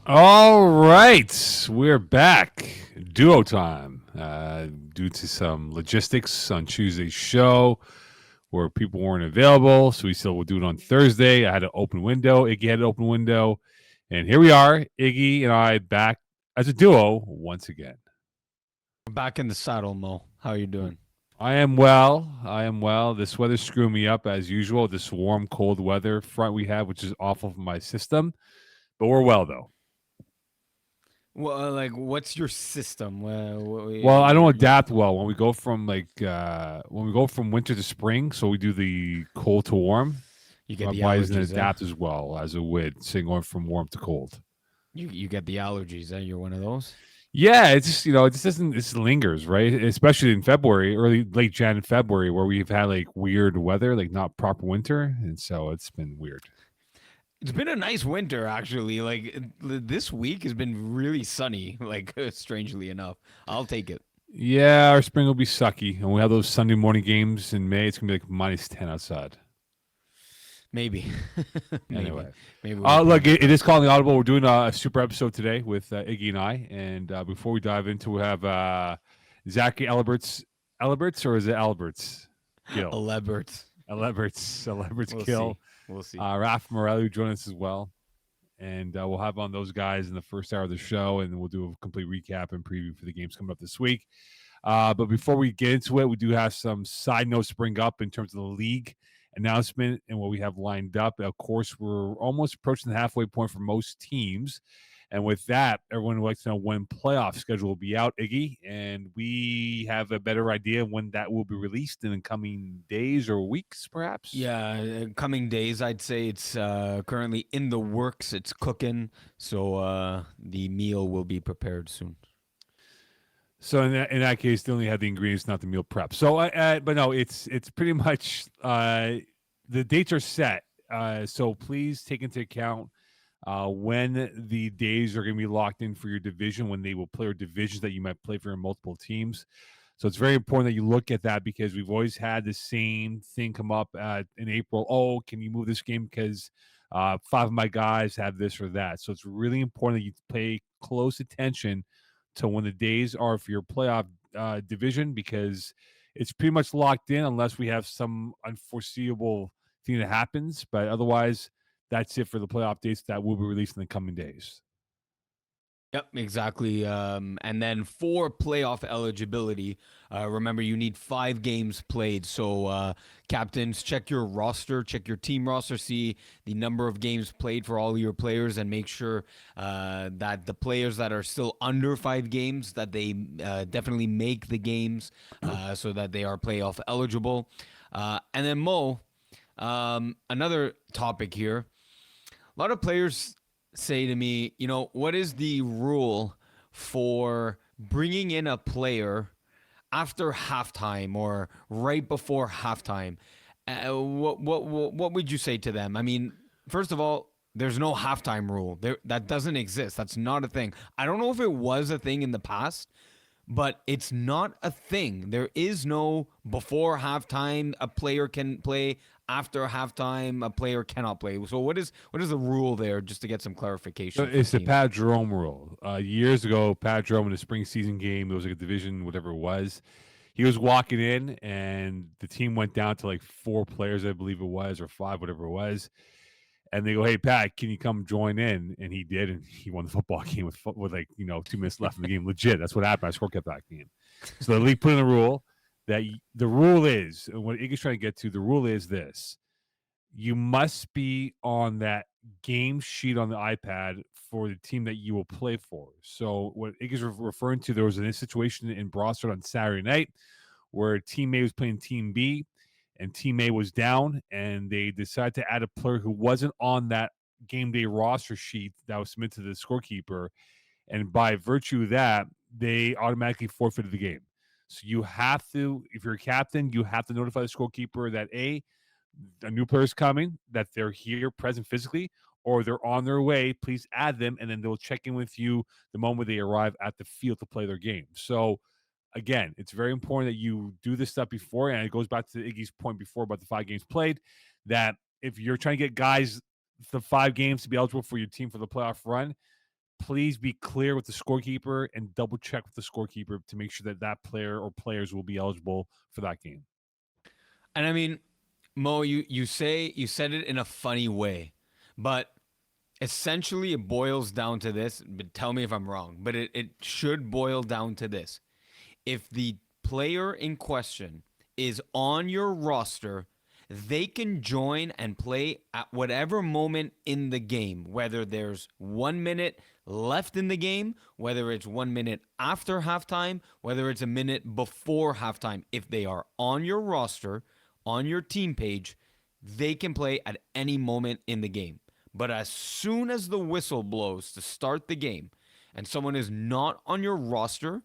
All right, we're back. Duo time. Due to some logistics on Tuesday's show where people weren't available, so we still will do it on Thursday. I had an open window. Iggy had an open window. And here we are, Iggy and I back as a duo once again. Back in the saddle, Mo. How are you doing? I am well. I am well. This weather's screwing me up as usual. This warm, cold weather front we have, which is awful for my system. But we're well, though. Well, what's your system? Well, I don't You're adapt well when we go from when we go from winter to spring. So we do the cold to warm. you get My the body doesn't allergies, eh? adapt as well as it would, say, going from warm to cold. You get the allergies, eh? You're one of those. Yeah, it's just it just doesn't. It just lingers, right? Especially in February, early late Jan and February, where we've had like weird weather, like not proper winter, and so it's been weird. It's been a nice winter, actually. This week has been really sunny. Strangely enough, I'll take it. Yeah, our spring will be sucky, and we have those Sunday morning games in May. It's gonna be like -10 outside. Maybe, maybe, Anyway, maybe we're look, paying for it it. is calling audible. We're doing a super episode today with Iggy and I. And before we dive into, we have Zachary Eliberts, or is it Alberts A Gill? Lebert. Alberts We'll Gill. see. We'll see. Raf Morelli join us as well. And we'll have on those guys in the first hour of the show, and we'll do a complete recap and preview for the games coming up this week. But before we get into it, we do have some side notes to bring up in terms of the league announcement and what we have lined up. Of course, we're almost approaching the halfway point for most teams. And with that, everyone would like to know when playoff schedule will be out, Iggy. And we have a better idea of when that will be released in the coming days or weeks, perhaps. Yeah, coming days, I'd say it's currently in the works. It's cooking, so the meal will be prepared soon. So in that case, they only have the ingredients, not the meal prep. So, but no, it's pretty much the dates are set. So please take into account when the days are going to be locked in for your division, when they will play your divisions that you might play for your multiple teams. So it's very important that you look at that because we've always had the same thing come up in April. Oh, can you move this game because five of my guys have this or that? So it's really important that you pay close attention to when the days are for your playoff division because it's pretty much locked in unless we have some unforeseeable thing that happens. But otherwise, that's it for the playoff dates that will be released in the coming days. Yep, exactly. And then for playoff eligibility, remember you need 5 games played. So, captains, check your roster, check your team roster, see the number of games played for all your players, and make sure that the players that are still under 5 games that they definitely make the games so that they are playoff eligible. And then Mo, another topic here. A lot of players say to me, what is the rule for bringing in a player after halftime or right before halftime? What would you say to them? I mean, first of all, there's no halftime rule. That doesn't exist. That's not a thing. I don't know if it was a thing in the past, but it's not a thing. There is no before halftime a player can play, after halftime a player cannot play. So what is the rule there? Just to get some So clarification for it's the teams. Pat Jerome rule. Years ago, Pat Jerome in the spring season game, it was like a division, whatever it was. He was walking in, and the team went down to like four players, I believe it was, or five, whatever it was. And they go, "Hey Pat, can you come join in?" And he did, and he won the football game with like 2 minutes left in the game. Legit, that's what happened. I score kept that game. So the league put in a rule that the rule is, and what Iggy's trying to get to, the rule is this: you must be on that game sheet on the iPad for the team that you will play for. So what Iggy's referring to, there was a situation in Brossard on Saturday night where Team A was playing Team B, and Team A was down, and they decided to add a player who wasn't on that game day roster sheet that was submitted to the scorekeeper, and by virtue of that, they automatically forfeited the game. So you have to, if you're a captain, you have to notify the scorekeeper that a new player is coming, that they're here present physically, or they're on their way. Please add them, and then they'll check in with you the moment they arrive at the field to play their game. So again, it's very important that you do this stuff before, and it goes back to Iggy's point before about the 5 games played. That if you're trying to get guys the 5 games to be eligible for your team for the playoff run, please be clear with the scorekeeper and double check with the scorekeeper to make sure that that player or players will be eligible for that game. And I mean, Mo, you said it in a funny way, but essentially it boils down to this. But tell me if I'm wrong. But it should boil down to this: if the player in question is on your roster, they can join and play at whatever moment in the game, whether there's 1 minute left in the game, whether it's 1 minute after halftime, whether it's a minute before halftime. If they are on your roster, on your team page, they can play at any moment in the game. But as soon as the whistle blows to start the game and someone is not on your roster,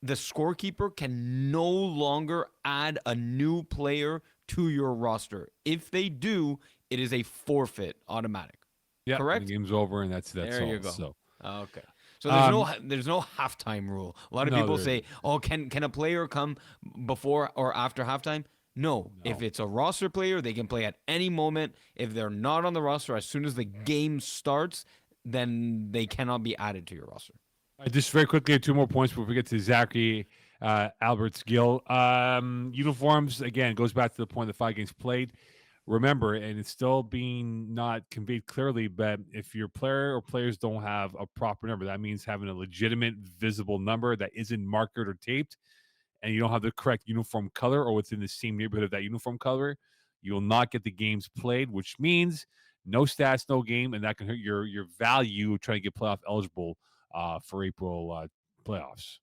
the scorekeeper can no longer add a new player to your roster. If they do, it is a forfeit automatic. Yeah, Correct? the game's over, and that's There all. you go. So, Okay. So there's no halftime rule. A lot of no, people there say, isn't. "Oh, can a player come before or after halftime?" No. If No. it's a roster player, they can play at any moment. If they're not on the roster, as soon as the game starts, then they cannot be added to your roster. Just very quickly, 2 more points before we get to Zachary Albert's Gill. Uniforms, again, goes back to the point of the 5 games played. Remember, and it's still being not conveyed clearly, but if your player or players don't have a proper number, that means having a legitimate, visible number that isn't marked or taped, and you don't have the correct uniform color or within the same neighborhood of that uniform color, you will not get the games played, which means no stats, no game, and that can hurt your value of trying to get playoff eligible for April playoffs.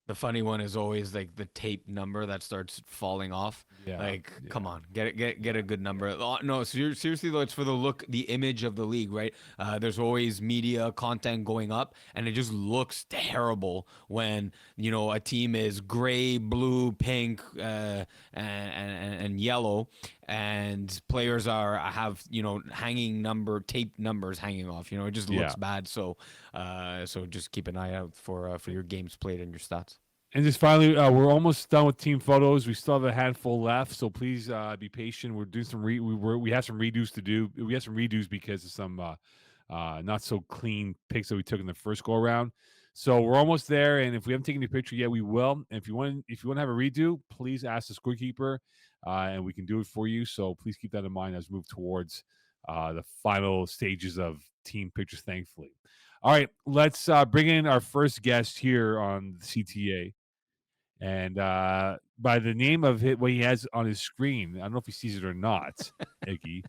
The funny one is always like the tape number that starts falling off. Yeah, Like, yeah, come on, get a good number. No, seriously though, it's for the look, the image of the league, right? There's always media content going up, and it just looks terrible when a team is gray, blue, pink, and yellow, and players have hanging tape numbers hanging off. It just yeah. looks bad. So just keep an eye out for your games played and your stats. And just finally, we're almost done with team photos. We still have a handful left, so please be patient. We're doing some we have some redos to do. We have some redos because of some not so clean pics that we took in the first go around. So we're almost there, and if we haven't taken a picture yet, we will. And if you want to have a redo, please ask the scorekeeper, and we can do it for you. So please keep that in mind as we move towards the final stages of team pictures. Thankfully. All right, let's bring in our first guest here on the CTA. And by the name of what he has on his screen, I don't know if he sees it or not, Iggy,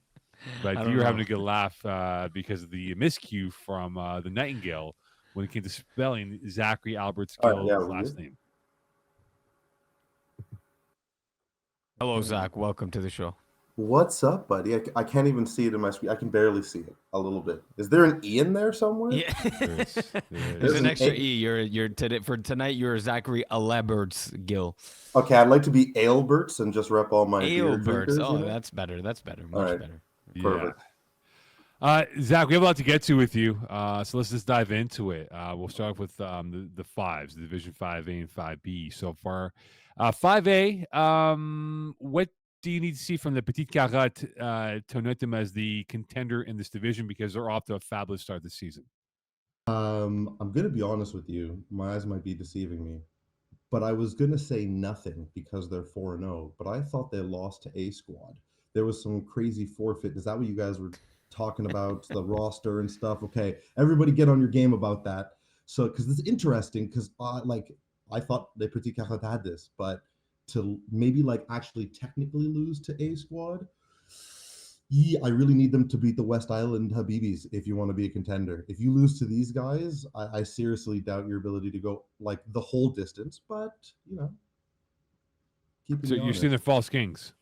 but I you don't were having know. a good laugh because of the miscue from the Nightingale when it came to spelling Zachary Albert's Yeah, Gill's we're last good. name. Hello, Zach. Welcome to the show. What's up, buddy? I can't even see it in my screen. I can barely see it a little bit. Is there an E in there somewhere? Yeah, There is. there's There's an an extra A. E. You're today for tonight. You're Zachary Aleberts Gill. Okay, I'd like to be Ailberts and just rep all my beer Ailberts. drinkers. Oh, that's better. That's better. All Much right. better. Yeah. Perfect. Zach, we have a lot to get to with you, so let's just dive into it. We'll start off with the fives, the Division 5A and 5B so far. 5A, what do you need to see from the Petite Carotte to anoint them as the contender in this division because they're off to a fabulous start this season? I'm gonna be honest with you. My eyes might be deceiving me, but I was gonna say nothing because they're 4-0. But I thought they lost to A Squad. There was some crazy forfeit. Is that what you guys were talking about? The roster and stuff. Okay, everybody get on your game about that. So, because it's interesting, because I thought the Petit Carotte had this, but to maybe actually technically lose to A Squad. Yeah, I really need them to beat the West Island Habibis if you want to be a contender. If you lose to these guys, I seriously doubt your ability to go the whole distance. But keeping So me you're seeing honest. the False Kings.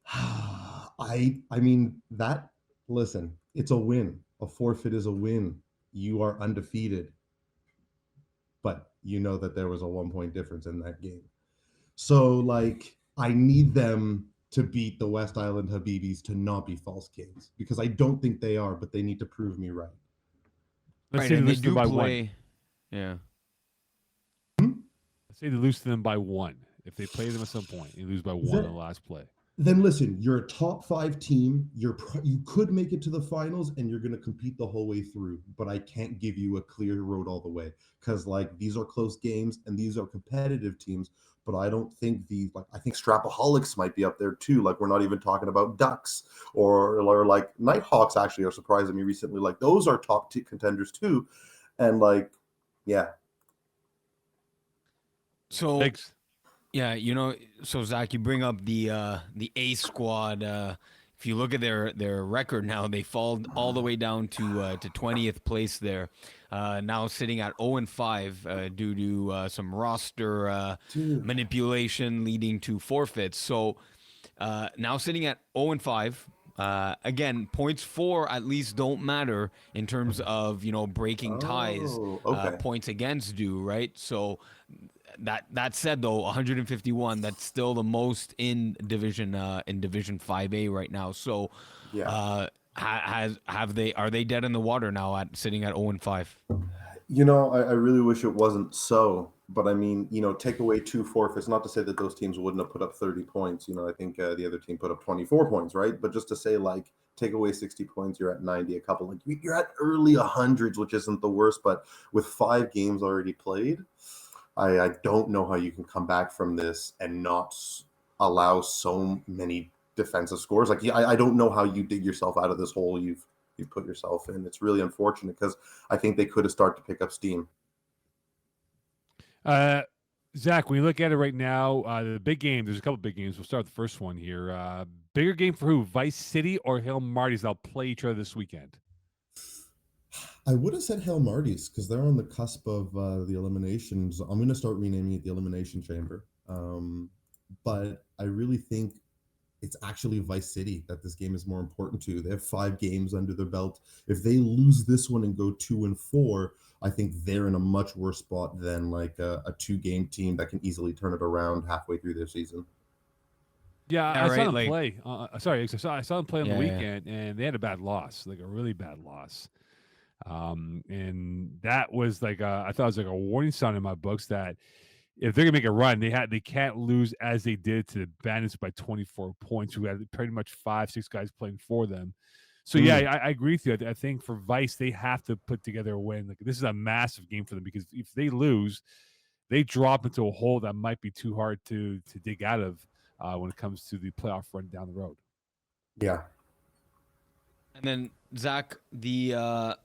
I mean that. Listen, it's a win. A forfeit is a win. You are undefeated, but you know that there was a 1 point difference in that game. So I need them to beat the West Island Habibis to not be False Kings because I don't think they are, but they need to prove me right. Let's Right, say they and they lose to them do by play. one. Yeah. Let's say they lose to them by one. If they play them at some point, you lose by one on the last play. then listen, you're a top 5 team. You could make it to the finals, and you're going to compete the whole way through. But I can't give you a clear road all the way, because like these are close games and these are competitive teams. But I don't think I think Strapaholics might be up there too. Like, we're not even talking about Ducks, or like Nighthawks actually are surprising me recently. Like, those are top contenders too, and like, yeah. So Thanks. yeah, so Zach, you bring up the A squad. If you look at their record now, they fall all the way down to 20th place there. Now sitting at 0-5 due to some roster Dude. manipulation leading to forfeits. So now sitting at 0-5. Again, points for at least don't matter in terms of breaking ties. Oh, okay. Points against do, right? So that said, though, 151, that's still the most in Division 5A right now. So Yeah. are they dead in the water now at sitting at 0-5? I really wish it wasn't so, but I mean, take away 2 forfeits. Not to say that those teams wouldn't have put up 30 points. I think the other team put up 24 points, right? But just to say, like, take away 60 points, you're at 90. A couple, like, you're at early hundreds, which isn't the worst. But with 5 games already played, I don't know how you can come back from this and not allow so many defensive scores. Like, I don't know how you dig yourself out of this hole you've put yourself in. It's really unfortunate, because I think they could have started to pick up steam. Zach, when you look at it right now, the big game, there's a couple big games. We'll start with the first one here. Bigger game for who? Vice City or Hail Marty's? They'll play each other this weekend. I would have said Hail Marty's, because they're on the cusp of the eliminations. I'm going to start renaming it the Elimination Chamber. But I really think it's actually Vice City that this game is more important to. They have 5 games under their belt. If they lose this one and go 2-4, I think they're in a much worse spot than like a 2-game team that can easily turn it around halfway through their season. Yeah, Yeah, I right, saw them like- play. Sorry, I saw them play on the Yeah, yeah. weekend, and they had a bad loss, like a really bad loss. And that was like I thought it was like a warning sign in my books that if they're gonna make a run, they can't lose as they did to the Bandits by 24 points, who had pretty much 5-6 guys playing for them. So yeah, I agree with you. I think for Vice, they have to put together a win. Like, this is a massive game for them, because if they lose, they drop into a hole that might be too hard to dig out of when it comes to the playoff run down the road. Yeah. And then Zach, the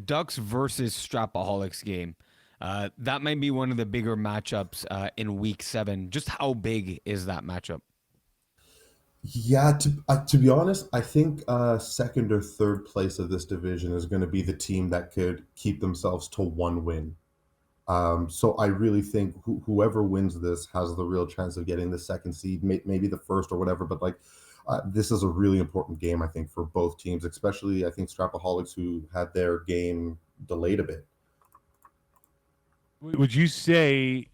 Ducks versus Strapaholics game. That might be one of the bigger matchups in Week 7. Just how big is that matchup? Yeah, to be honest, I think second or third place of this division is going to be the team that could keep themselves to 1 win. So I really think whoever wins this has the real chance of getting the second seed, maybe the first or whatever. But like, this is a really important game, I think, for both teams, especially I think Strapaholics, who had their game delayed a bit. Would you say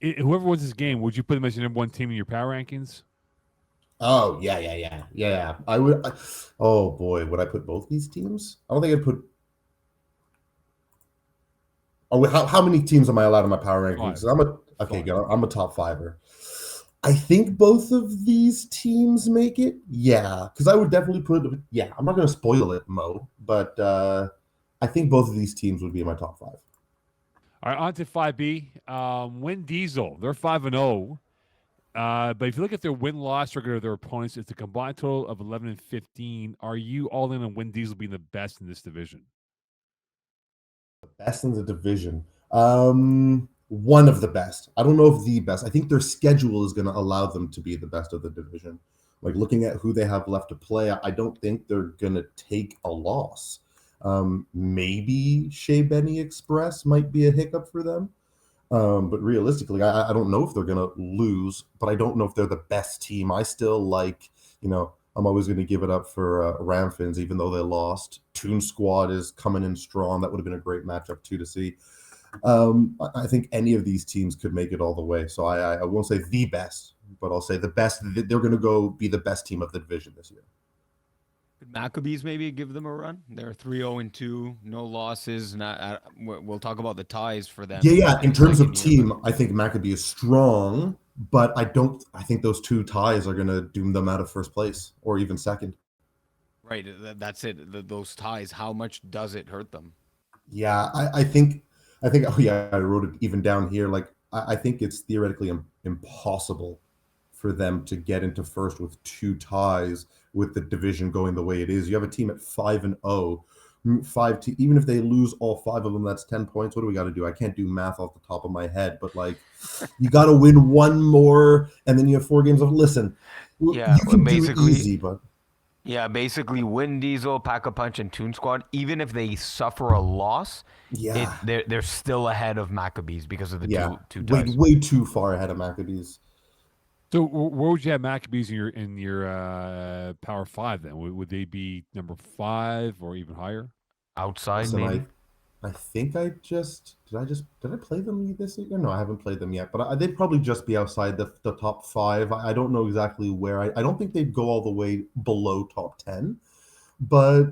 whoever wins this game, would you put them as your #1 team in your power rankings? Oh yeah. I would. Oh boy, would I put both these teams? I don't think I'd put. Oh, how many teams am I allowed in my power rankings? 5. Okay, 5. good. I'm a top fiver. I think both of these teams make it. Yeah, because I would definitely put. Yeah, I'm not going to spoil it, Mo, but I think both of these teams would be in my top 5. All right, on to 5B. Win Diesel, they're 5-0. But if you look at their win-loss record of their opponents, it's a combined total of 11-15. Are you all in on Win Diesel being the best in this division? Best in the division. One of the best. I don't know if the best. I think their schedule is going to allow them to be the best of the division. Like, looking at who they have left to play, I don't think they're going to take a loss. Maybe Shea Benny Express might be a hiccup for them. But realistically, I don't know if they're going to lose, but I don't know if they're the best team. I still like, I'm always going to give it up for Ramfins, even though they lost. Toon Squad is coming in strong. That would have been a great matchup too to see. I think any of these teams could make it all the way. So I won't say the best, but I'll say the best. They're going to go be the best team of the division this year. Could Maccabees maybe give them a run? They're 3-0-2, no losses. We'll talk about the ties for them. Yeah. In terms of second year, team, I think Maccabee is strong. but I don't. I think those two ties are going to doom them out of first place or even second. Right. That's it. Those ties. How much does it hurt them? Yeah, I think. Oh yeah, I wrote it even down here. Like I think it's theoretically impossible for them to get into first with two ties with the division going the way it is. You have a team at 5-0, even if they lose all five of them, that's 10 points. What do we got to do? I can't do math off the top of my head, but like, you got to win one more, and then you have 4 games of. Listen, Yeah. you can do it Basically, easy, but yeah. Basically, Win Diesel, Pack a Punch, and Toon Squad. Even if they suffer a loss, yeah, they're still ahead of Maccabees because of the yeah, two way ties. way too far ahead of Maccabees. So where would you have Maccabees in your Power Five then? Would they be number 5 or even higher? Outside, Listen, maybe. I think did I play them this year? No, I haven't played them yet, but they'd probably just be outside the top 5. I don't know exactly where. I don't think they'd go all the way below top 10, but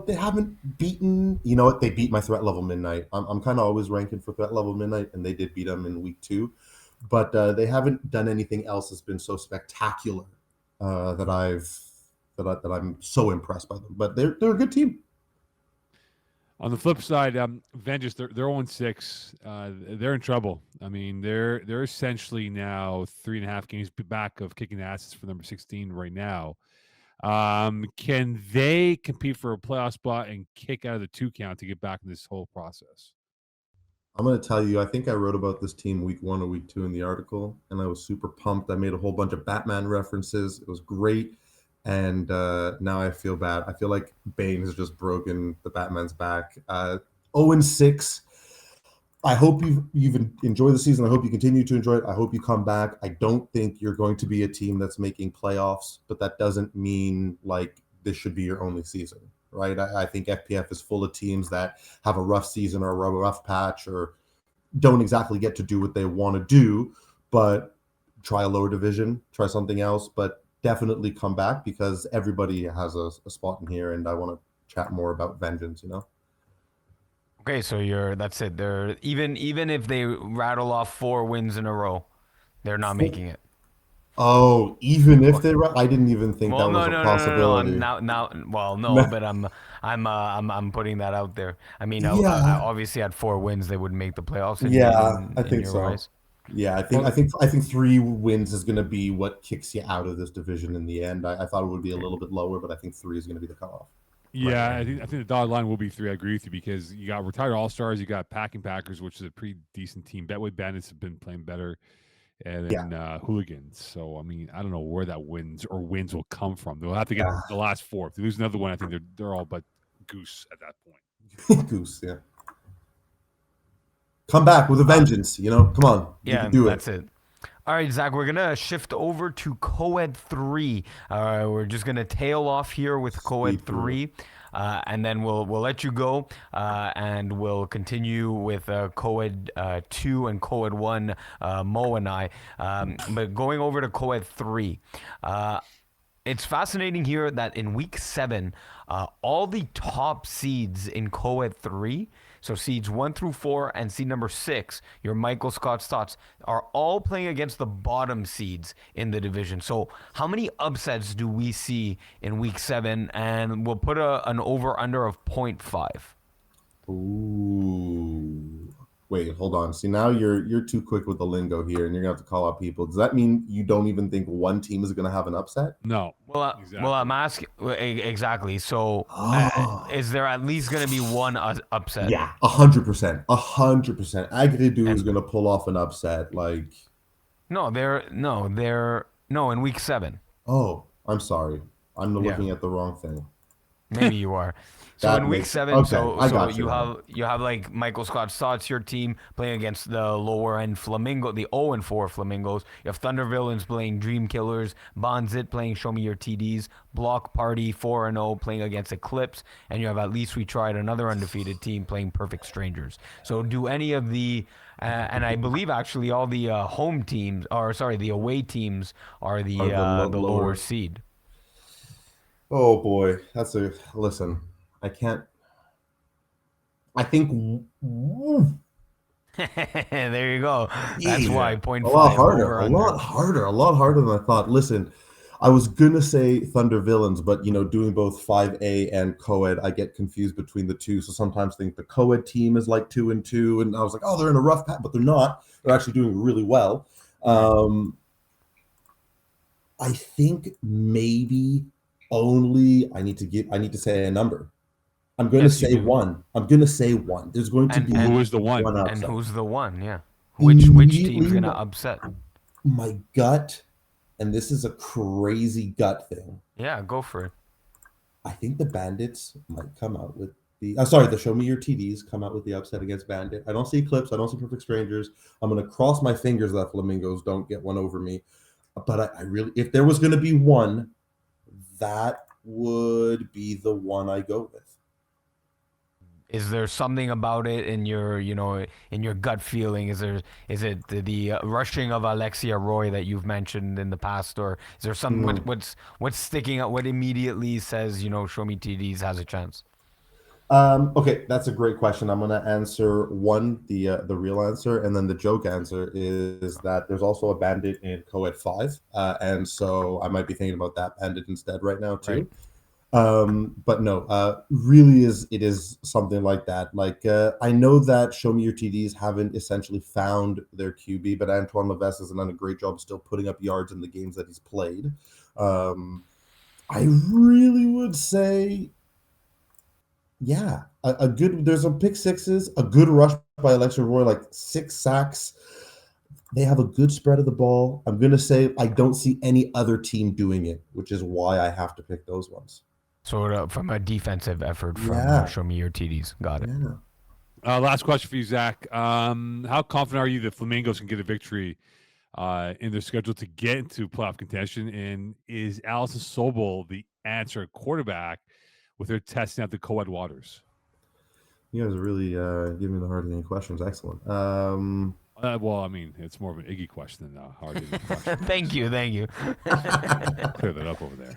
they haven't beaten. You know what? They beat my threat level midnight. I'm kind of always ranking for threat level midnight, and they did beat them in week 2, but they haven't done anything else that's been so spectacular that I'm so impressed by them. But they're a good team. On the flip side, Vengeance they're 0-6. They're in trouble. I mean, they're essentially now 3.5 games back of kicking asses for number 16 right now. Can they compete for a playoff spot and kick out of the 2 count to get back in this whole process? I'm going to tell you, I think I wrote about this team week 1 or week 2 in the article, and I was super pumped. I made a whole bunch of Batman references. It was great. And now I feel bad. I feel like Bane has just broken the Batman's back. 0-6. I hope you've enjoyed the season. I hope you continue to enjoy it. I hope you come back. I don't think you're going to be a team that's making playoffs, but that doesn't mean like this should be your only season, right? I think FPF is full of teams that have a rough season or a rough patch or don't exactly get to do what they want to do, but try a lower division, try something else, but definitely come back because everybody has a spot in here, and I want to chat more about Vengeance, you know? Okay, so that's it. They're even if they rattle off 4 wins in a row, they're not making it. Oh, even if they, I didn't even think Well, that was no, a no, no, no, no. I'm possibility. now. Well, no, but I'm putting that out there. I mean, I Yeah, obviously had 4 wins, they would make the playoffs yeah, I in think your so. eyes. Yeah, Well, I think 3 wins is going to be what kicks you out of this division in the end. I thought it would be a little bit lower, but I think 3 is going to be the cutoff. Right, yeah, right. I think the dotted line will be 3. I agree with you because you got retired All Stars, you got Packing Packers, which is a pretty decent team. Betway Bandits have been playing better, and Yeah, then Hooligans. So I mean, I don't know where that wins will come from. They'll have to get yeah, the last 4. If they lose another one, I think they're all but goose at that point. Goose. Yeah, come back with a Uh, vengeance. You know, come on, you yeah, can do it. that's it. All right, Zach, we're gonna shift over to Coed 3. We're just gonna tail off here with Coed Speed through it. 3. And then we'll let you go, and we'll continue with Coed 2 and Coed 1, Mo and I. But going over to Coed 3, it's fascinating here that in week 7, all the top seeds in Coed 3, so seeds 1 through 4 and seed number 6, your Michael Scott Stotts, are all playing against the bottom seeds in the division. So how many upsets do we see in week 7? And we'll put an over under of 0.5. Ooh. Wait, hold on. See, now you're too quick with the lingo here, and you're gonna have to call out people. Does that mean you don't even think one team is gonna have an upset? No, Well, exactly. I'm asking exactly. So, Oh, is there at least going to be one upset? yeah, 100%, 100%. Agnew is And gonna pull off an upset. Like, no in week 7. oh, I'm sorry, I'm Yeah. looking at the wrong thing. Maybe you are. So in That week makes 7, okay. so I so got you you now. have like Michael Scott Stotts, your team playing against the lower end Flamingo, the 0-4 Flamingos. You have Thunder Villains playing Dream Killers, Bonzit playing Show Me Your TDs, Block Party 4-0 playing against Eclipse, and you have At Least We Tried, another undefeated team playing Perfect Strangers. So do any of the and I believe actually all the home teams, or sorry, the away teams are Are the the lower lower? seed. Oh boy, that's a listen. I can't. I think. There you go. That's why Yeah. 0.5 A lot harder, over a under. lot harder, a lot harder than I thought. Listen, I was gonna say Thunder Villains, but doing both 5A and co-ed, I get confused between the two. So sometimes think the co-ed team is like 2-2, and I was like, oh, they're in a rough patch, but they're not. They're actually doing really well. Um, I think maybe only I need to say a number. I'm gonna Yes, you say do. one. I'm gonna say one. There's going to And be Who and is the one? one and upset. who's the one? Yeah. Which Immediately, team's gonna upset? my gut, and this is a crazy gut thing. Yeah, go for it. I think the Bandits might come out with the Show Me Your TDs come out with the upset against Bandit. I don't see Eclipse. I don't see Perfect Strangers. I'm gonna cross my fingers that Flamingos don't get one over me. But I really, if there was gonna be one, that would be the one I go with. Is there something about it in your, in your gut feeling? Is it the rushing of Alexia Roy that you've mentioned in the past, or is there some Mm. what's sticking out? What immediately says, Show Me TDs has a chance? Okay, that's a great question. I'm gonna answer one, the real answer, and then the joke answer is that there's also a bandit in co-ed 5, and so I might be thinking about that bandit instead right now Right. too. But no, really it is something like that. Like I know that Show Me Your TDs haven't essentially found their QB, but Antoine Levesque has done a great job still putting up yards in the games that he's played. Um, I really would say, yeah, a good. There's some pick sixes, a good rush by Alexa Roy, like 6 sacks. They have a good spread of the ball. I'm gonna say I don't see any other team doing it, which is why I have to pick those ones. Sort of from a defensive effort from Yeah, Show Me Your TDs. Got it. yeah. Last question for you, Zach. How confident are you that Flamingos can get a victory in their schedule to get into playoff contention? And is Allison Sobel the answer at quarterback with her testing out the co-ed waters? You guys are really giving me the hard hitting questions. Excellent. Well, I mean, it's more of an Iggy question than a hard hitting question. Thank you. Clear that up over there.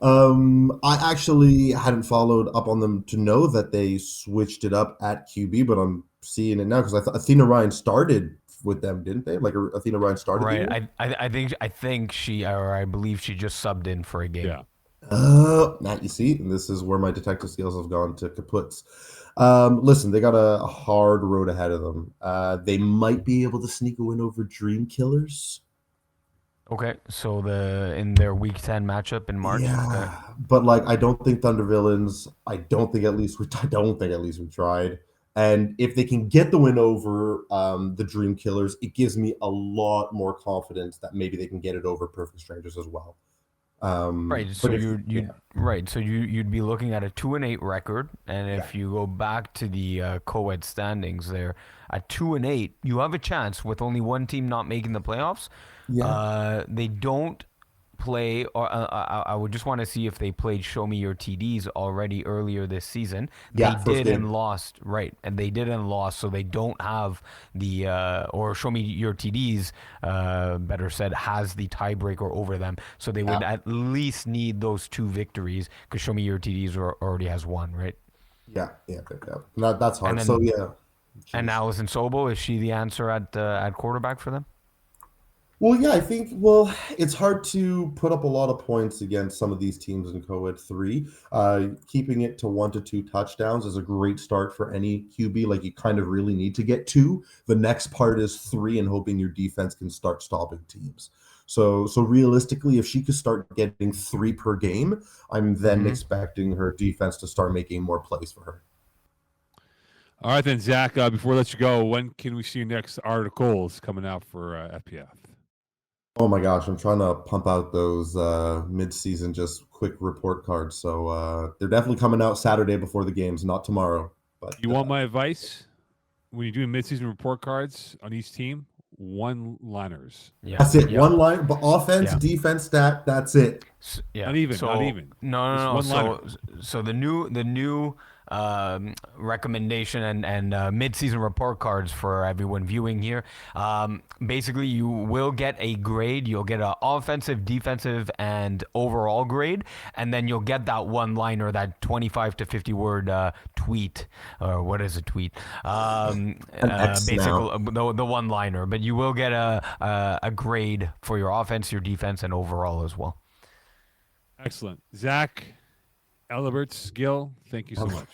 I actually hadn't followed up on them to know that they switched it up at QB, but I'm seeing it now because I thought Athena Ryan started with them, didn't they? Like Athena Ryan started the Right. year. I think she, or I believe she just subbed in for a game. Yeah. Now you see, and this is where my detective skills have gone to kaputs. Listen, they got a hard road ahead of them. They might be able to sneak a win over Dream Killers. Okay, so in their Week 10 matchup in March. Yeah, Okay. but like I don't think Thunder Villains. I don't think at least we tried. And if they can get the win over the Dream Killers, it gives me a lot more confidence that maybe they can get it over Perfect Strangers as well. Right. So you'd be looking at a 2-8 record, and if you go back to the co-ed standings there at 2-8, you have a chance with only one team not making the playoffs. Yeah. They don't play, or I would just want to see if they played Show Me Your TDs already earlier this season. Yeah, They first did and game. lost, right? And they did and lost, so they don't have the or Show Me Your TDs, better said, has the tiebreaker over them. So they would at least need those 2 victories because Show Me Your TDs already has 1, right? Yeah. That's hard. And So then yeah. and Jeez. Allison Sobel, is she the answer at quarterback for them? Well, yeah, I think, it's hard to put up a lot of points against some of these teams in co-ed 3. Keeping it to 1 to 2 touchdowns is a great start for any QB. Like, you kind of really need to get 2. The next part is 3 and hoping your defense can start stopping teams. So realistically, if she could start getting 3 per game, I'm then expecting her defense to start making more plays for her. All right, then, Zach, before I let you go, when can we see your next articles coming out for FPF? Oh my gosh, I'm trying to pump out those mid-season just quick report cards. So they're definitely coming out Saturday before the games, not tomorrow. But You want my advice? When you're doing mid-season report cards on each team, one-liners. Yeah. that's it. Yeah. One line, but offense, Yeah. defense, stat. That's it. Yeah. Not even. So Not even. no. Just one-liner. So the new recommendation and mid-season report cards for everyone viewing here. Basically, you will get a grade. You'll get an offensive, defensive, and overall grade, and then you'll get that one-liner, that 25 to 50-word tweet, or what is a tweet? An X now. The one-liner. But you will get a grade for your offense, your defense, and overall as well. Excellent. Zach, Alberts, Gil, thank you so much.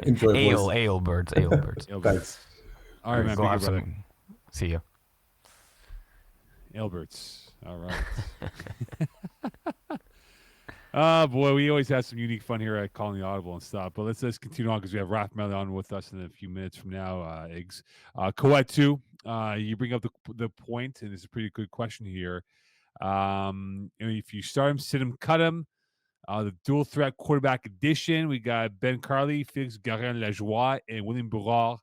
Enjoy, boys. Ailberts. Alberts. Thanks. All right, man. Go Be have good, brother. some. See you. Alberts. All right. Boy, we always have some unique fun here at Calling the Audible and stuff. But let's continue on because we have Raph Melly on with us in a few minutes from now. Iggs. Coet too. You bring up the point, and it's a pretty good question here. If you start him, sit him, cut him. The dual threat quarterback edition. We got Ben Carly, Félix Garin-Lajoie, and William Bourard.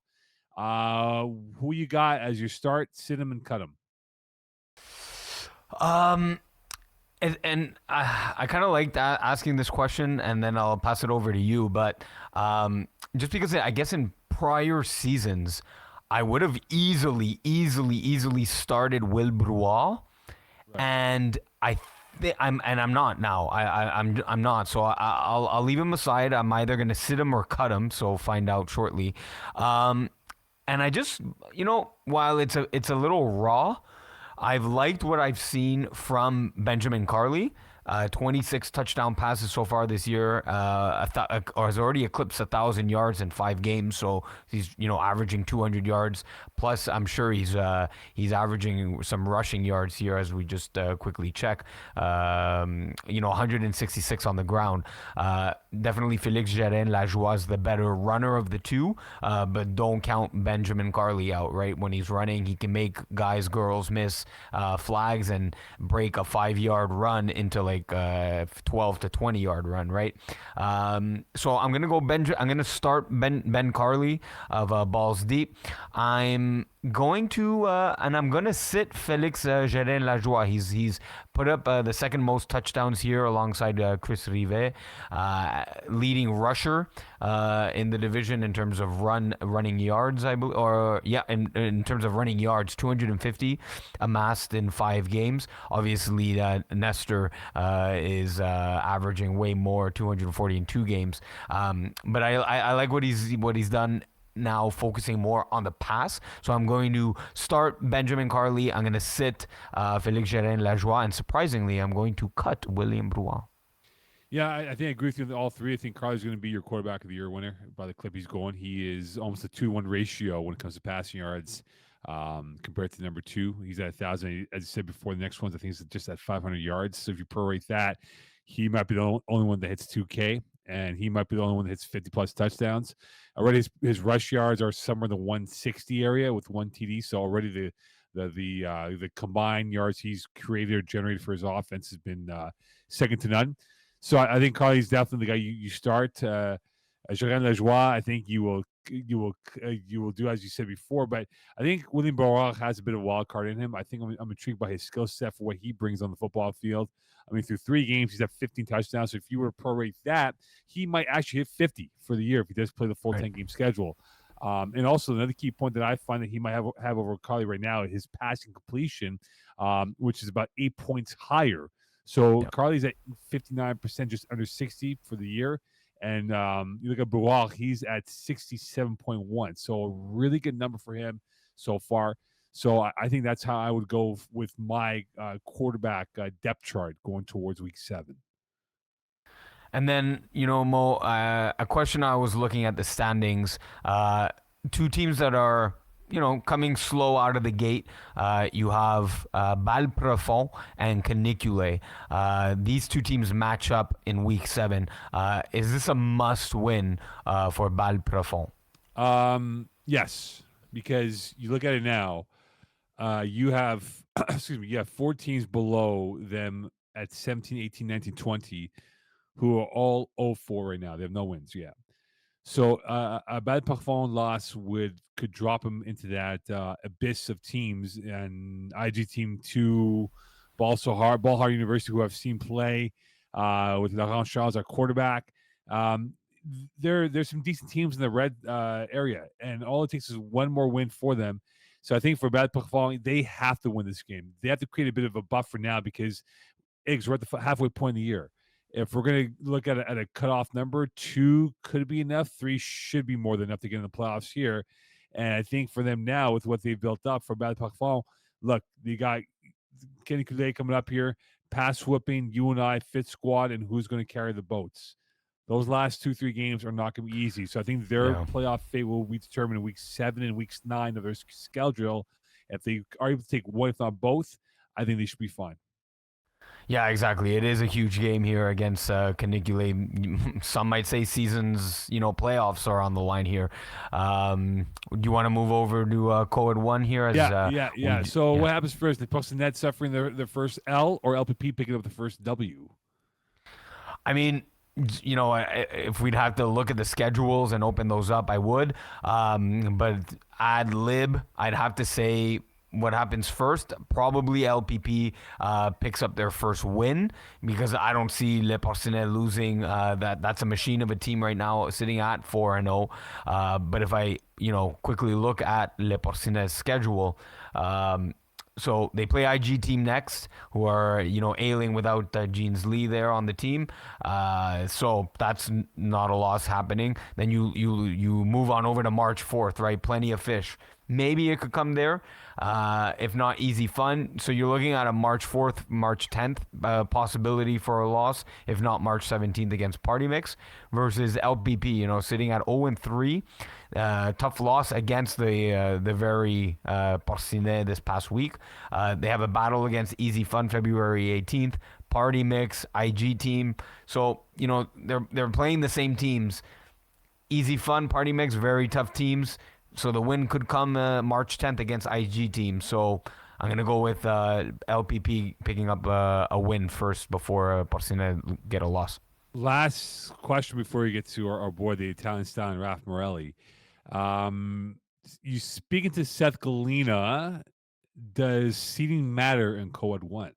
Who you got as your start? Sit him and cut him. And I kind of like that, asking this question, and then I'll pass it over to you. But just because I guess in prior seasons, I would have easily started Will Brouard, right. And I'm not now. I'm not. So I'll leave him aside. I'm either gonna sit him or cut him. So find out shortly. And I just, while it's a little raw, I've liked what I've seen from Benjamin Carly. 26 touchdown passes so far this year, or has already eclipsed 1,000 yards in 5 games. So he's averaging 200 yards. Plus, I'm sure he's averaging some rushing yards here as we just quickly check. 166 on the ground. Definitely Félix Garin-Lajoie is the better runner of the two, but don't count Benjamin Carly out, right? When he's running, he can make girls miss flags and break a 5-yard run into like 12 to 20 yard run, right? So I'm gonna go I'm gonna start Ben Carly of Balls Deep. I'm going to and I'm gonna sit Félix Garin-Lajoie. He's put up the second most touchdowns here alongside Chris Rivet, leading rusher in the division in terms of running yards, I believe, or in terms of running yards, 250 amassed in 5 games. Obviously, Nestor is averaging way more, 240 in 2 games. But I like what he's done now, focusing more on the pass. So I'm going to start Benjamin Carly. I'm going to sit Félix Garin-Lajoie, and surprisingly, I'm going to cut William Brouard. Yeah, I think I agree with you on all three. I think Carly's going to be your quarterback of the year winner by the clip he's going. He is almost a 2-1 ratio when it comes to passing yards compared to number 2. He's at 1,000. As I said before, the next one's I think is just at 500 yards. So if you prorate that, he might be the only one that hits 2K, and he might be the only one that hits 50-plus touchdowns. Already his rush yards are somewhere in the 160 area with 1 TD. So already the combined yards he's created or generated for his offense has been second to none. So I think Carly's definitely the guy you start. Garin-Lajoie, I think you will do as you said before, but I think William Bourard has a bit of a wild card in him. I think I'm intrigued by his skill set for what he brings on the football field. I mean, through 3 games, he's at 15 touchdowns. So if you were to prorate that, he might actually hit 50 for the year if he does play the full 10-game schedule. And also another key point that I find that he might have over Carly right now is his passing completion, which is about 8 points higher. So Carly's at 59%, just under 60 for the year. And you look at Bourard, he's at 67.1. So a really good number for him so far. So I think that's how I would go with my quarterback depth chart going towards week 7. And then, Mo, a question I was looking at the standings, 2 teams that are coming slow out of the gate. You have Balprefond and Canicule. These 2 teams match up in week 7. Is this a must-win for Balprefond? Yes, because you look at it now. You have you have 4 teams below them at 17, 18, 19, 20 who are all 0-4 right now. They have no wins yet. So a Balprefond loss could drop him into that abyss of teams, and IG Team 2, Ball Hard University, who I've seen play with Laurent Charles, our quarterback. there's some decent teams in the red area, and all it takes is one more win for them. So I think for Bad Puck, they have to win this game. They have to create a bit of a buffer now because we're at the halfway point of the year. If we're going to look at a cutoff number, 2 could be enough. 3 should be more than enough to get in the playoffs here. And I think for them now, with what they've built up for Bad Puck Fall, look, you got Kenny Coulee coming up here, pass whooping, you and I, fit squad, and who's going to carry the boats. Those last 2-3 games are not going to be easy. So I think their playoff fate will be determined in week 7 and week 9 of their schedule. If they are able to take one, if not both, I think they should be fine. Yeah, exactly. It is a huge game here against Canicule. Some might say seasons, playoffs are on the line here. Do you want to move over to Co-Ed 1 here? Yeah. So what happens first? The Pucks and Nets suffering their first L, or LPP picking up the first W? I mean, if we'd have to look at the schedules and open those up, I would. But ad lib, I'd have to say what happens first. Probably LPP picks up their first win, because I don't see Le Porcinet losing. That's a machine of a team right now, sitting at 4-0. But if I quickly look at Le Porcinet's schedule, so they play IG team next, who are ailing without Jeans Lee there on the team. So that's not a loss happening. Then you move on over to March 4th, right? Plenty of fish. Maybe it could come there. If not, Easy Fun. So you're looking at a March 4th, March 10th possibility for a loss, if not March 17th against Party Mix, versus LPP, sitting at 0-3. Tough loss against the very Porcinet this past week. They have a battle against Easy Fun February 18th, Party Mix, IG team. So, they're playing the same teams. Easy Fun, Party Mix, very tough teams. So the win could come March 10th against IG team. So I'm going to go with LPP picking up a win first before Porcinet get a loss. Last question before we get to our boy, the Italian Stallion, Raf Morelli. You speaking to Seth Galena, does seeding matter in Co-Ed 1?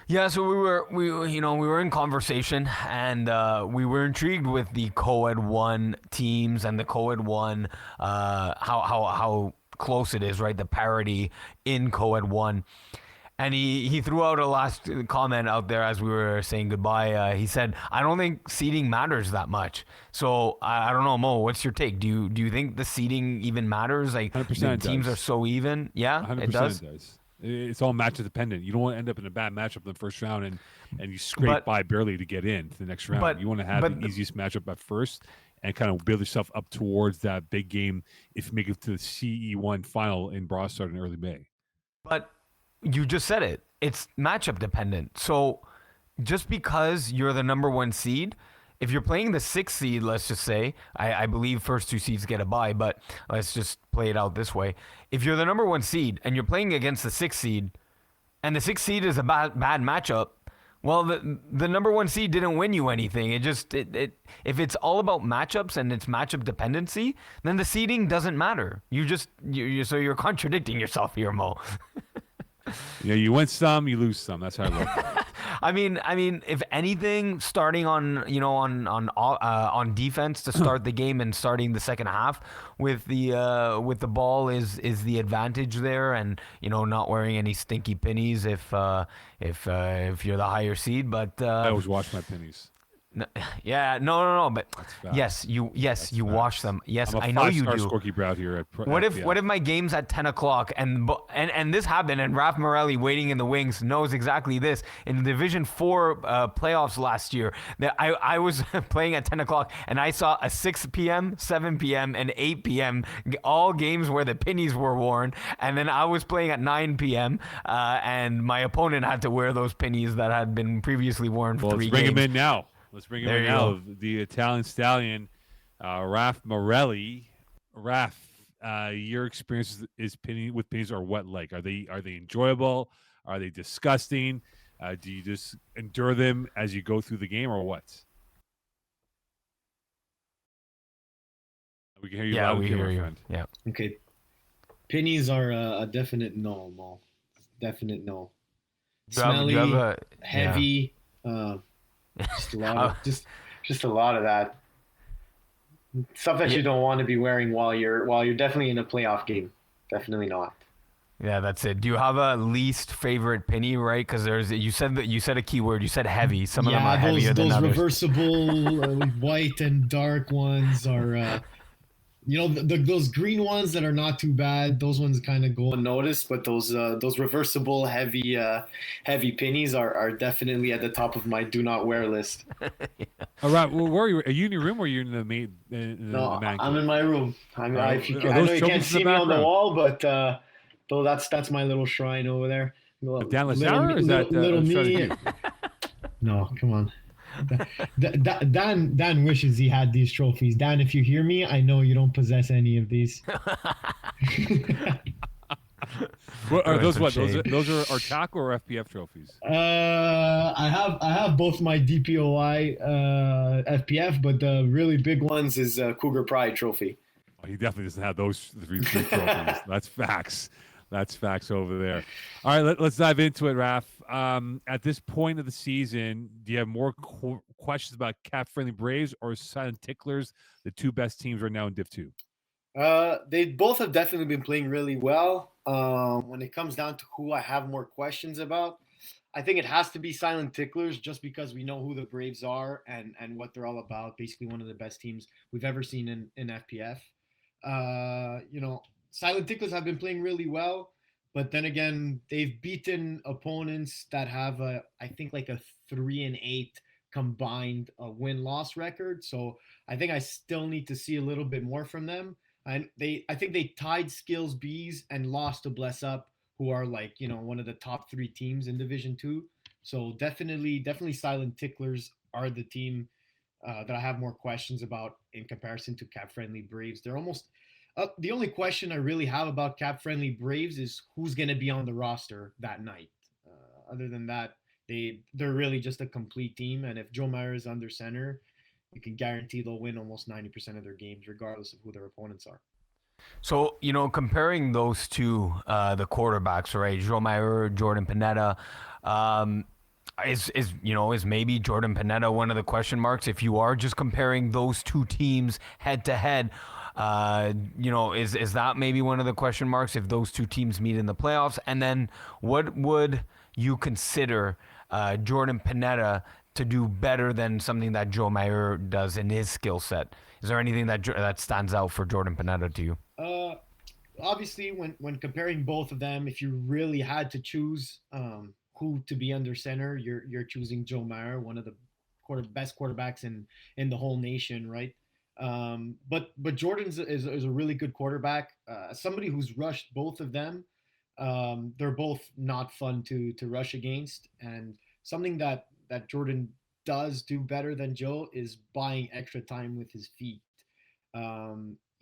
Yeah, so we were in conversation, and we were intrigued with the Co-Ed 1 teams and the Co-Ed 1 how close it is, right? The parity in Co-Ed 1. And he threw out a last comment out there as we were saying goodbye. He said, "I don't think seeding matters that much." So I don't know, Mo. What's your take? Do you think the seeding even matters? Like, 100% the teams are so even. Yeah, 100% it does. It's all matchup dependent. You don't want to end up in a bad matchup in the first round and you scrape by barely to get in to the next round. You want to have the easiest matchup at first and kind of build yourself up towards that big game if you make it to the CE1 final in Brossard in early May. But you just said it. It's matchup dependent. So just because you're the number 1 seed, if you're playing the 6th seed, let's just say, I believe first 2 seeds get a bye, but let's just play it out this way. If you're the number 1 seed and you're playing against the 6th seed, and the 6th seed is a bad matchup, well, the number 1 seed didn't win you anything. If it's all about matchups and it's matchup dependency, then the seeding doesn't matter. So you're contradicting yourself here, Mo. You win some, you lose some. That's how I look at it. I mean, if anything, starting on defense to start the game and starting the second half with the ball is the advantage there, and not wearing any stinky pennies if you're the higher seed. But I always wash my pennies. Yeah, no, but yes, you wash them. Yes, I know you do. Scorekeeper out here at what if my game's at 10 o'clock and this happened, and Raf Morelli waiting in the wings knows exactly this. In the Division 4 playoffs last year, that I was playing at 10 o'clock and I saw a 6 p.m., 7 p.m., and 8 p.m. all games where the pennies were worn, and then I was playing at 9 p.m. And my opponent had to wear those pennies that had been previously worn for 3 games. Let's bring him in now. Let's bring him in now. The Italian Stallion, Raf Morelli. Raf, your experiences with pennies are what like? Are they enjoyable? Are they disgusting? Do you just endure them as you go through the game, or what? We can hear you loud and clear, my friend. Yeah. Okay. Pennies are a definite no, Mo. Definite no. Smelly, heavy. Just a lot of that. Stuff that Yeah. you don't want to be wearing while you're definitely in a playoff game. Definitely not. Yeah, that's it. Do you have a least favorite penny, right? Because you said a keyword. You said heavy. Some of them Yeah, are heavier than those others. reversible white and dark ones are those green ones that are not too bad. Those ones kind of go unnoticed, but those reversible heavy pennies are definitely at the top of my do not wear list. All right. Well, where are you? Are you in your room or are you in the main in the No, man I'm in cave? my room. All right. Are I know those you can't trophies in the see me on the background? wall, but though that's my little shrine over there. Dan Lassauer, or is that Little Strategy me. View? No, come on. Dan wishes he had these trophies. Dan, if you hear me, I know you don't possess any of these. What are Throwing those? some What shade. those are tackle or FPF trophies? I have both my DPOI FPF, but the really big ones is Cougar Pride trophy. Oh, he definitely doesn't have those three trophies. That's facts. That's facts over there. All right, let's dive into it, Raph. At this point of the season, do you have more questions about cap-friendly Braves or Silent Ticklers, the two best teams right now in Div 2? They both have definitely been playing really well. When it comes down to who I have more questions about, I think it has to be Silent Ticklers just because we know who the Braves are and what they're all about. Basically, one of the best teams we've ever seen in FPF. Silent Ticklers have been playing really well, but then again, they've beaten opponents that have I think like a 3-8 combined win loss record. So I think I still need to see a little bit more from them. And I think they tied Skills Bees and lost to Bless Up, who are like one of the top 3 teams in Division 2. So definitely Silent Ticklers are the team that I have more questions about in comparison to Cap Friendly Braves. They're almost the only question I really have about Cap Friendly Braves is who's going to be on the roster that night. Other than that, they're really just a complete team, and if Joe Meyer is under center, you can guarantee they'll win almost 90% of their games, regardless of who their opponents are. So, comparing those two, the quarterbacks, right? Joe Meyer, Jordan Panetta, is maybe Jordan Panetta one of the question marks? If you are just comparing those two teams head to head, is that maybe one of the question marks if those two teams meet in the playoffs? And then what would you consider Jordan Panetta to do better than something that Joe Meyer does in his skill set? Is there anything that stands out for Jordan Panetta to you? Obviously, when comparing both of them, if you really had to choose who to be under center, you're choosing Joe Meyer, one of the best quarterbacks in the whole nation, right? But Jordan's is a really good quarterback. Somebody who's rushed both of them. They're both not fun to rush against, and something that Jordan does do better than Joe is buying extra time with his feet.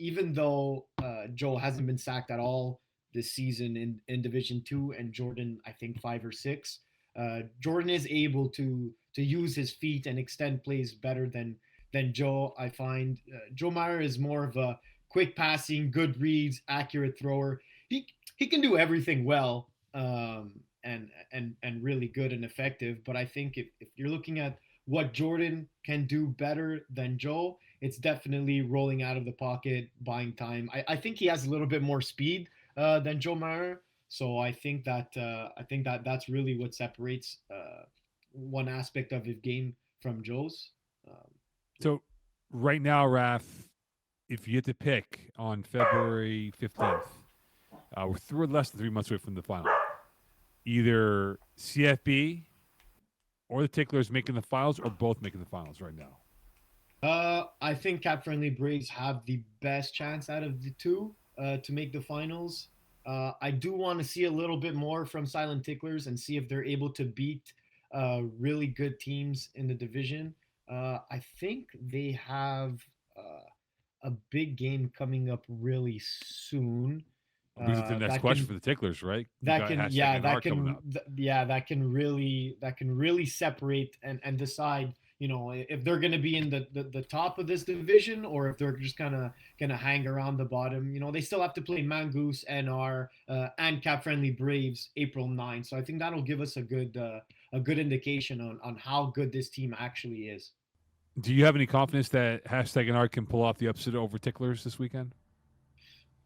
Even though Joe hasn't been sacked at all this season in Division 2, and Jordan, I think 5 or 6, Jordan is able to use his feet and extend plays better than Joe. I find Joe Meyer is more of a quick passing, good reads, accurate thrower. He can do everything well, and really good and effective. But I think if you're looking at what Jordan can do better than Joe, it's definitely rolling out of the pocket, buying time. I think he has a little bit more speed than Joe Meyer. So I think that that's really what separates one aspect of his game from Joe's. So right now, Raph, if you had to pick on February 15th, we're less than 3 months away from the final. Either CFB or the Ticklers making the finals, or both making the finals right now. I think Cap Friendly Braves have the best chance out of the two to make the finals. I do want to see a little bit more from Silent Ticklers and see if they're able to beat really good teams in the division. I think they have a big game coming up really soon. Brings us to the next That question can for the Ticklers, right? that can yeah that coming can up. that can really separate and decide if they're going to be in the top of this division, or if they're just kind of going to hang around the bottom. They still have to play Mangoose, NR, and Cap Friendly Braves April 9th. So I think that'll give us a good indication on how good this team actually is. Do you have any confidence that #NR can pull off the upset over Ticklers this weekend?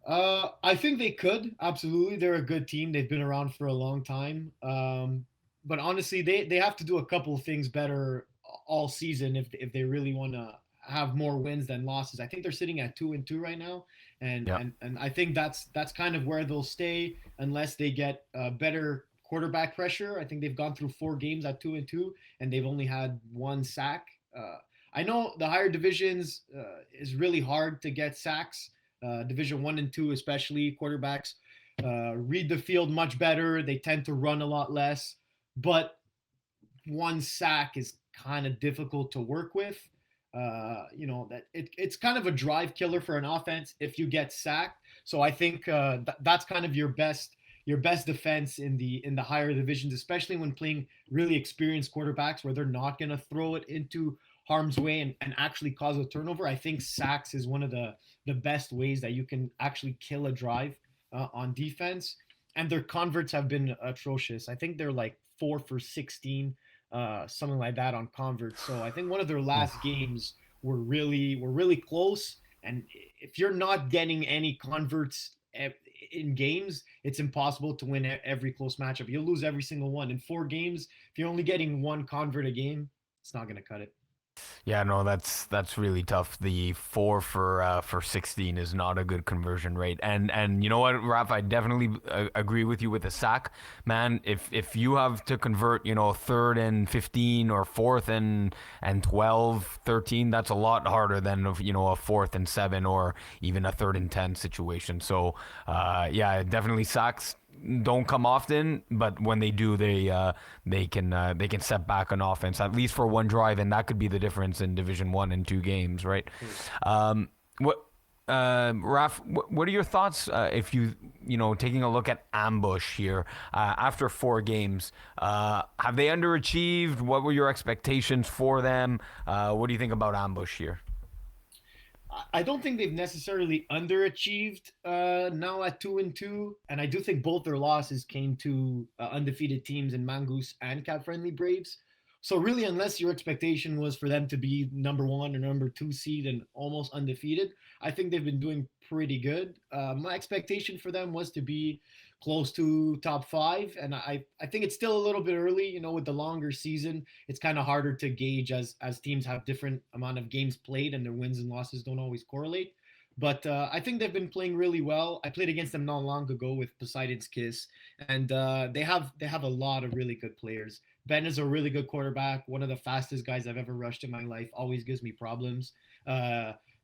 I think they could absolutely. They're a good team. They've been around for a long time. But honestly, they have to do a couple of things better all season if they really want to have more wins than losses. I think they're sitting at 2-2 right now, and Yeah. and I think that's kind of where they'll stay unless they get better quarterback pressure. I think they've gone through 4 games at 2-2, and they've only had 1 sack. I know the higher divisions is really hard to get sacks. Division 1 and 2, especially quarterbacks, read the field much better. They tend to run a lot less, but 1 sack is kind of difficult to work with. That it's kind of a drive killer for an offense if you get sacked. So I think that's kind of your best defense in the higher divisions, especially when playing really experienced quarterbacks where they're not going to throw it into harm's way and actually cause a turnover. I think sacks is one of the best ways that you can actually kill a drive on defense. And their converts have been atrocious. I think they're like 4 for 16, something like that on converts. So I think one of their last games were really close. And if you're not getting any converts in games, it's impossible to win every close matchup. You'll lose every single one. In 4 games, if you're only getting 1 convert a game, it's not going to cut it. Yeah, no, that's really tough. The 4 for 16 is not a good conversion rate. And you know what, Raph, I definitely agree with you with the sack, man. If you have to convert, 3rd and 15 or 4th and 12, 13, that's a lot harder than a 4th and 7 or even a 3rd and 10 situation. So yeah, definitely sacks don't come often, but when they do, they can set back an offense at least for one drive, and that could be the difference in Division 1 and 2 games, right? Raf, what are your thoughts if taking a look at Ambush here after 4 games? Have they underachieved? What were your expectations for them? What do you think about Ambush here? I don't think they've necessarily underachieved now at 2-2, and I do think both their losses came to undefeated teams in Mongoose and Cap Friendly Braves. So really, unless your expectation was for them to be number 1 or number 2 seed and almost undefeated, I think they've been doing pretty good. My expectation for them was to be close to top 5, and I think it's still a little bit early. With the longer season, it's kind of harder to gauge as teams have different amount of games played and their wins and losses don't always correlate. But I think they've been playing really well. I played against them not long ago with Poseidon's Kiss, and they have a lot of really good players. Ben is a really good quarterback, one of the fastest guys I've ever rushed in my life. Always gives me problems.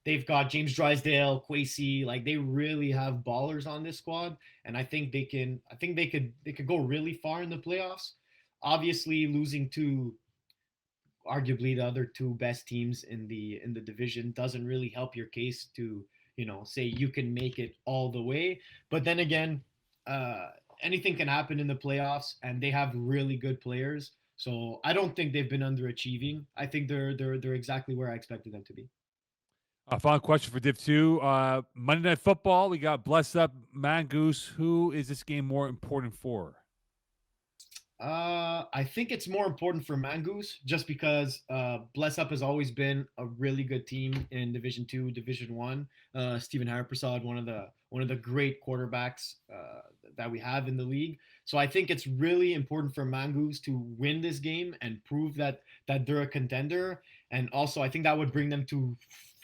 They've got James Drysdale, Quasey. Like, they really have ballers on this squad, and I think they can. I think they could go really far in the playoffs. Obviously, losing to arguably the other 2 best teams in the division doesn't really help your case to say you can make it all the way. But then again, anything can happen in the playoffs, and they have really good players. So I don't think they've been underachieving. I think they're exactly where I expected them to be. Final question for Div 2. Monday Night Football, we got Bless Up, Mongoose. Who is this game more important for? I think it's more important for Mongoose just because Bless Up has always been a really good team in Division 2, Division 1. Stephen Haraprasad, one of the great quarterbacks that we have in the league. So I think it's really important for Mongoose to win this game and prove that they're a contender. And also, I think that would bring them to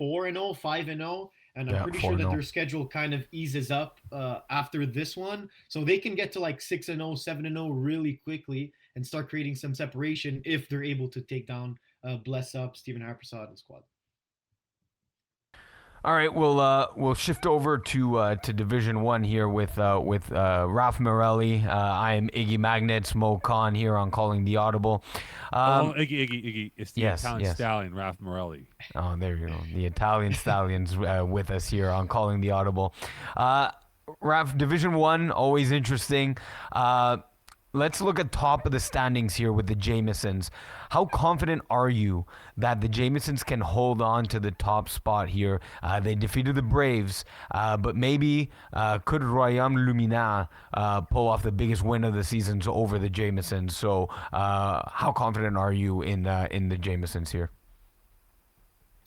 4-0, 5-0. And I'm pretty sure that their schedule kind of eases up after this one. So they can get to like 6-0, 7-0 really quickly and start creating some separation if they're able to take down Bless Up, Stephen Haraprasad, and squad. All right, we'll shift over to Division 1 here with Ralph Morelli. I am Iggy Magnets, Mo Khan here on Calling the Audible. Iggy. It's the Italian stallion, Ralph Morelli. Oh, there you go. The Italian stallions with us here on Calling the Audible. Ralph, Division 1, always interesting. Let's look at top of the standings here with the Jamesons. How confident are you that the Jamesons can hold on to the top spot here? They defeated the Braves, but maybe could Royaume Lumina pull off the biggest win of the season over the Jamesons? So how confident are you in the Jamesons here?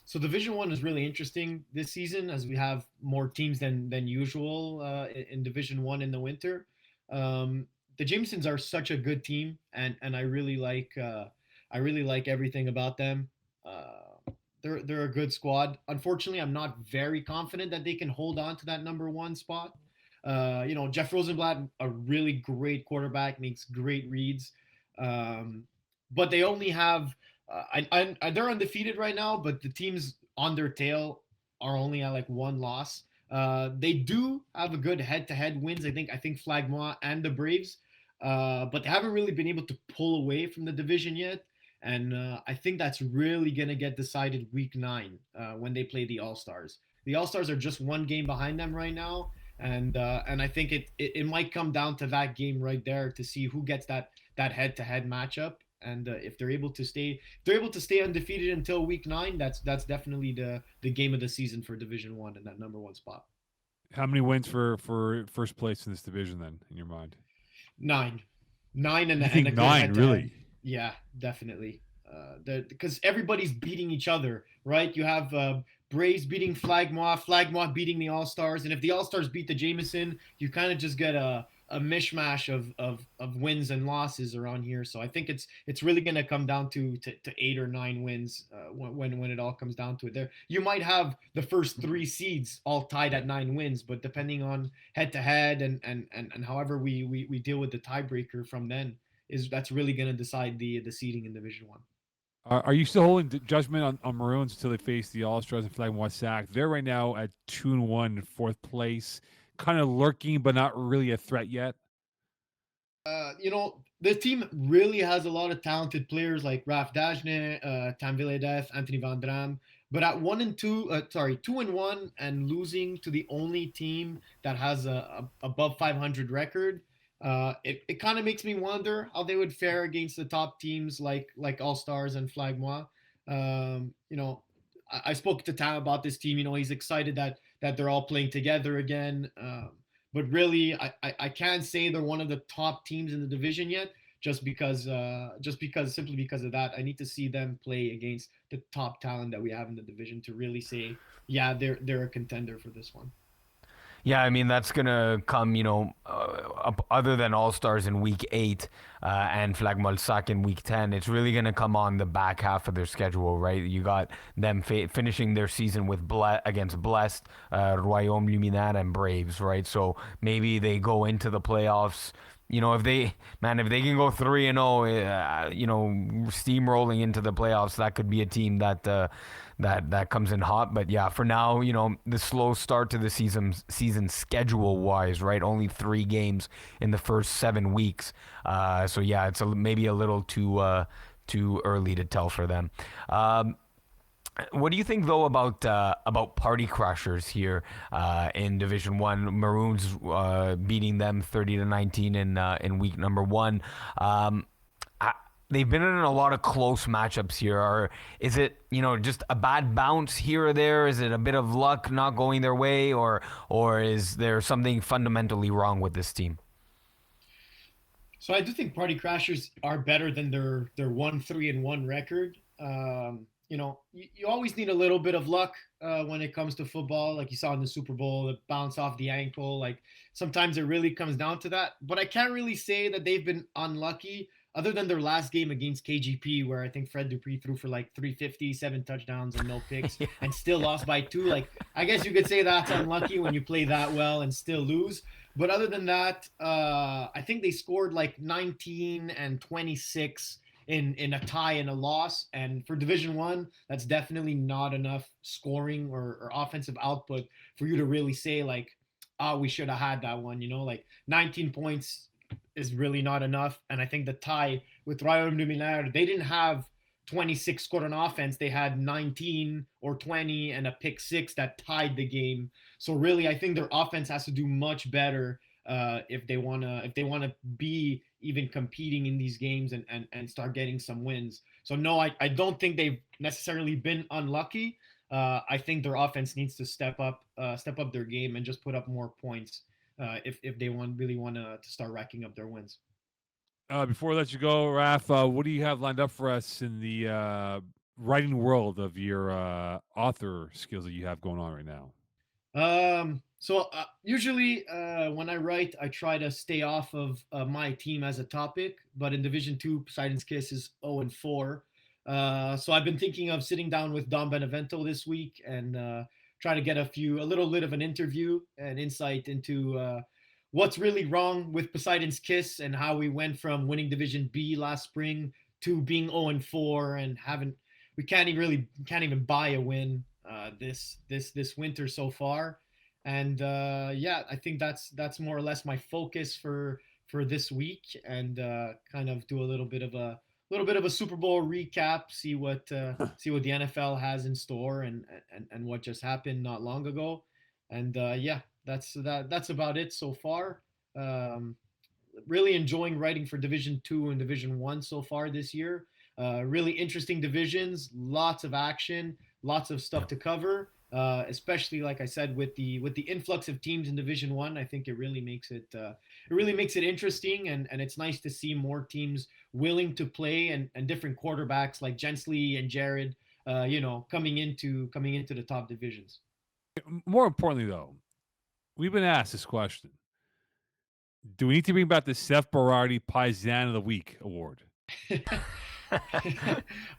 So Division One is really interesting this season as we have more teams than usual in Division One in the winter. Um, the Jamesons are such a good team, and I really like everything about them. They're a good squad. Unfortunately, I'm not very confident that they can hold on to that number one spot. Jeff Rosenblatt, a really great quarterback, makes great reads, um, but they only have they're undefeated right now, but the teams on their tail are only at like one loss. They do have a good head-to-head wins. I think Flagmois and the Braves, but they haven't really been able to pull away from the division yet. And I think that's really gonna get decided week 9 when they play the All Stars. The All Stars are just one game behind them right now, and I think it might come down to that game right there to see who gets that head-to-head matchup. And if they're able to stay undefeated until week 9, that's definitely the game of the season for Division One and that number one spot. How many wins for first place in this division then, in your mind? 9, 9, You and think a good 9, head to head. really? Yeah, definitely. Because everybody's beating each other, right? You have Braves beating Flagmois beating the All Stars, and if the All Stars beat the Jameson, you kind of just get a mishmash of wins and losses around here. So I think it's really going to come down to 8 or 9 wins when it all comes down to it. There, you might have the first 3 seeds all tied at 9 wins, but depending on head to head and however we deal with the tiebreaker from then, that's really going to decide the seeding in Division One. Are you still holding judgment on Maroons until they face the All Stars and Flag One Sack? They're right now at 2-1 in fourth place, kind of lurking, but not really a threat yet. The team really has a lot of talented players like Raf Dajne, Tamvile Death, Anthony Van Dram. But at 1-2, 2-1, and losing to the only team that has a above 500 record, it kind of makes me wonder how they would fare against the top teams like All Stars and Flagmois. I spoke to Tam about this team. He's excited that they're all playing together again. But really, I can't say they're one of the top teams in the division yet, simply because of that. I need to see them play against the top talent that we have in the division to really say, yeah, they're a contender for this one. Yeah, I mean that's gonna come, other than All Stars in week 8 and Flagmolsak in week 10. It's really gonna come on the back half of their schedule, right? You got them finishing their season with against Blessed, Royaume Luminaire, and Braves, right? So maybe they go into the playoffs. If they can go 3-0, steamrolling into the playoffs, that could be a team that comes in hot. But yeah, for now, the slow start to the season schedule wise, right? Only 3 games in the first 7 weeks. So yeah, it's maybe a little too early to tell for them. What do you think though about Party Crashers here in Division One? Maroons beating them 30-19 in week number 1. They've been in a lot of close matchups here. Is it just a bad bounce here or there? Is it a bit of luck not going their way, or is there something fundamentally wrong with this team? So I do think Party Crashers are better than their 1-3-1 record. You always need a little bit of luck when it comes to football, like you saw in the Super Bowl, the bounce off the ankle. Like sometimes it really comes down to that. But I can't really say that they've been unlucky, other than their last game against KGP, where I think Fred Dupree threw for like 350, 7 touchdowns and no picks, and still lost by 2. Like I guess you could say that's unlucky when you play that well and still lose. But other than that, I think they scored like 19 and 26 in a tie and a loss. And for Division One, that's definitely not enough scoring or offensive output for you to really say like, oh, we should have had that one. Like 19 points is really not enough. And I think the tie with Royaume Luminaire, they didn't have 26 scored on offense. They had 19 or 20 and a pick 6 that tied the game. So really, I think their offense has to do much better if they wanna be even competing in these games and start getting some wins. So no, I don't think they've necessarily been unlucky. I think their offense needs to step up their game and just put up more points if they really want to start racking up their wins. Before I let you go, Raph, what do you have lined up for us in the writing world of your author skills that you have going on right now? So usually when I write, I try to stay off of my team as a topic. But in Division Two, Poseidon's Kiss is 0-4. So I've been thinking of sitting down with Dom Benevento this week and try to get a little bit of an interview and insight into what's really wrong with Poseidon's Kiss and how we went from winning Division B last spring to being 0-4 and haven't we can't even buy a win this winter so far. And yeah, I think that's more or less my focus for this week, and kind of do a little bit of a Super Bowl recap, see what the NFL has in store, and what just happened not long ago. And yeah, that's about it so far. Um, Really enjoying writing for Division Two and Division One so far this year. Really interesting divisions, lots of action, lots of stuff to cover. Especially like I said, with the influx of teams in Division One, I think it really makes it interesting, and it's nice to see more teams willing to play, and different quarterbacks like Jensley and Jared, coming into the top divisions. More importantly, though, we've been asked this question: do we need to bring back the Seth Berardi Paisan of the Week award?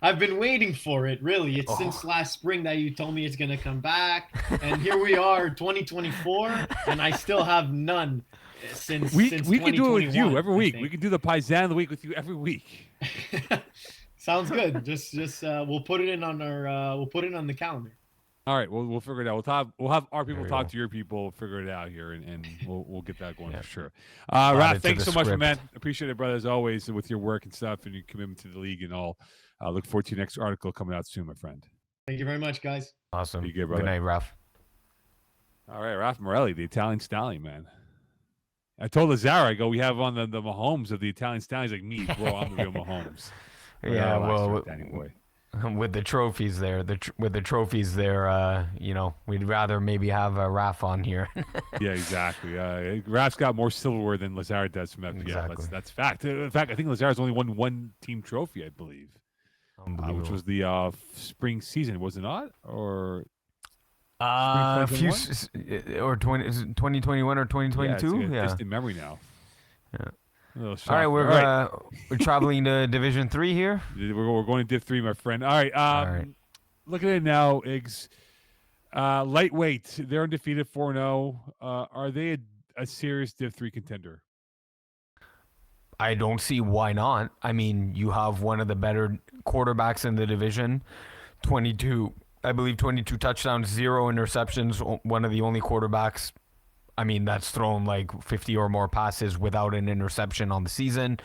I've been waiting for it, really. It's since last spring that you told me it's going to come back. And here we are, 2024, and I still have none since We since can do it with you 2021, every I week. think. We can do the Paisan of the Week with you every week. Sounds good. Just we'll put it in on we'll put it on the calendar. All right, we'll figure it out. We'll have our people we talk go. to your people, figure it out here, and we'll get that going Yeah. for sure. Add it Raph, to thanks the so much, script. man. Appreciate it, brother, as always, with your work and stuff and your commitment to the league and all. Look forward to your next article coming out soon, my friend. Thank you very much, guys. Awesome. Be good, brother. Good night, Ralph. All right, Raph Morelli, the Italian stallion, man. I told Lazara, I go, we have on the Mahomes of the Italian stallion. He's like, me, bro, I'm the real Mahomes. But, Yeah, relax well, there, Danny boy. with the trophies there, we'd rather maybe have a Raf on here. Yeah, exactly. Raph's got more silverware than Lazara does from FPL. Exactly. That's fact. In fact, I think Lazara's only won one team trophy, I believe, which was the spring season, was it not? Or a few 2021? or 2021 or 2022. Yeah, Yeah. distant memory now. Yeah. A little All right, shocker. we're traveling to Division 3 here. We're going to Div 3, my friend. All right. All right. Look at it now, Iggs. Lightweight, they're undefeated 4-0. Are they a serious Div 3 contender? I don't see why not. I mean, you have one of the better quarterbacks in the division. 22 touchdowns, 0 interceptions. One of the only quarterbacks, I mean, that's thrown like 50 or more passes without an interception on the season.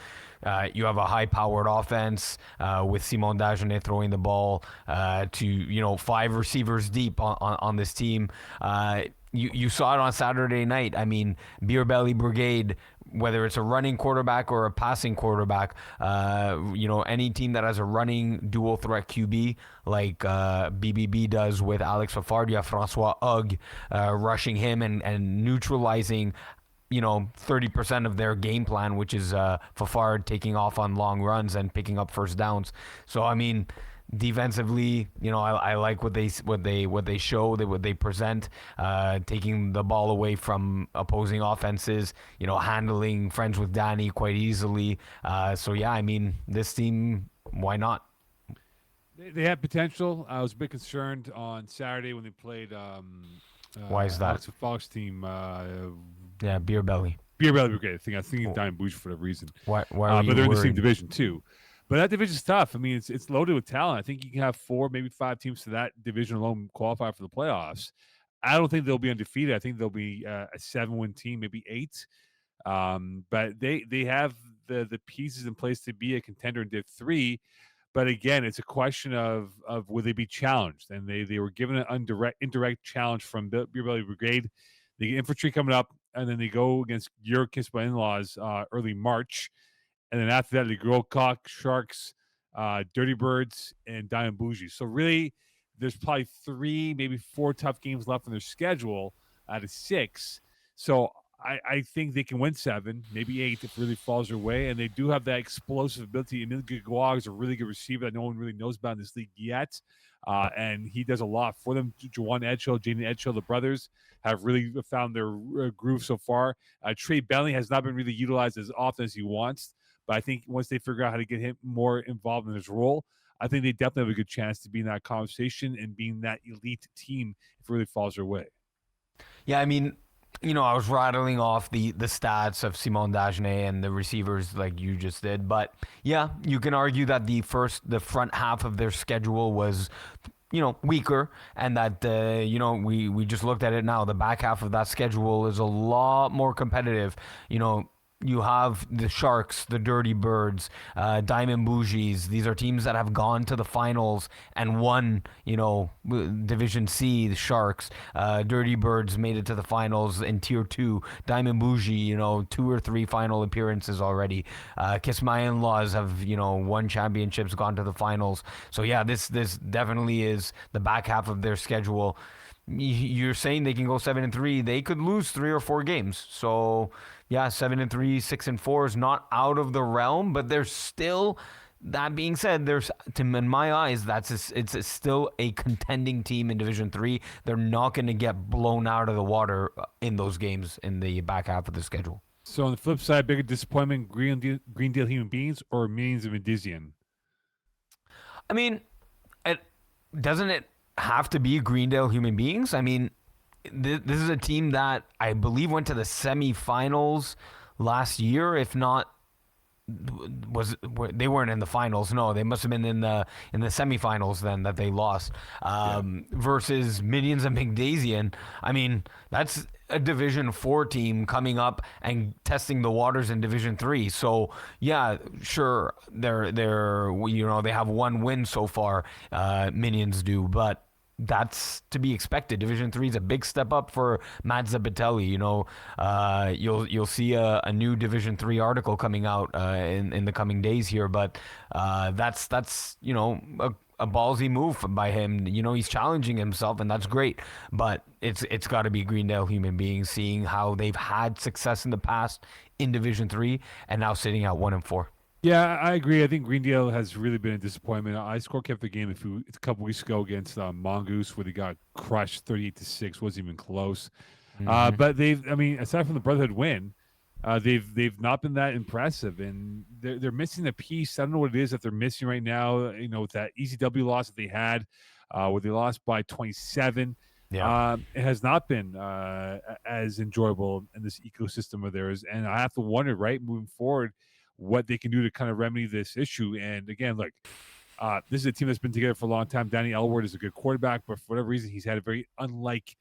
You have a high-powered offense with Simon Dagenet throwing the ball to 5 receivers deep on this team. You saw it on Saturday night. I mean, Beer Belly Brigade, whether it's a running quarterback or a passing quarterback, any team that has a running dual threat QB like BBB does with Alex Fafardia, Francois Hug, rushing him and neutralizing 30% of their game plan, which is Fafard taking off on long runs and picking up first downs. So I mean, defensively, I like what they show, what they present, taking the ball away from opposing offenses, handling friends with Danny quite easily. So yeah, I mean, this team, why not? They have potential. I was a bit concerned on Saturday when they played. Why is that? Alex Fox team. Yeah, Beer Belly. Beer Belly Brigade. I think it's Diamond Bougie for whatever reason. Why are you but they're in the same worried? division too. But that division's tough. I mean, it's loaded with talent. I think you can have 4, maybe 5 teams to that division alone qualify for the playoffs. I don't think they'll be undefeated. I think they'll be a 7-win team, maybe 8. But they have the pieces in place to be a contender in Div 3. But again, it's a question of will they be challenged? And they were given an indirect challenge from Beer Belly Brigade. They get infantry coming up, and then they go against your Kispa in-laws early March. And then after that, the Girl Cock, Sharks, Dirty Birds, and Diamond Bougie. So really, there's probably 3, maybe 4 tough games left on their schedule out of 6. So I think they can win 7, maybe 8 if it really falls their way. And they do have that explosive ability. Emil Gagwag is a really good receiver that no one really knows about in this league yet. And he does a lot for them. Juwan Edgehill, Jaden Edgehill, the brothers have really found their groove so far. Trey Bentley has not been really utilized as often as he wants. But I think once they figure out how to get him more involved in his role, I think they definitely have a good chance to be in that conversation and being that elite team if it really falls their way. Yeah, I mean, I was rattling off the stats of Simon Dagenet and the receivers like you just did, but yeah, you can argue that the front half of their schedule was, weaker, and that we just looked at it now. The back half of that schedule is a lot more competitive. You have the Sharks, the Dirty Birds, Diamond Bougies. These are teams that have gone to the finals and won, Division C, the Sharks. Dirty Birds made it to the finals in Tier 2. Diamond Bougie, 2 or 3 final appearances already. Kiss My In-Laws have, won championships, gone to the finals. So, yeah, this definitely is the back half of their schedule. You're saying they can go 7-3. They could lose 3 or 4 games. So, yeah, 7-3, 6-4 is not out of the realm, but there's still. That being said, in my eyes, it's still a contending team in Division 3. They're not going to get blown out of the water in those games in the back half of the schedule. So on the flip side, bigger disappointment: Greendale Human Beings or Millions of Indizian? I mean, doesn't it have to be Greendale Human Beings? I mean, this is a team that I believe went to the semifinals last year, if not. They weren't in the finals? No, they must have been in the semifinals then that they lost. Versus Minions and McDaisian. I mean, that's a Division 4 team coming up and testing the waters in Division 3. So yeah, sure, they're they have 1 win so far. Minions do, but that's to be expected. Division 3 is a big step up for Matt Zabatelli. You'll see a new Division 3 article coming out in the coming days here, but that's a ballsy move by him. He's challenging himself, and that's great. But it's got to be Greendale Human Beings, seeing how they've had success in the past in Division 3 and now sitting at 1-4. Yeah, I agree. I think Greendale has really been a disappointment. I score kept the game a couple weeks ago against Mongoose, where they got crushed 38-6. Wasn't even close. Mm-hmm. But aside from the Brotherhood win, they've not been that impressive, and they're missing a piece. I don't know what it is that they're missing right now. With that ECW loss that they had, where they lost by 27. Yeah. It has not been as enjoyable in this ecosystem of theirs, and I have to wonder, right, moving forward, what they can do to kind of remedy this issue. And again, this is a team that's been together for a long time. Danny Elward is a good quarterback, but for whatever reason, he's had a very unlike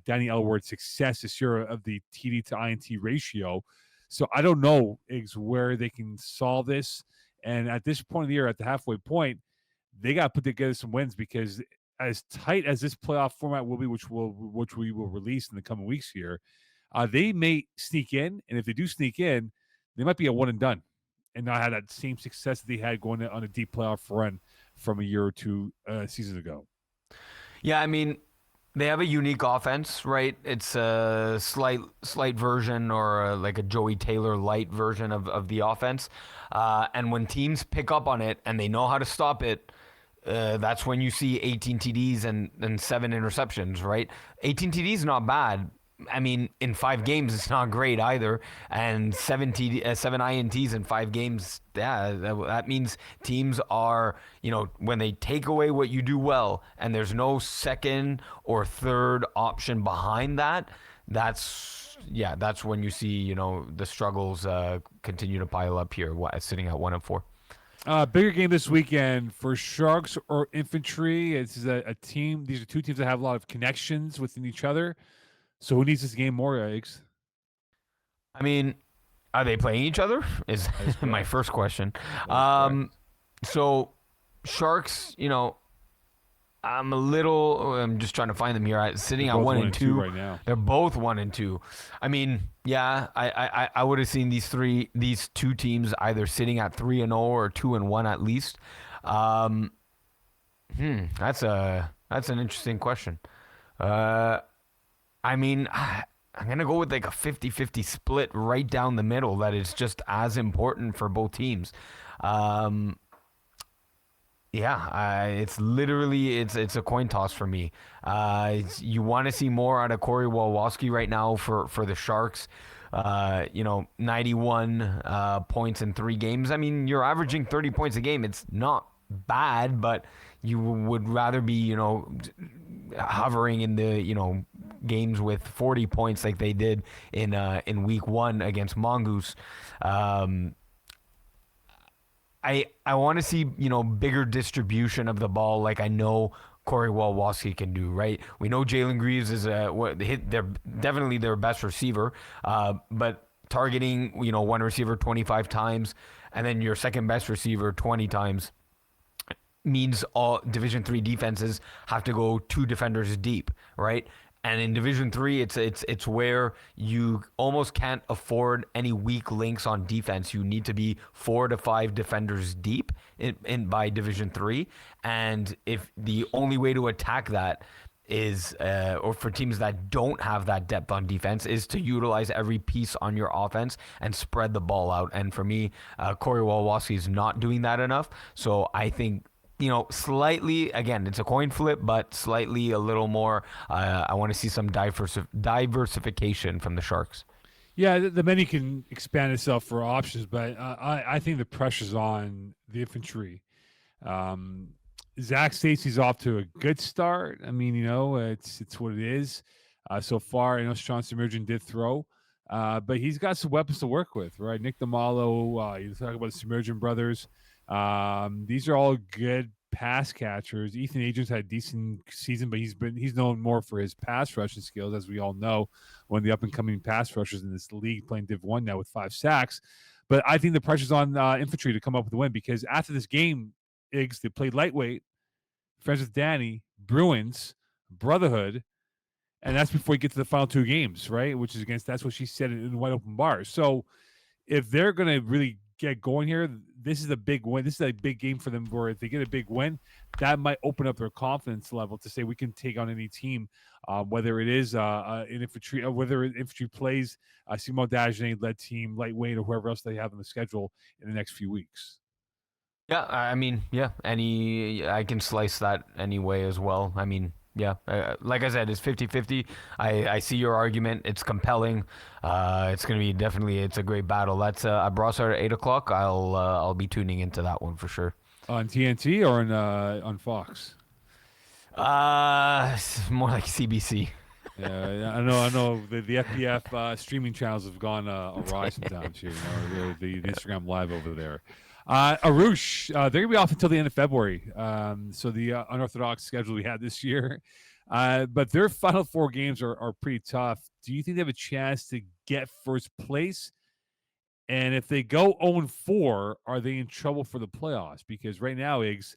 Danny Elward success this year of the TD to INT ratio. So I don't know where they can solve this. And at this point of the year, at the halfway point, they got to put together some wins, because as tight as this playoff format will be, which we will release in the coming weeks here, they may sneak in. And if they do sneak in, they might be a one and done and not have that same success that they had going on a deep playoff run from a year or 2 seasons ago. Yeah, I mean, they have a unique offense, right? It's a slight version, or like a Joey Taylor light version of the offense. And when teams pick up on it and they know how to stop it, that's when you see 18 TDs and 7 interceptions, right? 18 TDs not bad. I mean, in 5 games, it's not great either. And 7 INTs in 5 games, yeah, that means teams are, when they take away what you do well, and there's no second or third option behind that, that's when you see, the struggles continue to pile up here, sitting at 1-4. Bigger game this weekend for Sharks or Infantry. This is a team. These are 2 teams that have a lot of connections within each other. So who needs this game more, Eggs? I mean, are they playing each other? Is my first question. So Sharks, I'm just trying to find them here. Sitting at 1-2 right now. They're both 1-2. I mean, yeah, I would have seen these 2 teams either sitting at 3-0 or 2-1 at least. That's an interesting question. I mean, I'm going to go with like a 50-50 split right down the middle that is just as important for both teams. It's literally it's a coin toss for me. You want to see more out of Corey Wolowski right now for the Sharks. 91 points in 3 games. I mean, you're averaging 30 points a game. It's not bad, but you would rather be, hovering in the, games with 40 points like they did in week 1 against Mongoose. I want to see, bigger distribution of the ball like I know Corey Wolowski can do, right? We know Jalen Greaves is they're definitely their best receiver, but targeting, one receiver 25 times and then your second best receiver 20 times means all Division 3 defenses have to go 2 defenders deep, right? And in Division 3, it's where you almost can't afford any weak links on defense. You need to be 4 to 5 defenders deep by Division 3. And if the only way to attack that is, or for teams that don't have that depth on defense, is to utilize every piece on your offense and spread the ball out. And for me, Corey Wolowski is not doing that enough. So I think, slightly, again, it's a coin flip, but slightly a little more. I want to see some diversification from the Sharks. Yeah, the menu can expand itself for options, but I think the pressure's on the infantry. Zach Stacy's off to a good start. I mean, it's what it is. So far, I know Sean Submergent did throw, but he's got some weapons to work with, right? Nick DeMalo, you talk about the Submergent brothers. These are all good pass catchers. Ethan Adrian's had a decent season, but he's known more for his pass rushing skills, as we all know, one of the up and coming pass rushers in this league, playing Div 1 now with 5 sacks. But I think the pressure's on infantry to come up with a win, because after this game, Iggs, they played lightweight, friends with Danny, Bruins, Brotherhood, and that's before you get to the final 2 games, right? Which is that's what she said in wide open bars. So if they're going to really get going here, this is a big win. This is a big game for them, where if they get a big win, that might open up their confidence level to say we can take on any team, whether it is an infantry, whether infantry plays a Simon Dagenet-led team, lightweight, or whoever else they have on the schedule in the next few weeks. Yeah, I mean, I can slice that any way as well. I mean, yeah, like I said, it's 50-50. I see your argument. It's compelling. It's going to be it's a great battle. That's a Brossard at 8 o'clock. I'll be tuning into that one for sure. On TNT or on Fox? It's more like CBC. Yeah, I know. The FPF streaming channels have gone awry sometimes here. The Instagram Live over there. Arush, they're going to be off until the end of February. So the unorthodox schedule we had this year. But their final 4 games are pretty tough. Do you think they have a chance to get first place? And if they go 0-4, are they in trouble for the playoffs? Because right now, Iggs,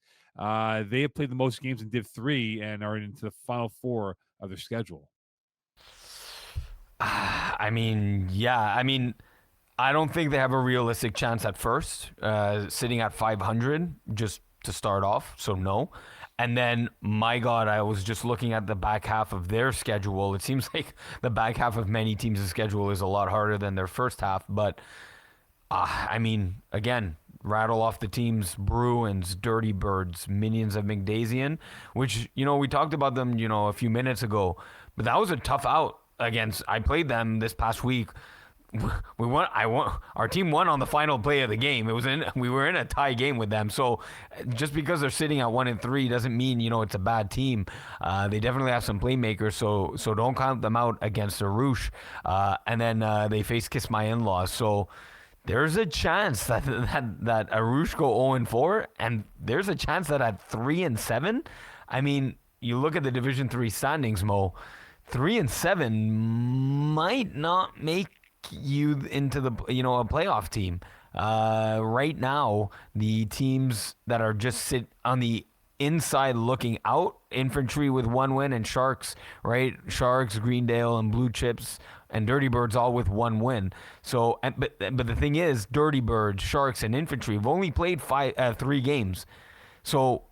they have played the most games in Div 3 and are into the final 4 of their schedule. I mean, I don't think they have a realistic chance at first, sitting at 500 just to start off, so no. And then, my God, I was just looking at the back half of their schedule. It seems like the back half of many teams' schedule is a lot harder than their first half. But, I mean, again, rattle off the teams: Bruins, Dirty Birds, Minions of McDazian, which, we talked about them, a few minutes ago. But that was a tough out against. I played them this past week. We won. Our team won on the final play of the game. We were in a tie game with them. So just because they're sitting at 1-3 doesn't mean it's a bad team. They definitely have some playmakers. So don't count them out against Arush. And then they face Kiss My In-Laws. So there's a chance that Arush go 0-4, and there's a chance that at 3-7. I mean, you look at the Division 3 standings, Mo. 3-7 might not make you into the a playoff team. Right now, the teams that are just sit on the inside looking out, Infantry with 1 win, and Sharks, right? Sharks, Greendale, and Blue Chips and Dirty Birds all with 1 win. So, but the thing is, Dirty Birds, Sharks, and Infantry have only played 3 games. So,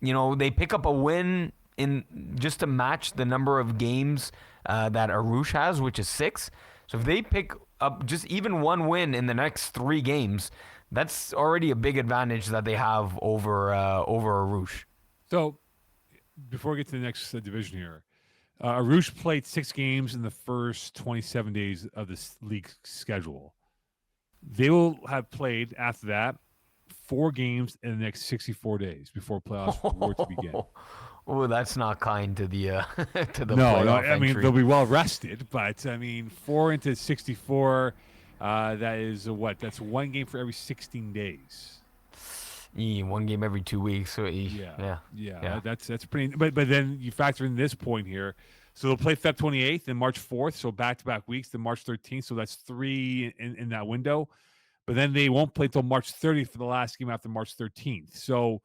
they pick up a win in just to match the number of games that Arush has, which is 6. So if they pick up just even one win in the next 3 games, that's already a big advantage that they have over Arush. So before we get to the next division here, Arush played 6 games in the first 27 days of this league schedule. They will have played after that 4 games in the next 64 days before playoffs were to begin. Oh, that's not kind to the to the No, playoff I mean entry. they'll be well rested, but I mean 4 into 64, that is what? That's 1 game for every 16 days. One game every 2 weeks. So yeah. That's pretty. But then you factor in this point here, so they'll play Feb 28th and March 4th, so back-to-back weeks. Then March 13th, so that's 3 in that window. But then they won't play till March 30th for the last game after March 13th. So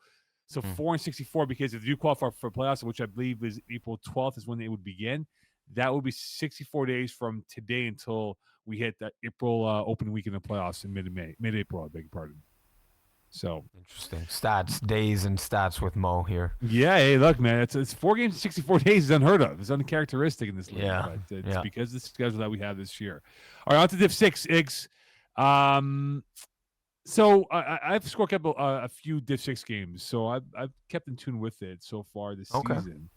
4 and 64, because if you qualify for playoffs, which I believe is April 12th is when they would begin, that would be 64 days from today until we hit that April open week in the playoffs in mid-April. I beg your pardon. So Interesting stats, days, and stats with Mo here. yeah, hey, look, man, it's 4 games in 64 days is unheard of. It's uncharacteristic in this league. Yeah, But it's yeah. because of the schedule that we have this year. All right, on to Div 6, Iggs. So I've scored a few Div 6 games, so I've kept in tune with it so far this season.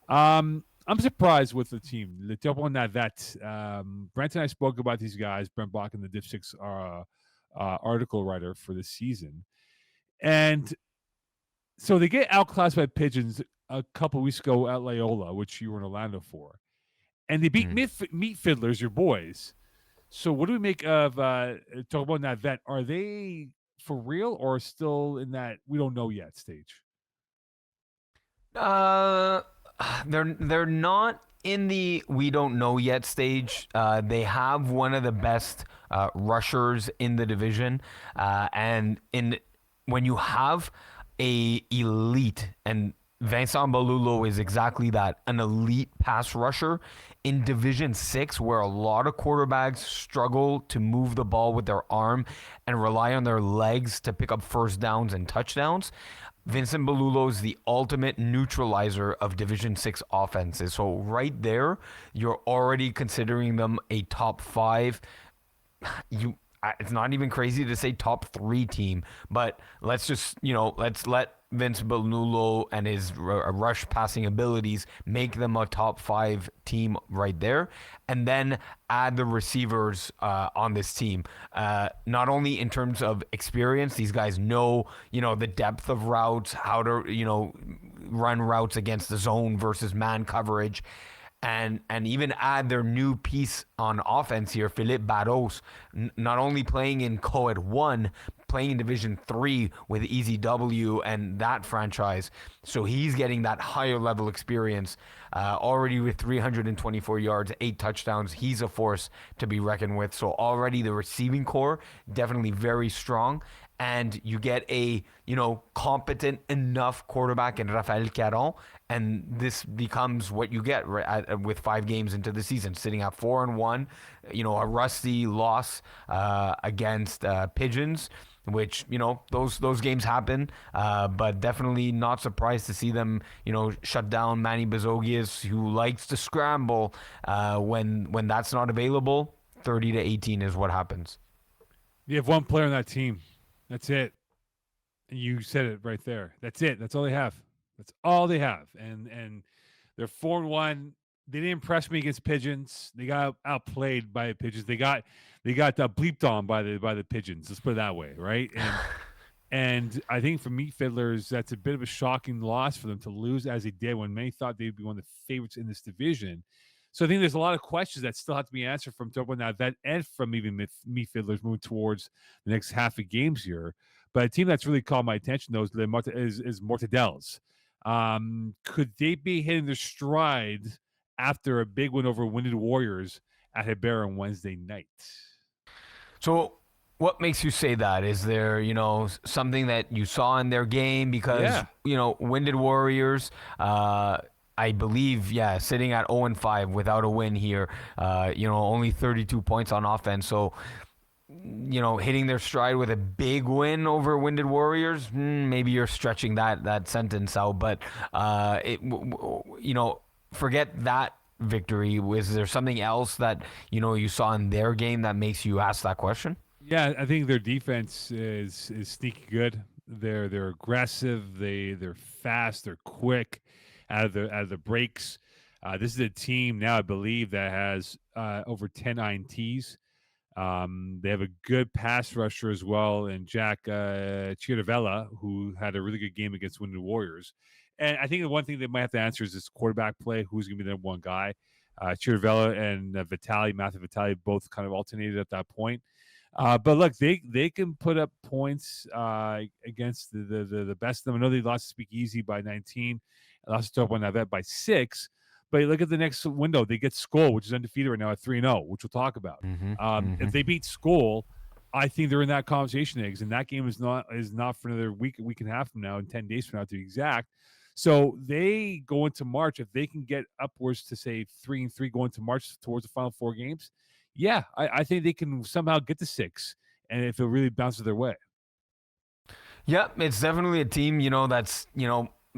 I'm surprised with the team. The top one that Brent and I spoke about these guys, Brent Bach and the Div 6 article writer for the season. And so they get outclassed by Pigeons a couple weeks ago at Loyola, which you were in Orlando for. And they beat Meat Fiddlers, your boys. So what do we make of talk about that vet? Are they for real or still in that we don't know yet stage? They're not in the we don't know yet stage. They have one of the best rushers in the division, and when you have a elite, and Vincent Balulo is exactly that, an elite pass rusher in Division 6, where a lot of quarterbacks struggle to move the ball with their arm and rely on their legs to pick up first downs and touchdowns. Vincent Balulo is the ultimate neutralizer of Division 6 offenses. So right there, you're already considering them a top 5. It's not even crazy to say top 3 team, but let's let Vince Balulo and his rush passing abilities make them a top 5 team right there, and then add the receivers on this team. Not only in terms of experience, these guys know the depth of routes, how to run routes against the zone versus man coverage. And even add their new piece on offense here, Philippe Barros, not only playing in Co-Ed 1, playing in Division 3 with Easy W and that franchise. So he's getting that higher level experience already with 324 yards, 8 touchdowns. He's a force to be reckoned with. So already the receiving core, definitely very strong. And you get a, competent enough quarterback in Rafael Caron, and this becomes what you get with 5 games into the season, sitting at 4-1, a rusty loss against Pigeons, which, those games happen, but definitely not surprised to see them, shut down Manny Bezogias, who likes to scramble when that's not available. 30-18 is what happens. You have one player on that team. That's it. You said it right there. That's it. That's all they have. That's all they have. And they're 4-1. They didn't impress me against Pigeons. They got outplayed by Pigeons. They got bleeped on by the Pigeons. Let's put it that way, right? And I think for Meat Fiddlers, that's a bit of a shocking loss for them to lose as they did when many thought they'd be one of the favorites in this division. So I think there's a lot of questions that still have to be answered from Turbo now that and from even Meat Fiddlers moving towards the next half of games here. But a team that's really caught my attention though is Mortadels. Could they be hitting their stride after a big win over Winded Warriors at Hebera on Wednesday night? So what makes you say that? Is there, something that you saw in their game? Because, Winded Warriors, I believe, sitting at 0-5 without a win here, only 32 points on offense. So, hitting their stride with a big win over Winded Warriors, maybe you're stretching that sentence out. But, forget that victory. Was there something else that you saw in their game that makes you ask that question? Yeah, I think their defense is sneaky good. They're aggressive. They're fast. They're quick out of the breaks. This is a team now, I believe, that has over 10 INTs. They have a good pass rusher as well, and Jack Chiravella, who had a really good game against Wounded Warriors. And I think the one thing they might have to answer is this quarterback play. Who's going to be the number one guy? Chiravella and Matthew Vitali, both kind of alternated at that point. But look, they can put up points against the best of them. I know they lost to Speakeasy by 19, lost to Top One Navet by 6. But look at the next window. They get Skull, which is undefeated right now at 3-0, which we'll talk about. If they beat Skull, I think they're in that conversation, Eggs, and that game is not for another week and a half from now, and 10 days from now to be exact. So they go into March. If they can get upwards to say 3-3 going to March towards the final 4 games, yeah, I think they can somehow get to 6, and if it really bounces their way. Yeah, it's definitely a team, that's,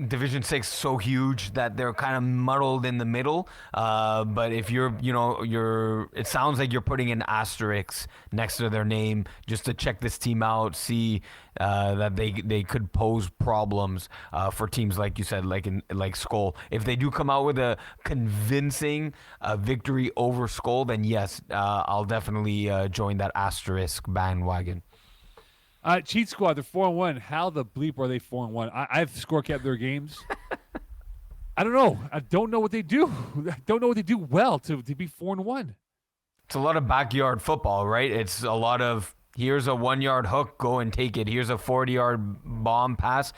Division 6 so huge that they're kind of muddled in the middle. But if it sounds like you're putting an asterisk next to their name just to check this team out, see that they could pose problems for teams like you said, like Skull. If they do come out with a convincing victory over Skull, then yes, I'll definitely join that asterisk bandwagon. Cheat Squad, they're 4-1. How the bleep are they 4-1? I've score kept their games. I don't know. I don't know what they do. I don't know what they do well to be 4-1. It's a lot of backyard football, right? It's a lot of here's a 1-yard hook, go and take it. Here's a 40-yard bomb pass.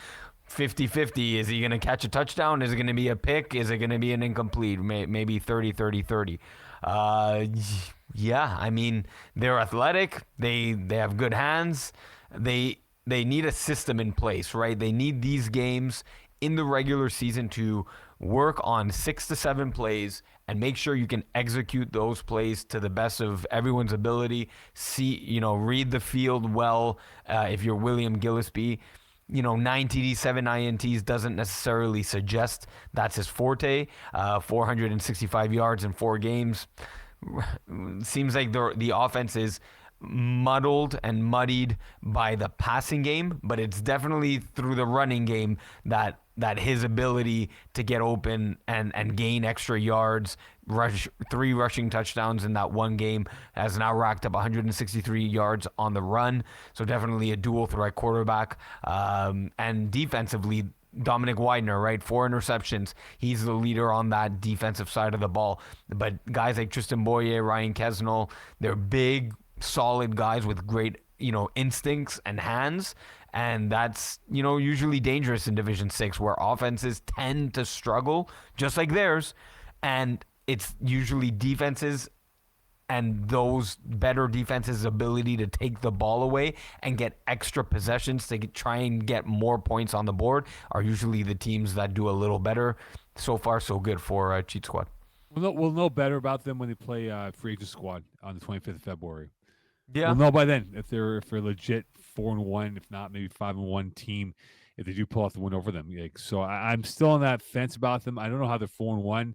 50-50. Is he going to catch a touchdown? Is it going to be a pick? Is it going to be an incomplete? Maybe 30-30-30. Yeah, I mean, they're athletic. They have good hands. They need a system in place, right? They need these games in the regular season to work on 6 to 7 plays and make sure you can execute those plays to the best of everyone's ability. Read the field well. If you're William Gillespie, 9 TDs, 7 INTs doesn't necessarily suggest that's his forte. 465 yards in 4 games. Seems like the offense is muddled and muddied by the passing game, but it's definitely through the running game that his ability to get open and gain extra yards, 3 rushing touchdowns in that one game, has now racked up 163 yards on the run. So definitely a dual threat quarterback. And defensively, Dominic Widener, right? 4 interceptions. He's the leader on that defensive side of the ball. But guys like Tristan Boyer, Ryan Kesnell, they're big, solid guys with great, instincts and hands. And that's, usually dangerous in Division 6 where offenses tend to struggle just like theirs. And it's usually defenses and those better defenses' ability to take the ball away and get extra possessions to try and get more points on the board are usually the teams that do a little better. So far, so good for Cheat Squad. We'll know better about them when they play Free Agent Squad on the 25th of February. Yeah, we'll know by then if they're legit 4-1, if not maybe 5-1 team. If they do pull off the win over them, so I'm still on that fence about them. I don't know how they're 4-1.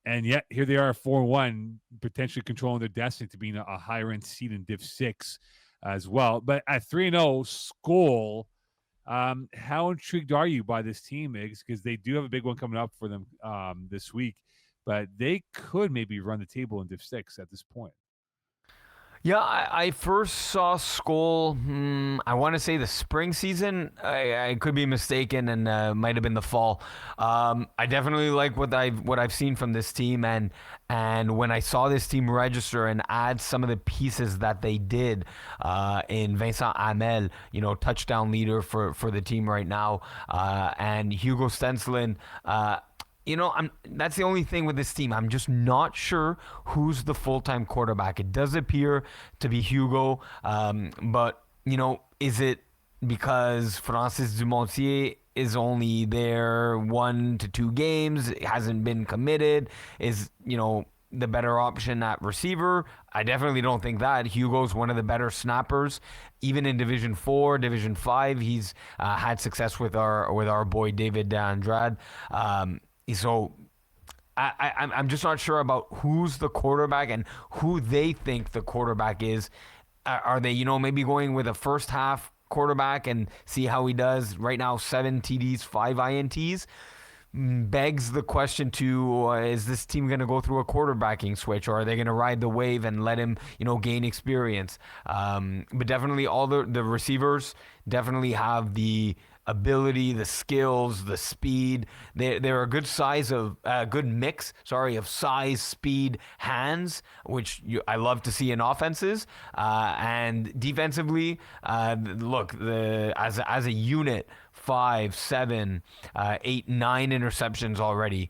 And yet, here they are, 4-1, potentially controlling their destiny to being a higher-end seed in Div 6 as well. But at 3-0, Skull, how intrigued are you by this team, Iggs? Because they do have a big one coming up for them this week. But they could maybe run the table in Div 6 at this point. Yeah, I first saw Skull, I want to say the spring season. I could be mistaken, and might have been the fall. I definitely like what I've seen from this team, and when I saw this team register and add some of the pieces that they did in Vincent Hamel, touchdown leader for the team right now, and Hugo Stenslin. That's the only thing with this team. I'm just not sure who's the full-time quarterback. It does appear to be Hugo, but, is it because Francis Dumontier is only there 1 to 2 games, hasn't been committed, is, the better option at receiver? I definitely don't think that. Hugo's one of the better snappers, even in Division 4, Division 5. He's had success with our boy David Andrade. So I'm just not sure about who's the quarterback and who they think the quarterback is. Are they, maybe going with a first half quarterback and see how he does? Right now, 7 TDs, 5 INTs. Begs the question to, is this team going to go through a quarterbacking switch, or are they going to ride the wave and let him, gain experience? But definitely all the receivers definitely have the ability, the skills, the speed. They're a good good mix of size, speed, hands, which I love to see in offenses. And defensively, look, as a unit, 5, 7, 8, 9 interceptions already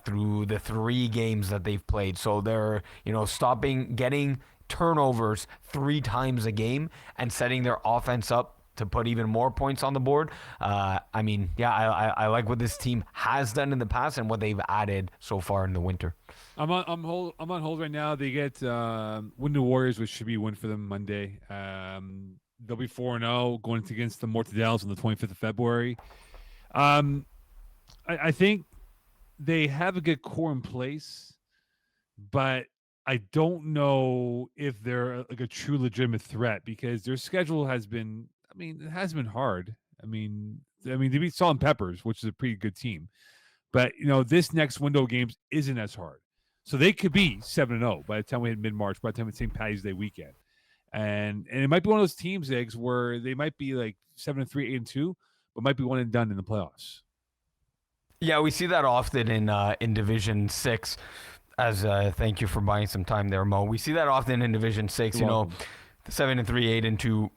through the 3 games that they've played. So they're, getting turnovers 3 times a game and setting their offense up to put even more points on the board. I like what this team has done in the past and what they've added so far in the winter. I'm on hold right now. They get win the Warriors, which should be a win for them Monday. They'll be 4-0 going against the Mortadels on the 25th of February. I think they have a good core in place, but I don't know if they're like a true legitimate threat because their schedule has been, it has been hard. They beat Salt and Peppers, which is a pretty good team. But, this next window of games isn't as hard. So they could be 7-0 by the time we hit mid-March, by the time it's St. Patty's Day weekend. And it might be one of those teams, Eggs, where they might be like 7-3, 8-2, but might be one and done in the playoffs. Yeah, we see that often in Division 6. As thank you for buying some time there, Mo. We see that often in Division 6. You're welcome. 7-3,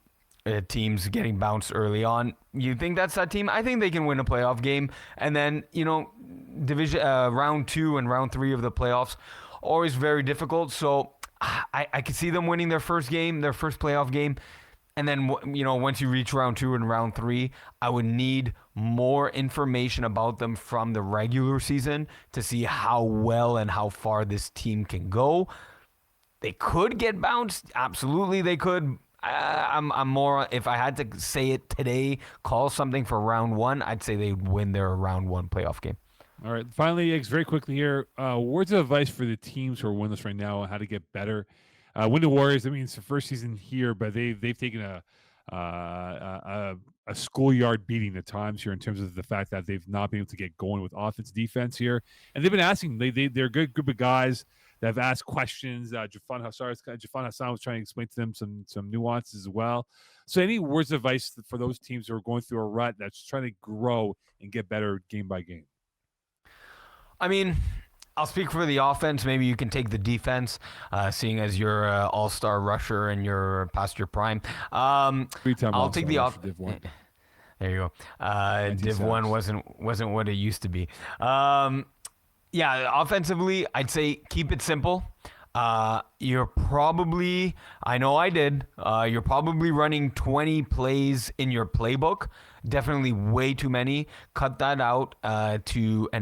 8-2 teams getting bounced early on. You think that's that team? I think they can win a playoff game, and then division round 2 and round 3 of the playoffs always very difficult. So I could see them winning their first playoff game. And then, once you reach round 2 and round 3, I would need more information about them from the regular season to see how well and how far this team can go. They could get bounced. Absolutely, they could. I'm more, if I had to say it today, call something for round 1, I'd say they'd win their round 1 playoff game. All right. Finally, Eggs, very quickly here. Words of advice for the teams who are winless right now on how to get better. Win the Warriors. It's the first season here, but they've taken a schoolyard beating at times here in terms of the fact that they've not been able to get going with offense, defense here, and they've been asking. They're a good group of guys that have asked questions. Jafan Hassan was trying to explain to them some nuances as well. So, any words of advice for those teams who are going through a rut that's trying to grow and get better game by game? I'll speak for the offense. Maybe you can take the defense, seeing as you're an all-star rusher and you're past your prime. I'll take the offense. There you go. Div 1 wasn't what it used to be. Offensively, I'd say keep it simple. You're probably, I know I did, you're probably running 20 plays in your playbook. Definitely way too many. Cut that out and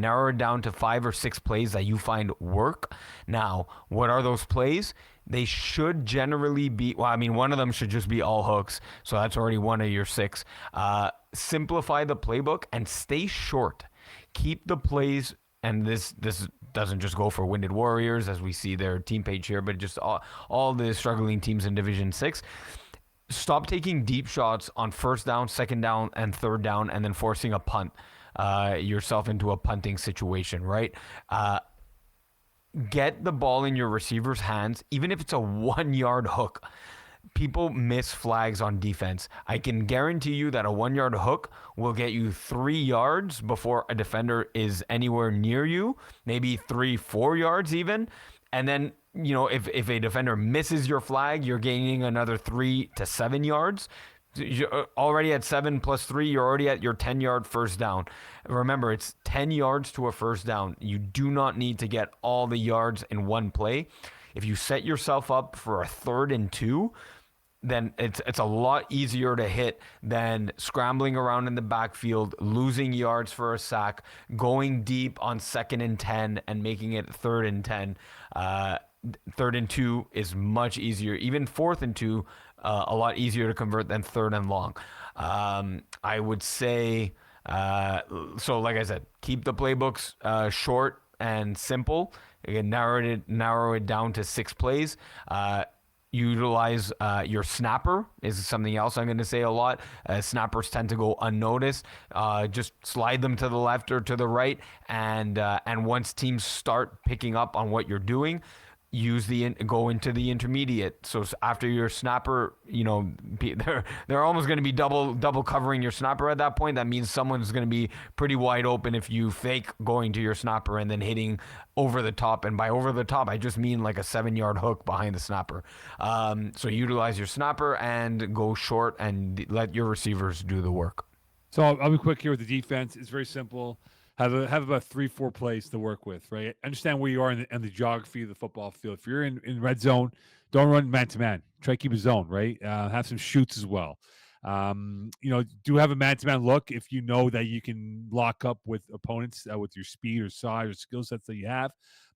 narrow it down to 5 or 6 plays that you find work. Now, what are those plays? They should generally be, one of them should just be all hooks. So that's already one of your 6. Simplify the playbook and stay short. Keep the plays, and this doesn't just go for Winded Warriors, as we see their team page here, but just all the struggling teams in Division 6. Stop taking deep shots on first down, second down, and third down, and then forcing a punt yourself into a punting situation, right? Get the ball in your receiver's hands, even if it's a 1-yard hook. People miss flags on defense. I can guarantee you that a 1-yard hook will get you 3 yards before a defender is anywhere near you, maybe 3-4 yards even. And then, if a defender misses your flag, you're gaining another 3 to 7 yards. You're already at 7 plus 3, you're already at your 10-yard first down. Remember, it's 10 yards to a first down. You do not need to get all the yards in one play. If you set yourself up for a 3rd and 2, then it's a lot easier to hit than scrambling around in the backfield, losing yards for a sack, going deep on 2nd and 10 and making it 3rd and 10. 3rd and 2 is much easier. Even 4th and 2, a lot easier to convert than 3rd and long. I would say, so like I said, keep the playbooks short. and simple. Again, narrow it down to 6 plays. Utilize your snapper is something else I'm going to say a lot. Snappers tend to go unnoticed. Just slide them to the left or to the right, and once teams start picking up on what you're doing, go into the intermediate. So after your snapper, they're almost going to be double covering your snapper at that point. That means someone's going to be pretty wide open if you fake going to your snapper and then hitting over the top. And by over the top, I just mean like a 7-yard hook behind the snapper. So utilize your snapper and go short and let your receivers do the work. So I'll be quick here with the defense. It's very simple. Have about 3-4 plays to work with, right? Understand where you are in the geography of the football field. If you're in red zone, don't run man-to-man. Try to keep a zone, right? Have some shoots as well. Do have a man-to-man look if you know that you can lock up with opponents with your speed or size or skill sets that you have.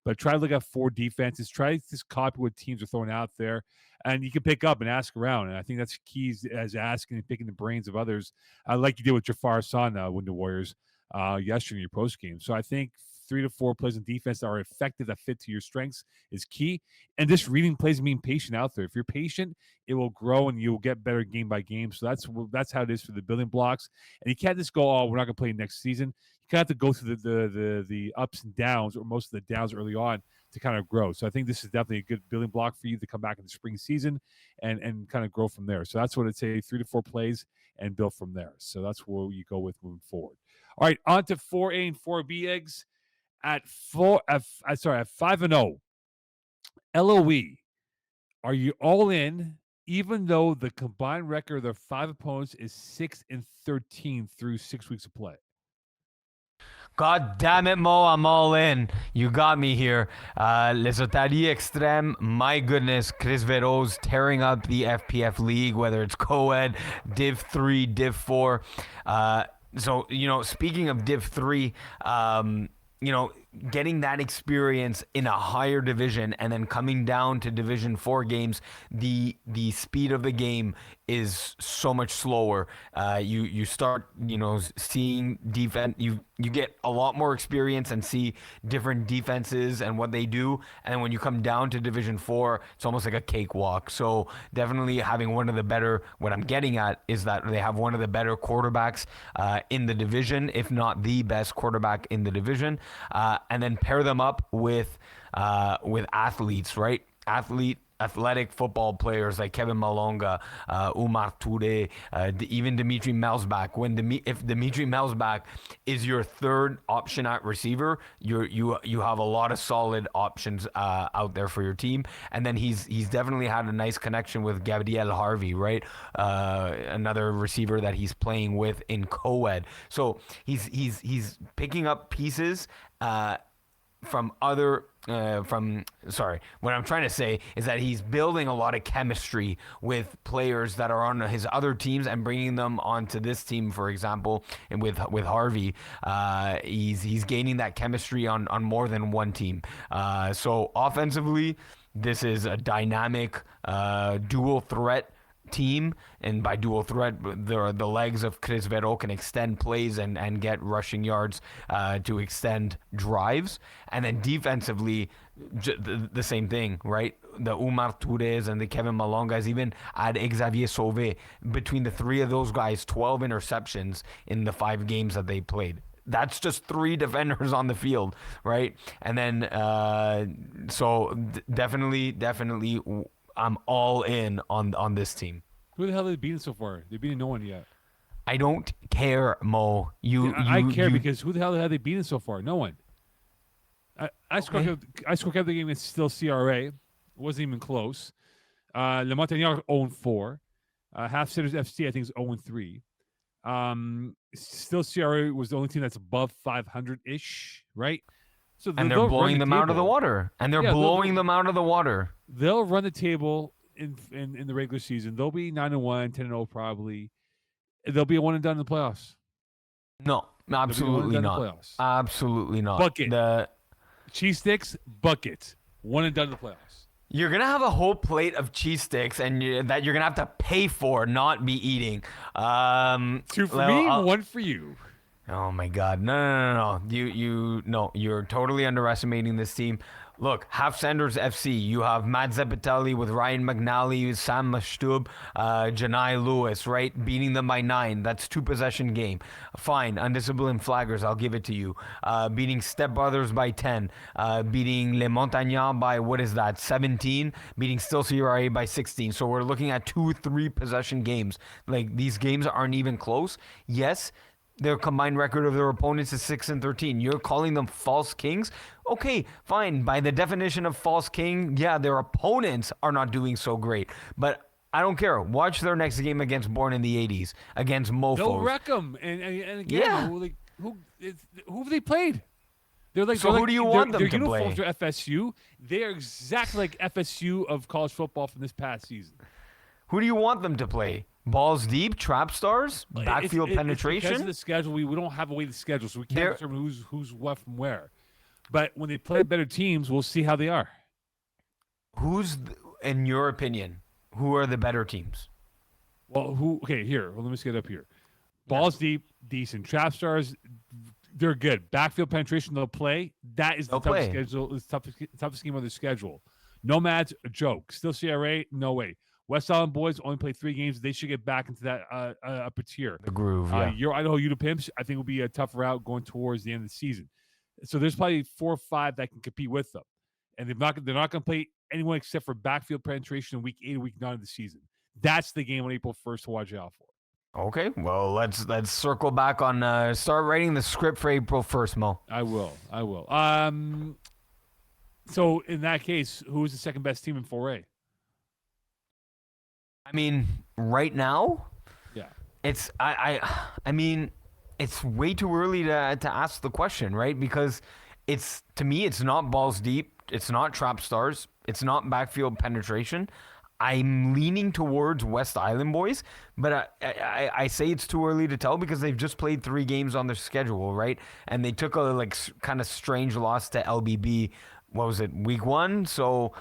But try to look at 4 defenses. Try to just copy what teams are throwing out there. And you can pick up and ask around. And I think that's key as asking and picking the brains of others, like you did with Jafar Hassan when the Warriors yesterday in your post game. So I think 3 to 4 plays in defense that are effective, that fit to your strengths is key. And just reading plays and being patient out there. If you're patient, it will grow and you'll get better game by game. So that's how it is for the building blocks. And you can't just go, we're not going to play next season. You kind of have to go through the ups and downs, or most of the downs early on, to kind of grow. So I think this is definitely a good building block for you to come back in the spring season and kind of grow from there. So that's what I'd say, 3 to 4 plays and build from there. So that's where you go with moving forward. All right, on to 4A and 4B eggs at 5-0. LOE, are you all in? Even though the combined record of their 5 opponents is 6-13 through 6 weeks of play. God damn it, Mo, I'm all in. You got me here. Les Otaries Extrêmes, my goodness, Chris Vero's tearing up the FPF league, whether it's co-ed, Div 3, Div 4. So, speaking of Div 3, getting that experience in a higher division and then coming down to Division 4 games, the speed of the game is so much slower. You start, seeing defense. You get a lot more experience and see different defenses and what they do. And then when you come down to Division 4, it's almost like a cakewalk. So definitely having one of the better, what I'm getting at is that they have one of the better quarterbacks in the division, if not the best quarterback in the division. And then pair them up with athletes, right? Athletic football players like Kevin Malonga, Umar Toure, even Dimitri Melsbach. If Dimitri Melsbach is your third option at receiver, you have a lot of solid options out there for your team. And then he's definitely had a nice connection with Gabriel Harvey, right? Another receiver that he's playing with in co-ed. So he's picking up pieces what I'm trying to say is that he's building a lot of chemistry with players that are on his other teams and bringing them onto this team, for example, and with Harvey, he's gaining that chemistry on more than one team. So offensively, this is a dynamic dual threat team, and by dual threat, the legs of Chris Vero can extend plays and get rushing yards to extend drives. And then defensively, the same thing, right? The Umar Toures and the Kevin Malongas, even add Xavier Sauvé. Between the 3 of those guys, 12 interceptions in the 5 games that they played. That's just 3 defenders on the field, right? And then, definitely, I'm all in on this team. Who the hell have they beaten so far? They've beaten no one yet. I don't care, Mo. I care because who the hell have they beaten so far? No one. I scored out the game. It's still CRA. It wasn't even close. Le Montagnard 0-4. Half Sitters FC I think is 0-3. Still CRA was the only team that's above 500-ish, right? So and they're blowing them out of the water. And they're blowing them out of the water. They'll run the table in the regular season. They'll be 9-1, 10-0 probably. They'll be a one and done in the playoffs. No, absolutely not. Absolutely not. Bucket. The cheese sticks, bucket. One and done in the playoffs. You're going to have a whole plate of cheese sticks and that you're going to have to pay for, not be eating. 2 for me, 1 for you. Oh my God! No! No! You're totally underestimating this team. Look, Half Sanders FC. You have Matt Zepitelli with Ryan McNally, Sam Mashtub, Janai Lewis, right? Beating them by 9. That's 2-possession game. Fine. Undisciplined flaggers. I'll give it to you. Beating Step Brothers by 10. Beating Les Montagnards by, what is that, 17. Beating Still CRA by 16. So we're looking at 2-3 possession games. Like, these games aren't even close. Yes, their combined record of their opponents is 6-13. You're calling them false kings? Okay, fine. By the definition of false king, yeah, their opponents are not doing so great. But I don't care. Watch their next game against Born in the 80s, against Mofos. They'll wreck them. And again, Yeah. who have they played? They're like, So who do you want them their to uniforms play? are FSU. They are exactly like FSU of college football from this past season. Who do you want them to play? Balls deep, trap stars, backfield It's penetration. because of the schedule, we don't have a way to schedule, so we can't They're- determine who's what from where. But when they play better teams, we'll see how they are. In your opinion, who are the better teams? Well, okay, here. Well, let me just get up here. Balls deep, decent. Trap stars, they're good. Backfield penetration, they'll play. That is the They'll toughest play. schedule. It's toughest game of the schedule. Nomads, a joke. Still CRA, no way. West Island boys only play 3 games. They should get back into that upper tier. The groove, yeah. Your Idaho Ute Pimps, I think, will be a tough route going towards the end of the season. So there's probably 4 or 5 that can compete with them, and they're not going to play anyone except for backfield penetration in week 8 and week 9 of the season. That's the game on April 1st to watch out for. Okay, well, let's circle back on start writing the script for April 1st, Mo. I will. So in that case, who is the second best team in 4A? I mean, right now, Yeah. it's I mean, it's way too early to ask the question, right? Because it's, to me, it's not balls deep, it's not trap stars, it's not backfield penetration. I'm leaning towards West Island boys, but I say it's too early to tell because they've just played 3 games on their schedule, right? And they took a kind of strange loss to LBB. What was it, week 1? So,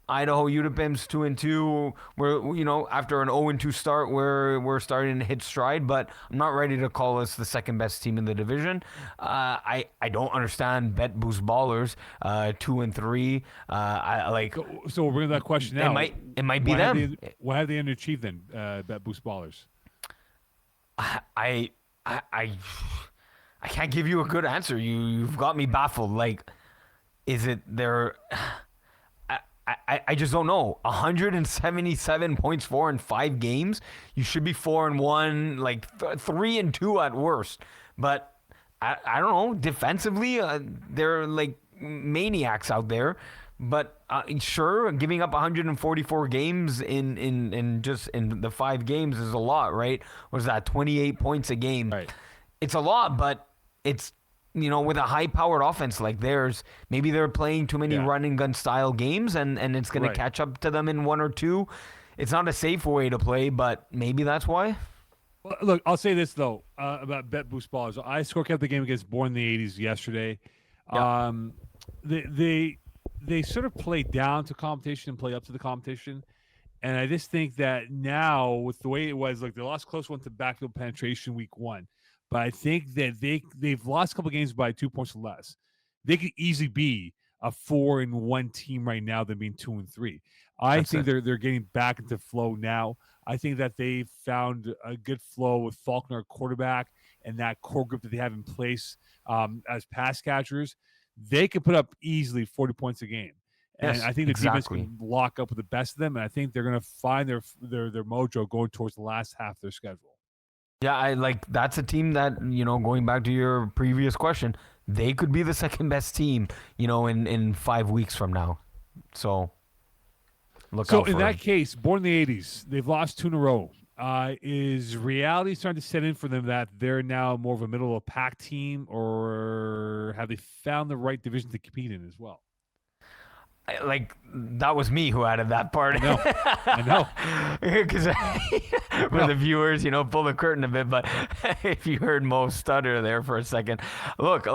Idaho Ute Pimps 2-2. We're, after an 0-2 start, we're starting to hit stride, but I'm not ready to call us the second best team in the division. I don't understand Bet Boost Ballers 2-3. I like. So we'll bring that question now. It might be them. What have they underachieved then? Bet Boost Ballers. I can't give you a good answer. You've got me baffled. Like, is it their? I just don't know. 177 points for in 5 games. You should be 4-1, like 3-2 at worst. But I don't know. Defensively, they're like maniacs out there. But sure, giving up 144 games in the 5 games is a lot, right? What is that? 28 points a game. Right. It's a lot, but it's, with a high-powered offense like theirs, maybe they're playing too many run-and-gun style games, and it's going to catch up to them in 1 or 2. It's not a safe way to play, but maybe that's why. Well, look, I'll say this, though, about Bet Boost Ballers. I scorekept the game against Born in the 80s yesterday. Yeah. They sort of play down to competition and play up to the competition. And I just think that now, with the way it was, like, they lost close one to backfield penetration week 1. But I think that they've lost a couple games by 2 points or less. They could easily be a 4-1 team right now than being 2-3. I think they're getting back into flow now. I think that they found a good flow with Faulkner quarterback and that core group that they have in place as pass catchers. They could put up easily 40 points a game. And I think the defense can lock up with the best of them. And I think they're going to find their mojo going towards the last half of their schedule. Yeah, that's a team that, going back to your previous question, they could be the second best team, in 5 weeks from now. So look out for in that them. case, Born in the 80s, they've lost 2 in a row. Is reality starting to set in for them that they're now more of a middle of pack team, or have they found the right division to compete in as well? That was me who added that part. I know. Because for the viewers, pull the curtain a bit. But if you heard Mo stutter there for a second, look,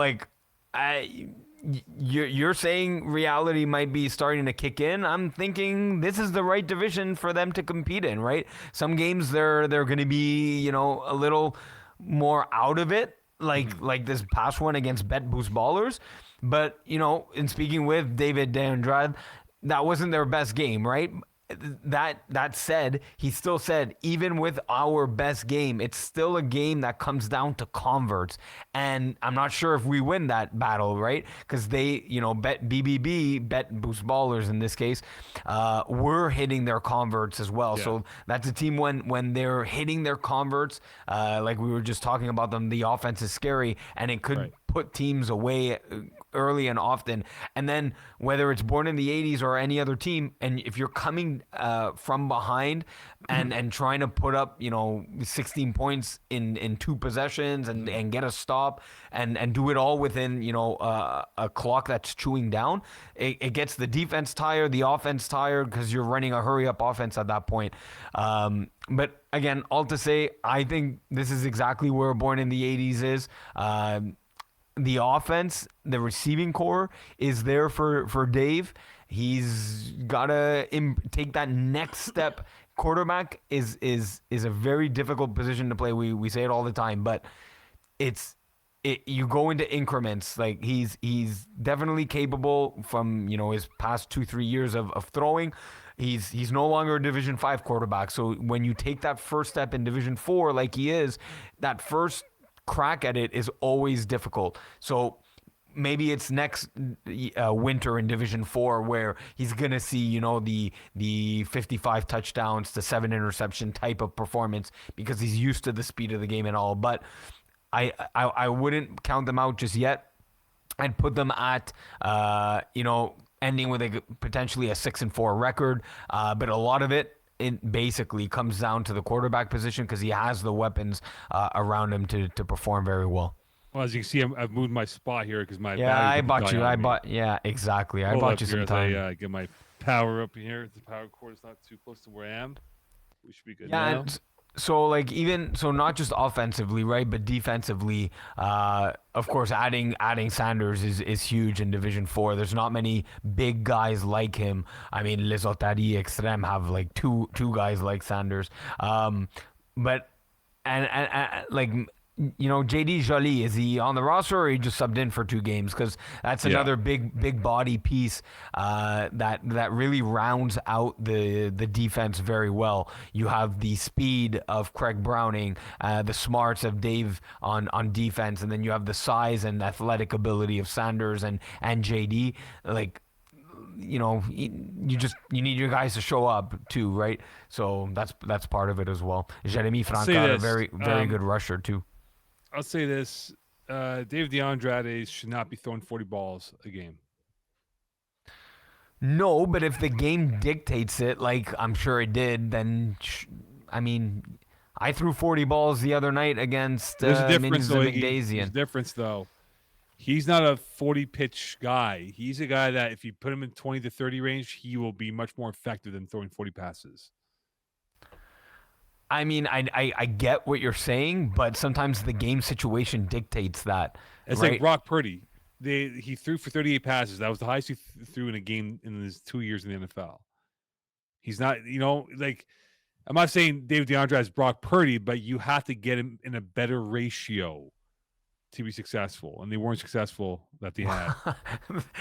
you're saying reality might be starting to kick in. I'm thinking this is the right division for them to compete in, right? Some games they're going to be, a little more out of it. like this past one against Bet Boost Ballers. But, in speaking with David De Andrade, that wasn't their best game, right? That said, he still said, even with our best game, it's still a game that comes down to converts. And I'm not sure if we win that battle, right? Because they, Bet BBB, Bet Boost Ballers in this case, were hitting their converts as well. Yeah. So that's a team when they're hitting their converts, like we were just talking about them, the offense is scary, and it could put teams away early and often. And then whether it's Born in the 80s or any other team, and if you're coming from behind and trying to put up 16 points in 2 possessions and get a stop and do it all within a clock that's chewing down, it gets the defense tired, the offense tired, because you're running a hurry up offense at that point. But again, all to say, I think this is exactly where Born in the 80s is. The offense, the receiving core is there for Dave. He's got to take that next step. Quarterback is a very difficult position to play. We say it all the time, but you go into increments. Like he's definitely capable from his past 2-3 years of throwing. He's no longer a Division 5 quarterback. So when you take that first step in Division 4, like he is, that first crack at it is always difficult. So maybe it's next winter in Division 4 where he's gonna see the 55 touchdowns to 7 interception type of performance, because he's used to the speed of the game and all. But I wouldn't count them out just yet. I'd put them at ending with potentially a 6-4 record, but a lot of it basically comes down to the quarterback position, because he has the weapons around him to perform very well. Well, as you can see, I've moved my spot here because my Exactly. I Hold bought up you some here time. as I get my power up here. The power cord is not too close to where I am. We should be good now. So not just offensively, right, but defensively, of course, adding Sanders is huge in Division 4. There's not many big guys like him. I mean, Les Otaries Extreme have like two guys like Sanders. But like JD Joly, is he on the roster or he just subbed in for 2 games? Because that's another big body piece that really rounds out the defense very well. You have the speed of Craig Browning, the smarts of Dave on defense, and then you have the size and athletic ability of Sanders and JD. Like, you need your guys to show up too, right? So that's part of it as well. Jeremy Francard, a very good rusher too. I'll say this: Dave DeAndrade should not be throwing 40 balls a game. No, but if the game dictates it, like I'm sure it did, then I threw 40 balls the other night against There's a difference, though. There's a difference, though. He's not a 40-pitch guy. He's a guy that if you put him in 20 to 30 range, he will be much more effective than throwing 40 passes. I mean, I get what you're saying, but sometimes the game situation dictates that. It's right? like Brock Purdy. He threw for 38 passes. That was the highest he threw in a game in his 2 years in the NFL. He's not, I'm not saying David DeAndre is Brock Purdy, but you have to get him in a better ratio to be successful, and they weren't successful that they had.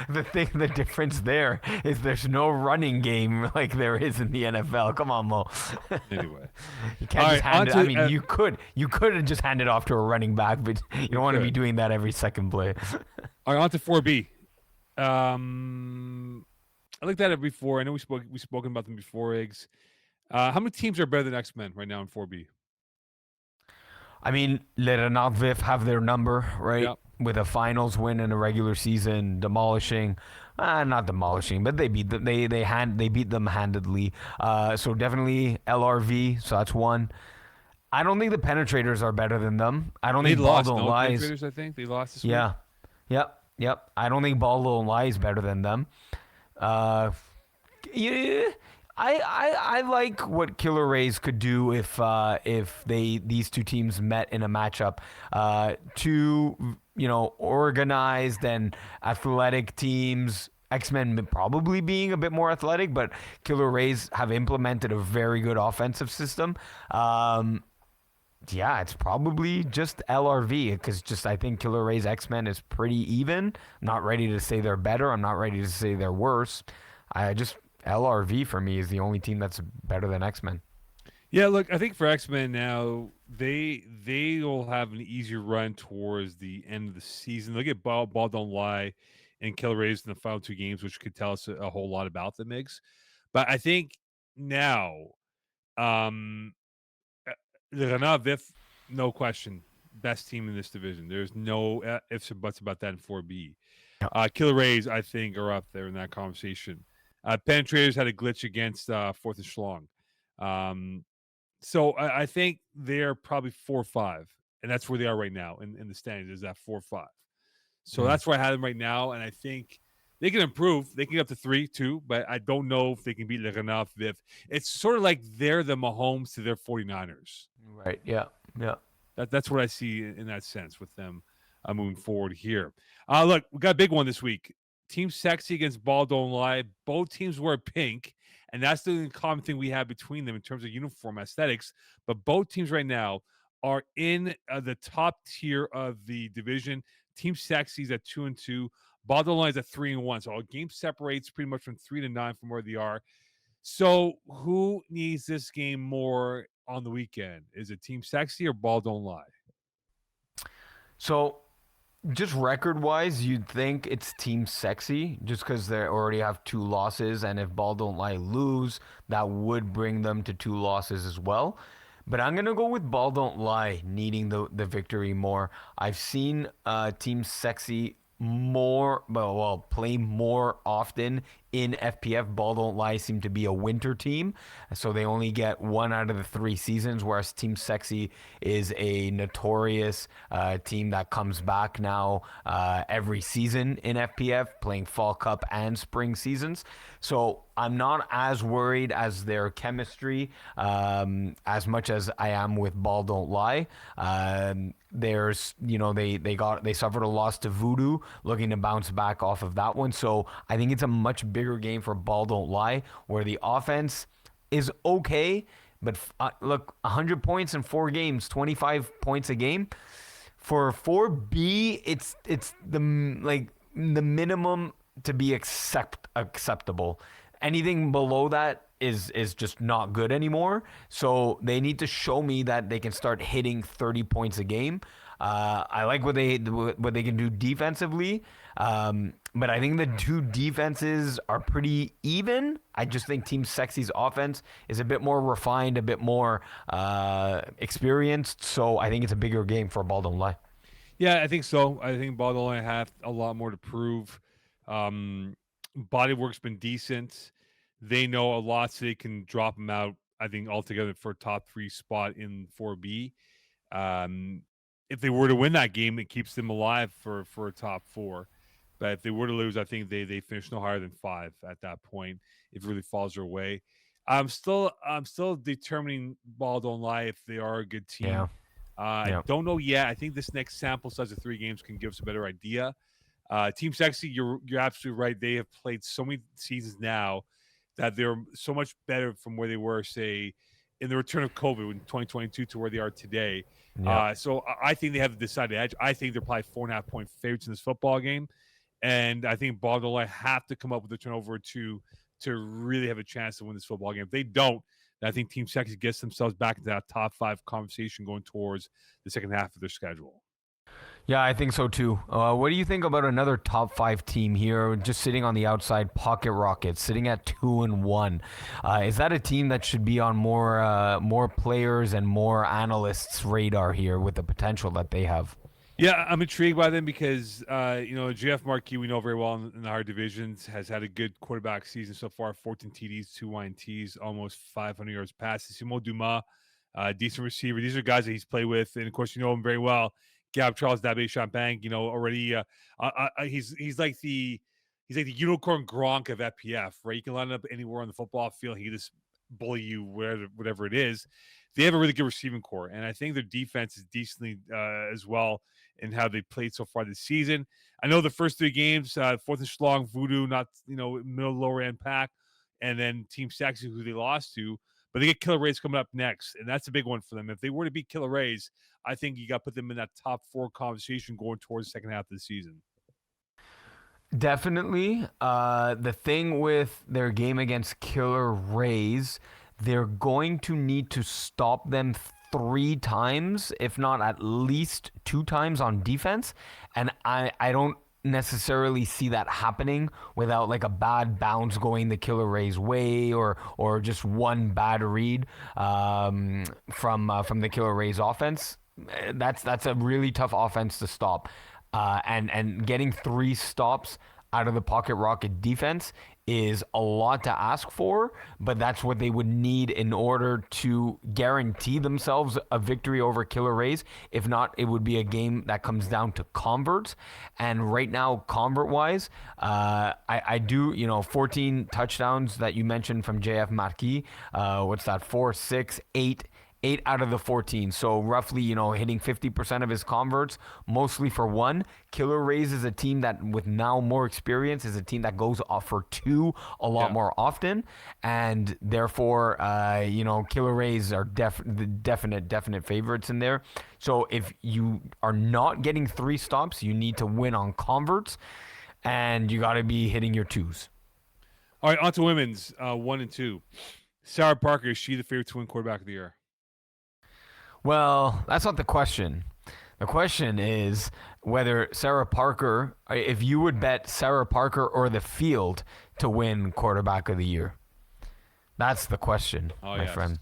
The difference there is there's no running game like there is in the NFL. Come on, Mo. Anyway, you can't just hand it. I mean, you could have just handed off to a running back, but you don't want to be doing that every second play. All right, on to 4B. I looked at it before. I know we've spoken about them before, Eggs. How many teams are better than X-Men right now in 4B? I mean, Le Renard Vif have their number, right? Yep. With a finals win in a regular season, not demolishing, but they beat them. They beat them handedly. So definitely LRV. So that's one. I don't think the Penetrators are better than them. I don't think Ball Don't Lie. Penetrators, I think they lost this week. Yep. I don't think Ball Don't Lie is better than them. I like what Killer Rays could do if these two teams met in a matchup. Two organized and athletic teams. X-Men probably being a bit more athletic, but Killer Rays have implemented a very good offensive system. Yeah, it's probably just LRV because just I think Killer Ray's X-Men is pretty even. I'm not ready to say they're better. I'm not ready to say they're worse. I just LRV for me is the only team that's better than X-Men. Yeah, look, I think for X-Men now, they will have an easier run towards the end of the season. They'll get Ball Don't Lie and Killer Rays in the final two games, which could tell us a whole lot about the Migs. But I think now, um, uh, the Renault Vif, no question, best team in this division. There's no ifs or buts about that in 4B. Yeah. Killer Rays, I think, are up there in that conversation. Penetrators had a glitch against Fourth and Schlong. So I think they're probably 4-5, and that's where they are right now in the standings. Is that 4-5? So Mm. that's where I have them right now, and I think they can improve. They can get up to 3-2, but I don't know if they can beat Le Renard Vif. It's sort of like they're the Mahomes to their 49ers. Right. Yeah. Yeah. That's what I see in that sense with them moving forward here. Look, we got a big one this week. Team Sexy against Ball Don't Lie. Both teams wear pink, and that's the common thing we have between them in terms of uniform aesthetics. But both teams right now are in the top tier of the division. Team Sexy's at 2-2. Ball Don't Lie is at 3-1. So our game separates pretty much from 3-9 from where they are. So who needs this game more on the weekend? Is it Team Sexy or Ball Don't Lie? So just record-wise, you'd think it's Team Sexy just because they already have 2 losses, and if Ball Don't Lie lose, that would bring them to 2 losses as well. But I'm gonna go with Ball Don't Lie needing the victory more. I've seen Team Sexy play more often in FPF. Ball Don't Lie seem to be a winter team, so they only get 1 out of the 3 seasons, whereas Team Sexy is a notorious team that comes back now every season in FPF, playing Fall Cup and spring seasons. So I'm not as worried as their chemistry as much as I am with Ball Don't Lie. There's, they suffered a loss to Voodoo, looking to bounce back off of that one. So I think it's a much bigger game for Ball Don't Lie, where the offense is okay, but look, 100 points in 4 games, 25 points a game. For 4B, it's the minimum to be acceptable. Anything below that is just not good anymore. So they need to show me that they can start hitting 30 points a game. I like what they can do defensively, but I think the two defenses are pretty even. I just think Team Sexy's offense is a bit more refined, a bit more experienced. So I think it's a bigger game for Ball Don't Lie. Yeah, I think so. I think Ball Don't Lie have a lot more to prove. Bodywork's been decent. They know a lot, so they can drop them out, I think, altogether for a top 3 spot in 4B. If they were to win that game, it keeps them alive for a top 4. But if they were to lose, I think they finish no higher than 5 at that point. If it really falls their way, I'm still determining Ball Don't Lie if they are a good team. Yeah. I don't know yet. I think this next sample size of 3 games can give us a better idea. Team Sexy, you're absolutely right. They have played so many seasons now that they're so much better from where they were, say, in the return of COVID in 2022 to where they are today. Yeah. So I think they have the decided edge. I think they're probably 4.5-point favorites in this football game, and I think Ball Don't Lie have to come up with a turnover or two to really have a chance to win this football game. If they don't, then I think Team Sexy gets themselves back into that top 5 conversation going towards the second half of their schedule. Yeah, I think so too. What do you think about another top 5 team here, just sitting on the outside? Pocket Rockets, sitting at 2-1. Is that a team that should be on more players and more analysts' radar here with the potential that they have? Yeah, I'm intrigued by them because, JF Marquis, we know very well in the higher divisions, has had a good quarterback season so far, 14 TDs, 2 INTs, almost 500 yards passes. Simon Dumas, decent receiver. These are guys that he's played with, and of course, you know him very well. Gab Charles, Dabe Champagne, already he's like the unicorn Gronk of FPF, right? You can line up anywhere on the football field. He can just bully you, whatever it is. They have a really good receiving core, and I think their defense is decently as well in how they played so far this season. I know the first 3 games, Fourth and Schlong, Voodoo, not middle lower end pack, and then Team Sexy, who they lost to. But they get Killer Rays coming up next, and that's a big one for them. If they were to beat Killer Rays, I think you got to put them in that top 4 conversation going towards the second half of the season. Definitely. The thing with their game against Killer Rays, they're going to need to stop them 3 times, if not at least 2 times on defense. And I don't necessarily see that happening without like a bad bounce going the Killer Rays way, or just one bad read from the Killer Rays offense. That's a really tough offense to stop. And getting 3 stops out of the Pocket Rocket defense is a lot to ask for, but that's what they would need in order to guarantee themselves a victory over Killer Rays. If not, it would be a game that comes down to converts. And right now, convert-wise, I do, 14 touchdowns that you mentioned from JF Marquis. What's that, 4, 6, 8 out of the 14. So roughly, hitting 50% of his converts, mostly for 1. Killer Rays is a team that, with now more experience, is a team that goes off for 2 a lot more often. And therefore, Killer Rays are the definite favorites in there. So if you are not getting 3 stops, you need to win on converts, and you got to be hitting your 2s. All right, on to women's 1 and 2. Sarah Parker, is she the favorite to win quarterback of the year? Well, that's not the question. The question is whether Sarah Parker, if you would bet Sarah Parker or the field to win quarterback of the year. That's the question, my friend.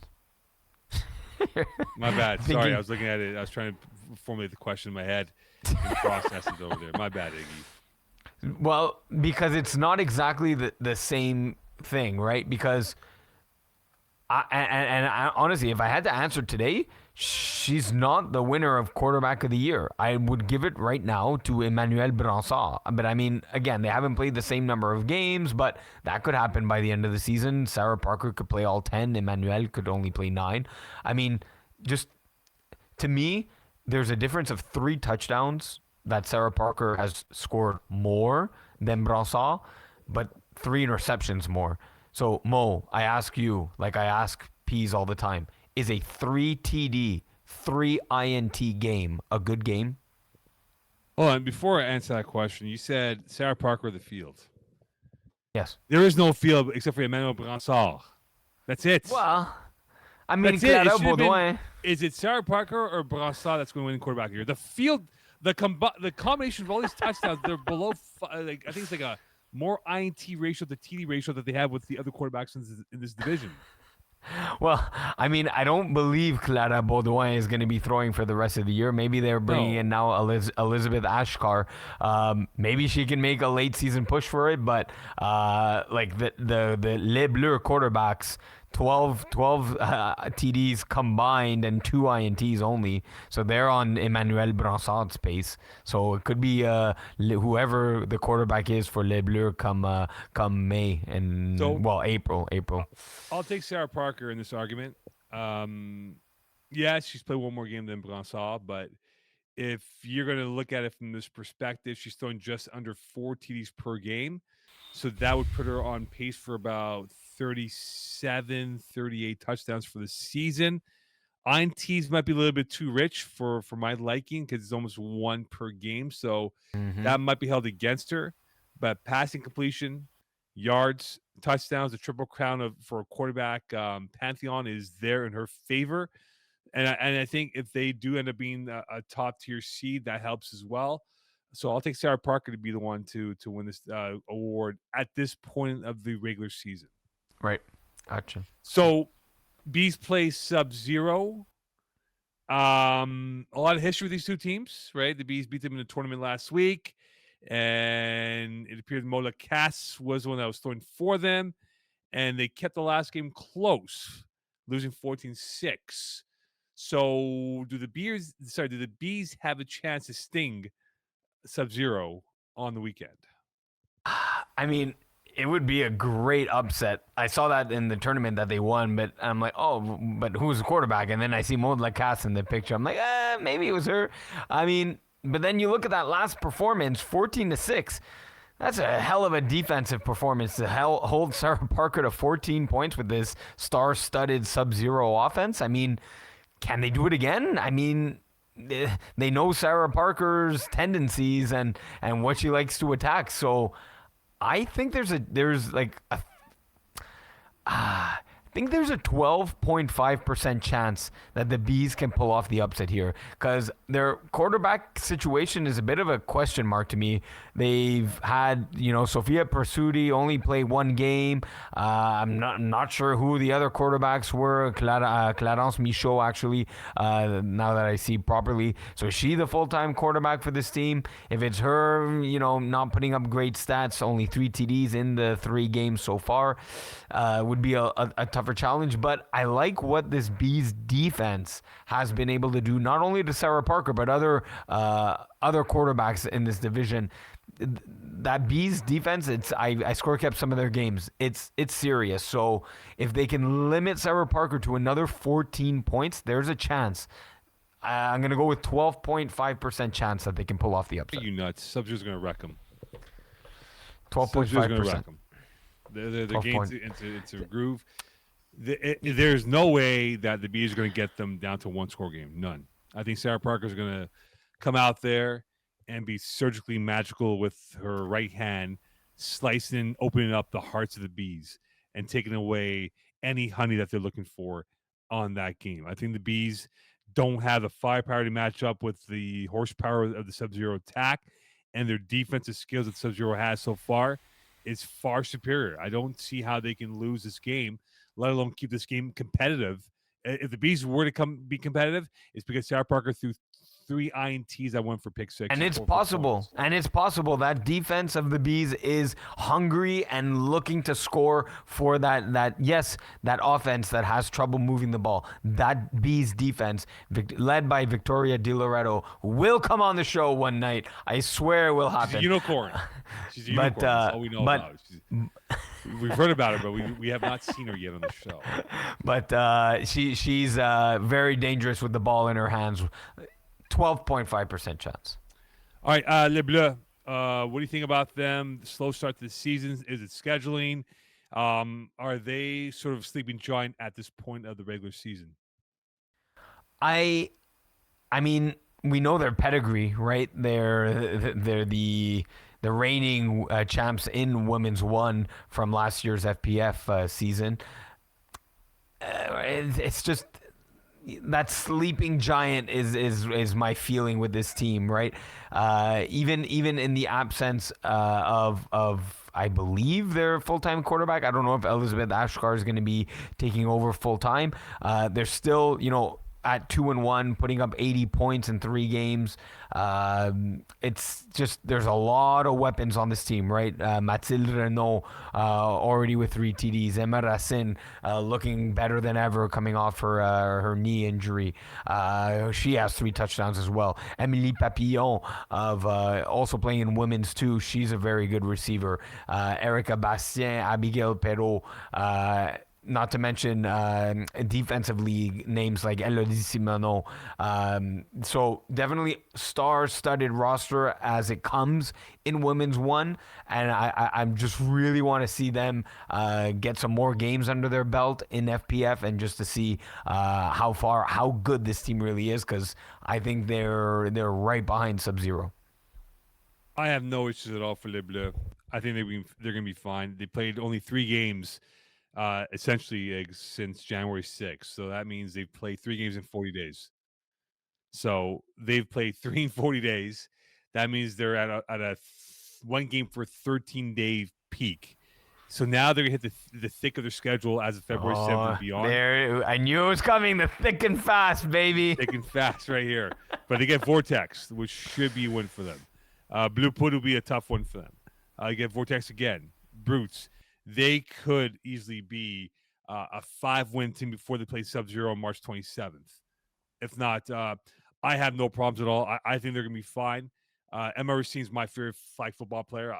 My bad. Sorry, I was looking at it. I was trying to formulate the question in my head and process it over there. My bad, Iggy. Well, because it's not exactly the same thing, right? Because I honestly, if I had to answer today, she's not the winner of quarterback of the year. I would give it right now to Emmanuel Bransard. But I mean, again, they haven't played the same number of games, but that could happen by the end of the season. Sarah Parker could play all 10. Emmanuel could only play 9. I mean, just to me, there's a difference of 3 touchdowns that Sarah Parker has scored more than Bransard, but 3 interceptions more. So, Mo, I ask you, like I ask Peas all the time, is a 3 TD, 3 INT game a good game? Hold on, before I answer that question, you said Sarah Parker or the field. Yes. There is no field except for Emmanuel Bransard. That's it. Well, I mean, Clara Baudouin. Is it Sarah Parker or Bransard that's going to win quarterback here? The field, the combination of all these touchdowns, they're below, I think it's like a more INT ratio to TD ratio that they have with the other quarterbacks in this division. Well, I mean, I don't believe Clara Baudouin is going to be throwing for the rest of the year. Maybe they're bringing in now Elizabeth Ashkar. Maybe she can make a late season push for it, but like the Les Bleus quarterbacks, 12 TDs combined and 2 INTs only. So they're on Emmanuel Bransard's pace. So it could be whoever the quarterback is for Les Bleus come May and April. I'll take Sarah Parker in this argument. Yeah, she's played one more game than Bransard, but if you're going to look at it from this perspective, she's throwing just under 4 TDs per game. So that would put her on pace for about 37, 38 touchdowns for the season. INTs might be a little bit too rich for my liking because it's almost 1 per game. So that might be held against her. But passing completion, yards, touchdowns, the triple crown for a quarterback pantheon is there in her favor. And I think if they do end up being a top-tier seed, that helps as well. So I'll take Sarah Parker to be the one to win this award at this point of the regular season. Right. Gotcha. So Bees play Sub-Zero. A lot of history with these 2 teams, right? The Bees beat them in the tournament last week, and it appeared Mola Cass was the one that was throwing for them, and they kept the last game close, losing 14-6. So do the Bees have a chance to sting Sub-Zero on the weekend? I mean, it would be a great upset. I saw that in the tournament that they won, but I'm like, oh, but who's the quarterback? And then I see Maud Lacasse in the picture. I'm like, maybe it was her. I mean, but then you look at that last performance, 14-6. That's a hell of a defensive performance to hold Sarah Parker to 14 points with this star-studded Sub-Zero offense. I mean, can they do it again? I mean, they know Sarah Parker's tendencies and what she likes to attack. So I think there's a 12.5% chance that the Bees can pull off the upset here because their quarterback situation is a bit of a question mark to me. They've had, Sofia Persuti only play one game. I'm not sure who the other quarterbacks were. Clarence Michaud, actually, now that I see properly. So is she the full-time quarterback for this team? If it's her, not putting up great stats, only 3 TDs in the 3 games so far, would be a tougher challenge. But I like what this Bees defense has been able to do, not only to Sarah Parker, but other quarterbacks in this division. That Bees defense, I score kept some of their games. It's serious. So if they can limit Sarah Parker to another 14 points, there's a chance. I'm going to go with 12.5% chance that they can pull off the upset. You nuts. Sub-Zero's going to wreck them. 12.5%. They're getting into a groove. There's no way that the Bees are going to get them down to 1-score game. None. I think Sarah Parker's going to come out there and be surgically magical with her right hand, slicing, opening up the hearts of the Bees and taking away any honey that they're looking for on that game. I think the Bees don't have the firepower to match up with the horsepower of the Sub-Zero attack, and their defensive skills that Sub-Zero has so far is far superior. I don't see how they can lose this game, let alone keep this game competitive. If the Bees were to be competitive, it's because Sarah Parker threw 3 INTs that went for pick 6. And it's possible. And it's possible that defense of the Bees is hungry and looking to score for that offense that has trouble moving the ball. That Bees defense, led by Victoria Di Loretto, will come on the show one night. I swear it will happen. She's a unicorn. She's a unicorn. That's all we know about her. We've heard about her, but we have not seen her yet on the show. But she's very dangerous with the ball in her hands. 12.5% chance. All right, Les Bleus. What do you think about them? The slow start to the season. Is it scheduling? Are they sort of sleeping giant at this point of the regular season? I mean, we know their pedigree, right? They're the reigning champs in Women's 1 from last year's FPF season. It's just that sleeping giant is my feeling with this team, right? Even in the absence of I believe their full-time quarterback. I don't know if Elizabeth Ashkar is going to be taking over full-time. They're still, at 2-1, putting up 80 points in 3 games. It's just there's a lot of weapons on this team, right? Mathilde Renaud already with 3 TDs. Emma Racine looking better than ever coming off her knee injury. She has 3 touchdowns as well. Émilie Papillon of also playing in women's too. She's a very good receiver. Erica Bastien, Abigail Perrault. Not to mention defensively names like Elodie Simoneau. So definitely star-studded roster as it comes in Women's 1. And I just really want to see them get some more games under their belt in FPF and just to see how good this team really is, because I think they're right behind Sub-Zero. I have no issues at all for Les Bleus. I think they're going to be fine. They played only 3 games. Essentially since January 6th. So that means they've played 3 games in 40 days. So they've played 3 in 40 days. That means they're at a 1 game for 13-day peak. So now they're going to hit the thick of their schedule as of February 7th and beyond. I knew it was coming. The thick and fast, baby. Thick and fast right here. But they get Vortex, which should be a win for them. Blue Put will be a tough one for them. They get Vortex again. Brutes. They could easily be a 5-win team before they play Sub-Zero on March 27th. If not, I have no problems at all. I think they're going to be fine. Emma Racine is my favorite flag football player.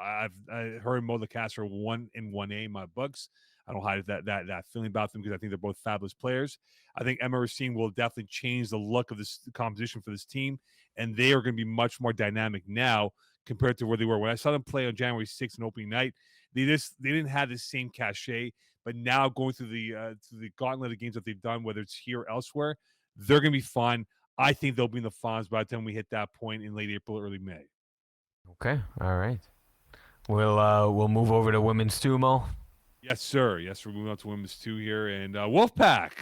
Her and Mo Lacastre are 1 in 1A in my books. I don't hide that feeling about them because I think they're both fabulous players. I think Emma Racine will definitely change the look of this composition for this team, and they are going to be much more dynamic now compared to where they were when I saw them play on January 6th and opening night. They didn't have the same cachet, but now going through the gauntlet of games that they've done, whether it's here or elsewhere, they're going to be fun. I think they'll be in the finals by the time we hit that point in late April, early May. Okay, all right. We'll move over to women's two, Mo. Yes, sir. Yes, we're moving on to women's two here, and Wolfpack.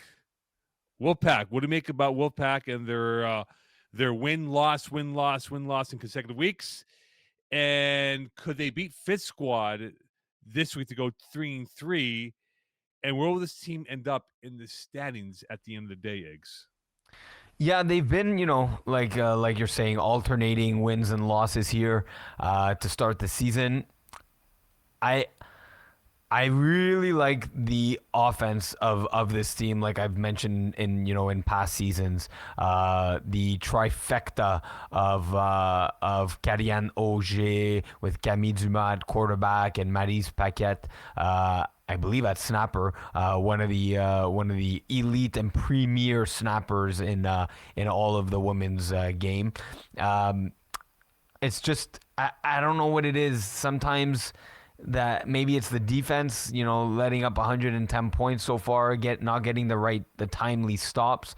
What do you make about Wolfpack and their win-loss in consecutive weeks? And could they beat Fit Squad this week to go 3-3? And where will this team end up in the standings at the end of the day, Eggs? Yeah, they've been, like you're saying, alternating wins and losses here to start the season. I really like the offense of this team, like I've mentioned in past seasons. The trifecta of Karianne Auger with Camille Dumas at quarterback and Maryse Paquette, I believe at snapper, one of the elite and premier snappers in all of the women's game. It's just I don't know what it is. Sometimes that maybe it's the defense, letting up 110 points so far, not getting the timely stops.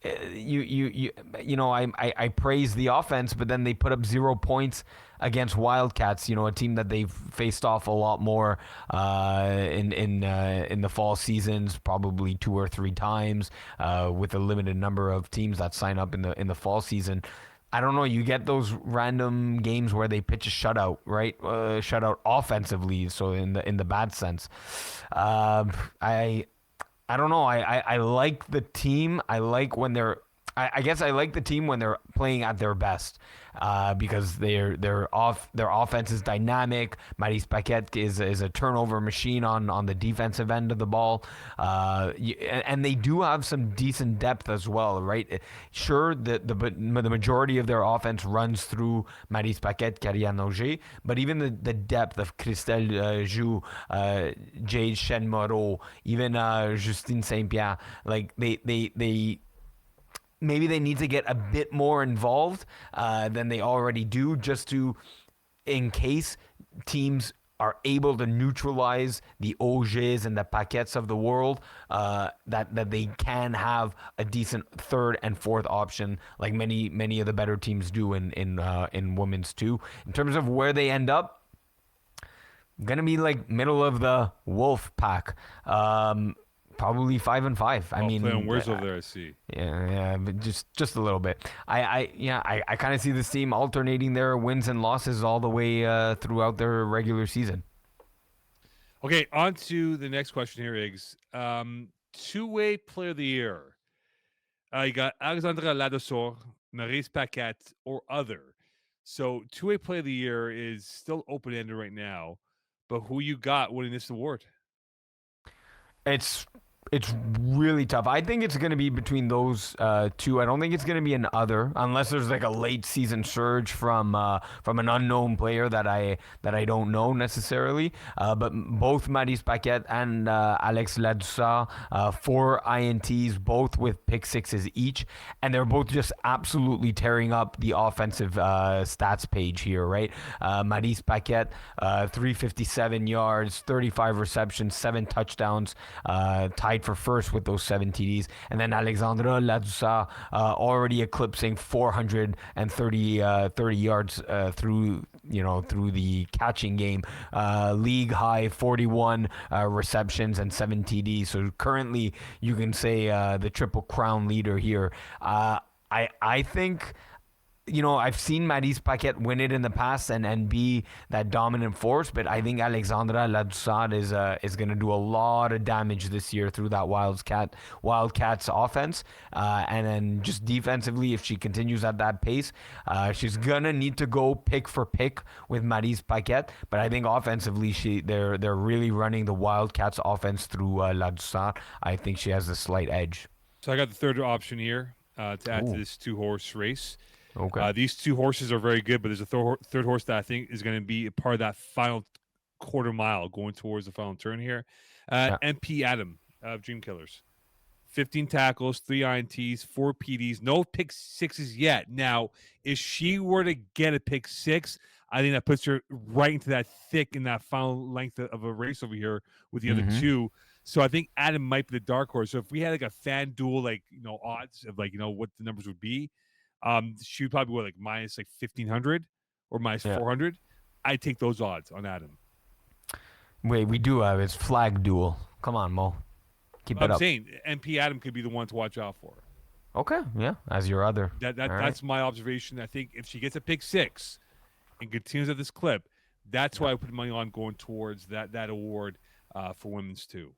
I praise the offense, but then they put up 0 points against Wildcats, a team that they've faced off a lot more in the fall seasons, probably 2 or 3 times, with a limited number of teams that sign up in the fall season. I don't know. You get those random games where they pitch a shutout, right? Shutout offensively, so in the bad sense. I don't know. I like the team. I like when they're. I guess I like the team when they're playing at their best, because their offense is dynamic. Maryse Paquette is a turnover machine on the defensive end of the ball, and they do have some decent depth as well, right? Sure, the majority of their offense runs through Maryse Paquette, Karianne Auger, but even the depth of Christelle Joux, Jade Chen-Moreau, even Justine Saint-Pierre, like they maybe they need to get a bit more involved than they already do, just in case teams are able to neutralize the Augers and the Paquettes of the world, that they can have a decent third and fourth option, like many of the better teams do in women's too. In terms of where they end up, gonna be like middle of the Wolf Pack. Probably 5-5. I mean, playing worse over there, I see. Yeah, but just a little bit. I kind of see this team alternating their wins and losses all the way throughout their regular season. Okay, on to the next question here, Iggs. Two-way player of the year. You got Alexandra Ladouceur, Maryse Paquette, or other. So two-way player of the year is still open-ended right now, but who you got winning this award? It's really tough. I think it's going to be between those two. I don't think it's going to be an other, unless there's like a late season surge from an unknown player that I don't know necessarily. But both Maryse Paquette and Alex Ladouceur, 4 INTs, both with pick sixes each, and they're both just absolutely tearing up the offensive stats page here, right? Maryse Paquette, 357 yards, 35 receptions, 7 touchdowns, tied for first with those 7 TDs, and then Alexandra Ladouceur already eclipsing 430 yards through the catching game, league high 41 receptions and 7 TDs. So currently, you can say the Triple Crown leader here. I think. I've seen Maryse Paquette win it in the past and be that dominant force, but I think Alexandra Ladouceur is going to do a lot of damage this year through that Wildcats offense, and then just defensively, if she continues at that pace, she's gonna need to go pick for pick with Maryse Paquette. But I think offensively, they're really running the Wildcats offense through Ladouceur. I think she has a slight edge. So I got the third option here to add to this 2-horse race. Okay. These 2 horses are very good, but there's a third horse that I think is going to be a part of that final quarter mile going towards the final turn here. MP Adam of Dream Killers. 15 tackles, 3 INTs, 4 PDs, no pick sixes yet. Now, if she were to get a pick six, I think that puts her right into that thick in that final length of a race over here with the other two. So I think Adam might be the dark horse. So if we had like a fan duel, like, odds of like, what the numbers would be, she would probably be like minus like 1,500 or minus 400. I'd take those odds on Adam. Wait, we do have it's flag duel. Come on, Mo. Keep it up. I'm saying MP Adam could be the one to watch out for. Okay, yeah, as your other. That's my observation. I think if she gets a pick six and continues at this clip, that's why I put money on going towards that award for women's too.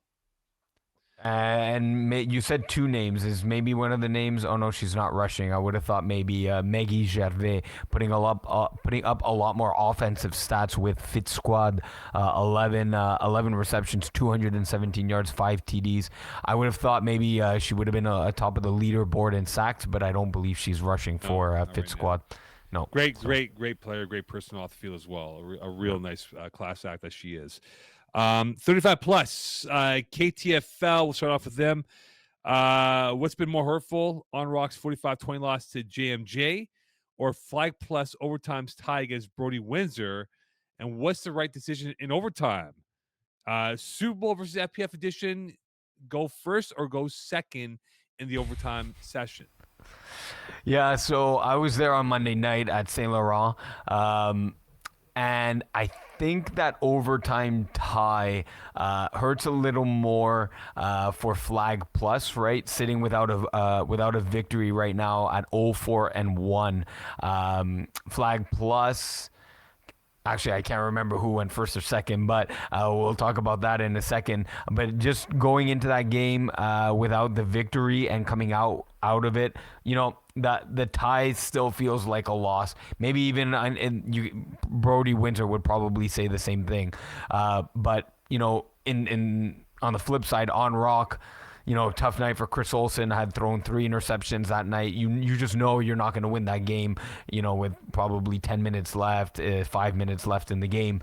And you said 2 names. Is maybe one of the names? Oh no, she's not rushing. I would have thought maybe Maggie Gervais putting up a lot more offensive stats with Fit Squad. 11 receptions, 217 yards, 5 TDs. I would have thought maybe she would have been top of the leaderboard in sacks, but I don't believe she's rushing for Fit Squad. No. Great player, great person off the field as well. A real nice class act that she is. 35 plus KTFL. We'll start off with them. What's been more hurtful? On Rock's 45-20 loss to JMJ, or Flag Plus overtime's tie against Brody Windsor? And what's the right decision in overtime? Super Bowl versus FPF edition. Go first or go second in the overtime session? Yeah, so I was there on Monday night at Saint Laurent. And I think that overtime tie hurts a little more for Flag Plus, right? Sitting without a victory right now at 0-4-1. Flag Plus. Actually, I can't remember who went first or second, but we'll talk about that in a second. But just going into that game without the victory and coming out of it, that the tie still feels like a loss. Maybe even Brody Windsor would probably say the same thing. But in on the flip side, on Rock, tough night for Chris Olsen. Had thrown 3 interceptions that night. You just know you're not going to win that game, with probably 10 minutes left, 5 minutes left in the game.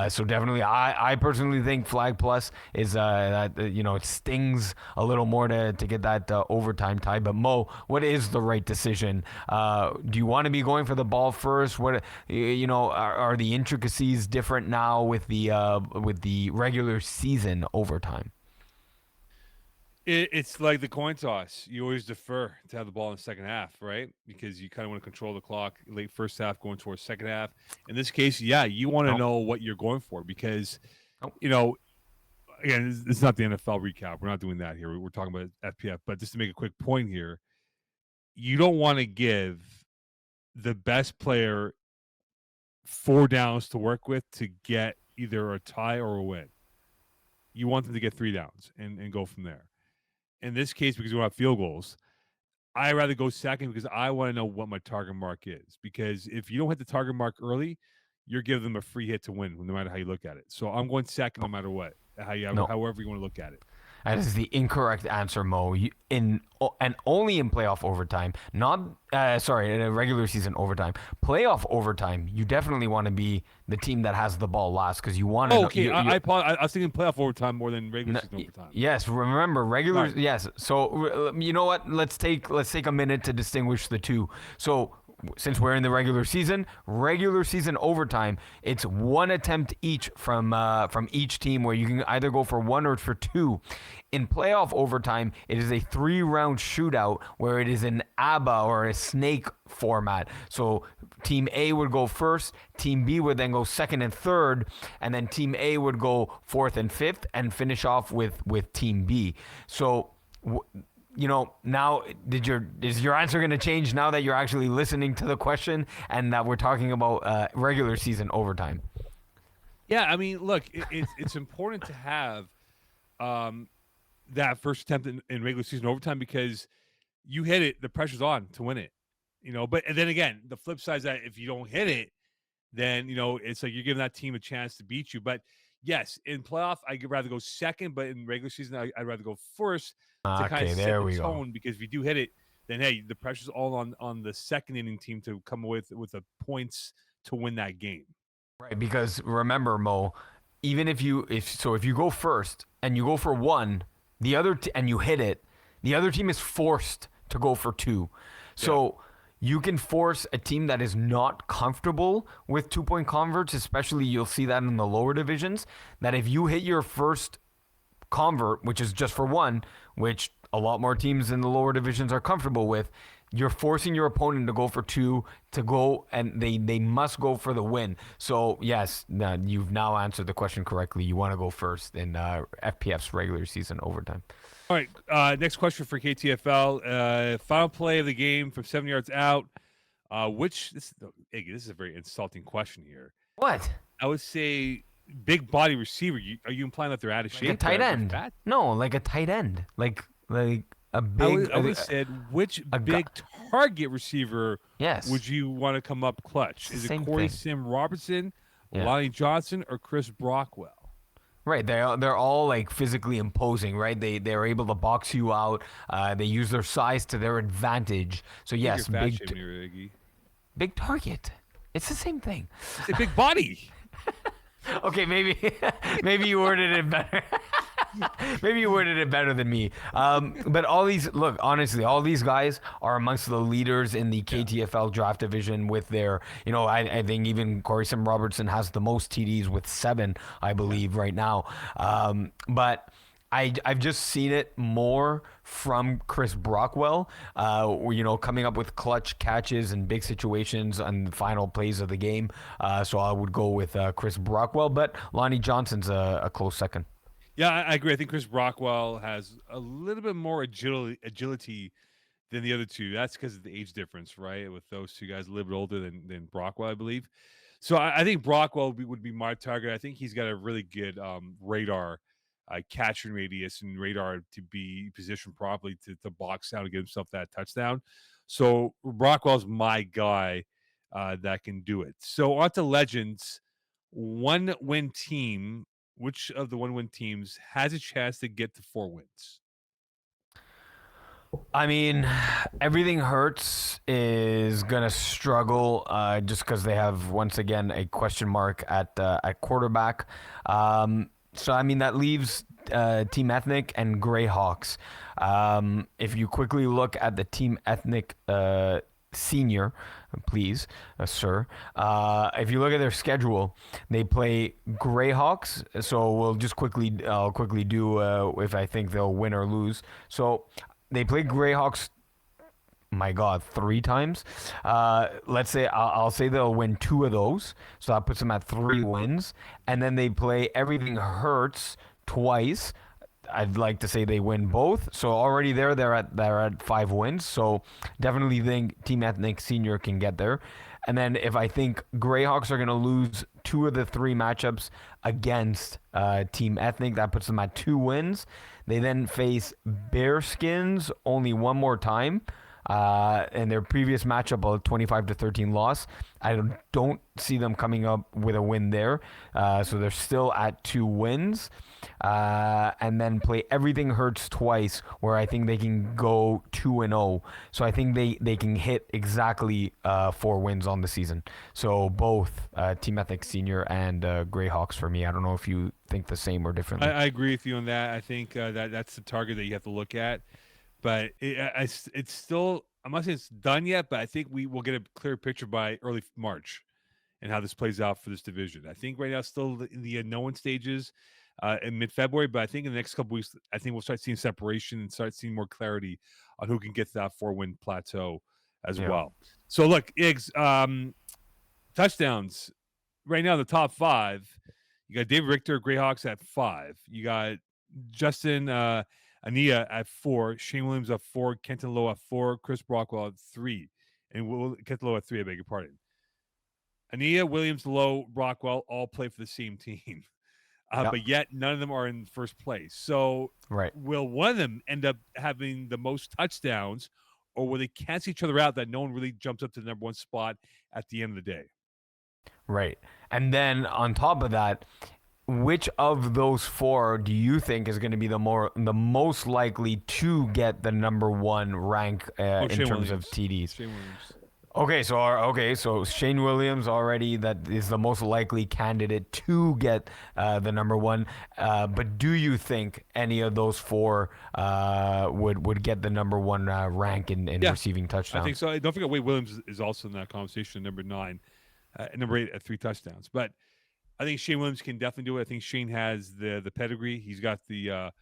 So definitely, I personally think Flag Plus is, it stings a little more to get that overtime tie. But Mo, what is the right decision? Do you want to be going for the ball first? What, are the intricacies different now with the regular season overtime? It's like the coin toss. You always defer to have the ball in the second half, right? Because you kind of want to control the clock late first half going towards second half. In this case, you want to know what you're going for because, again, it's not the NFL recap. We're not doing that here. We're talking about FPF. But just to make a quick point here, you don't want to give the best player 4 downs to work with to get either a tie or a win. You want them to get 3 downs and go from there. In this case, because we don't have field goals, I'd rather go second because I want to know what my target mark is. Because if you don't hit the target mark early, you're giving them a free hit to win, no matter how you look at it. So I'm going second no matter what, however you want to look at it. That is the incorrect answer, Mo. And only in playoff overtime, not in a regular season overtime. Playoff overtime, you definitely want to be the team that has the ball last because you want to. Oh, okay, I was thinking playoff overtime more than regular season overtime. Yes, remember regular. Right. Yes, so you know what? Let's take a minute to distinguish the two. So, since we're in the regular season overtime, it's 1 attempt each from each team where you can either go for 1 or for 2. In playoff overtime, it is a 3-round shootout where it is an ABBA or a snake format. So Team A would go first, Team B would then go second and third, and then Team A would go fourth and fifth and finish off with Team B. So now is your answer going to change now that you're actually listening to the question and that we're talking about regular season overtime? Yeah, I mean, look, it's important to have that first attempt in regular season overtime because you hit it, the pressure's on to win it. But then again, the flip side is that if you don't hit it, then it's like you're giving that team a chance to beat you. But yes, in playoff, I'd rather go second, but in regular season, I'd rather go first. To kind of set the tone, because if you do hit it, then hey, the pressure's all on the second inning team to come with the points to win that game. Right, because remember, Mo, even if you go first and you go for one, and you hit it, the other team is forced to go for two. So you can force a team that is not comfortable with 2-point converts, especially you'll see that in the lower divisions, that if you hit your first convert, which is just for one, which a lot more teams in the lower divisions are comfortable with, you're forcing your opponent to go for two, and they must go for the win. So yes, you've now answered the question correctly. You want to go first in FPF's regular season overtime. All right, next question for KTFL. Final play of the game from 7 yards out. This is a very insulting question here. What? I would say big body receiver. Are you implying that they're out of shape? Like a tight end? No, like a tight end. Like a big. I would have said which big target receiver would you want to come up clutch? Is it Corey Sim Robertson, Lonnie Johnson, or Chris Brockwell? Right, they're all like physically imposing, right? They're able to box you out. They use their size to their advantage. So yes, big target. It's the same thing. It's a big body. Okay, maybe you worded it better. Maybe you worded it better than me. But honestly, all these guys are amongst the leaders in the KTFL draft division with their, I think even Corey Sim Robertson has the most TDs with 7, I believe, right now. But I've just seen it more from Chris Brockwell, coming up with clutch catches and big situations on the final plays of the game. So I would go with Chris Brockwell, but Lonnie Johnson's a close second. Yeah, I agree. I think Chris Brockwell has a little bit more agility than the other two. That's because of the age difference, right? With those two guys a little bit older than Brockwell, I believe. So I think Brockwell would be my target. I think he's got a really good radar, catching radius and radar to be positioned properly to box out and get himself that touchdown. So Brockwell's my guy that can do it. So on to Legends. 1-win team. Which of the 1-win teams has a chance to get to 4 wins? I mean, Everything Hurts is going to struggle just because they have, once again, a question mark at quarterback. So, I mean, that leaves Team Ethnic and Greyhawks. If you quickly look at the Team Ethnic senior, please, sir. If you look at their schedule, they play Greyhawks. So I'll quickly do if I think they'll win or lose. So they play Greyhawks. My God, 3 times. Let's say I'll say they'll win 2 of those. So that puts them at 3 wins. And then they play Everything Hurts twice. I'd like to say they win both. So already they're at 5 wins. So definitely think Team Ethnic Senior can get there. And then if I think Greyhawks are going to lose 2 of the 3 matchups against Team Ethnic, that puts them at 2 wins. They then face Bearskins only one more time. In their previous matchup, a 25-13 loss. I don't see them coming up with a win there. So they're still at 2 wins. And then play Everything Hurts twice, where I think they can go 2-0. So I think they can hit exactly 4 wins on the season. So both Team Ethnic Senior and Greyhawks for me. I don't know if you think the same or differently. I agree with you on that. I think that's the target that you have to look at. But it's still, I'm not saying it's done yet, but I think we will get a clear picture by early March and how this plays out for this division. I think right now still in the unknown stages in mid-February, but I think in the next couple weeks, I think we'll start seeing separation and start seeing more clarity on who can get to that 4-win plateau as well. So look, Iggs, touchdowns right now in the top 5. You got David Richter, Greyhawks at 5. You got Justin Ania at 4, Shane Williams at 4, Kenton Lowe at 4, Chris Brockwell at 3, and Kenton Lowe at 3, I beg your pardon. Ania, Williams, Lowe, Brockwell all play for the same team, but yet none of them are in first place. So will one of them end up having the most touchdowns, or will they cancel each other out that no one really jumps up to the number 1 spot at the end of the day? Right. And then on top of that, which of those 4 do you think is going to be the most likely to get the number 1 rank in terms of TDs? Shane Williams. So Shane Williams already that is the most likely candidate to get the number one. But do you think any of those four would get the number one rank in Yeah, receiving I touchdowns? think so. Don't forget Wade Williams is also in that conversation, number 9, number 8 at 3 touchdowns. But I think Shane Williams can definitely do it. I think Shane has the pedigree. He's got the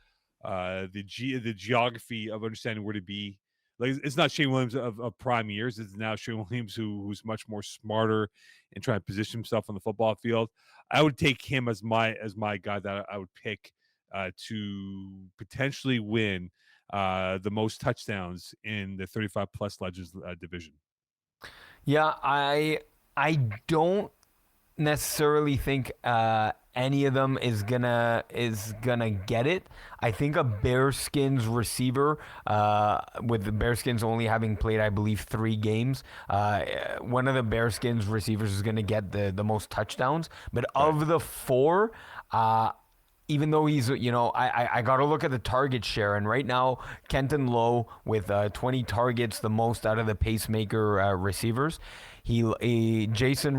geography of understanding where to be. Like it's not Shane Williams of prime years. It's now Shane Williams who's much more smarter and trying to position himself on the football field. I would take him as my guy that I would pick to potentially win the most touchdowns in the 35 plus legends division. Yeah, I don't necessarily think any of them is gonna get it. I think a Bearskins receiver, with the Bearskins only having played, I believe, 3 games, one of the Bearskins receivers is gonna get the most touchdowns. But of the 4, even though he's, I got to look at the target share. And right now, Kenton Lowe with 20 targets, the most out of the pacemaker receivers. Jason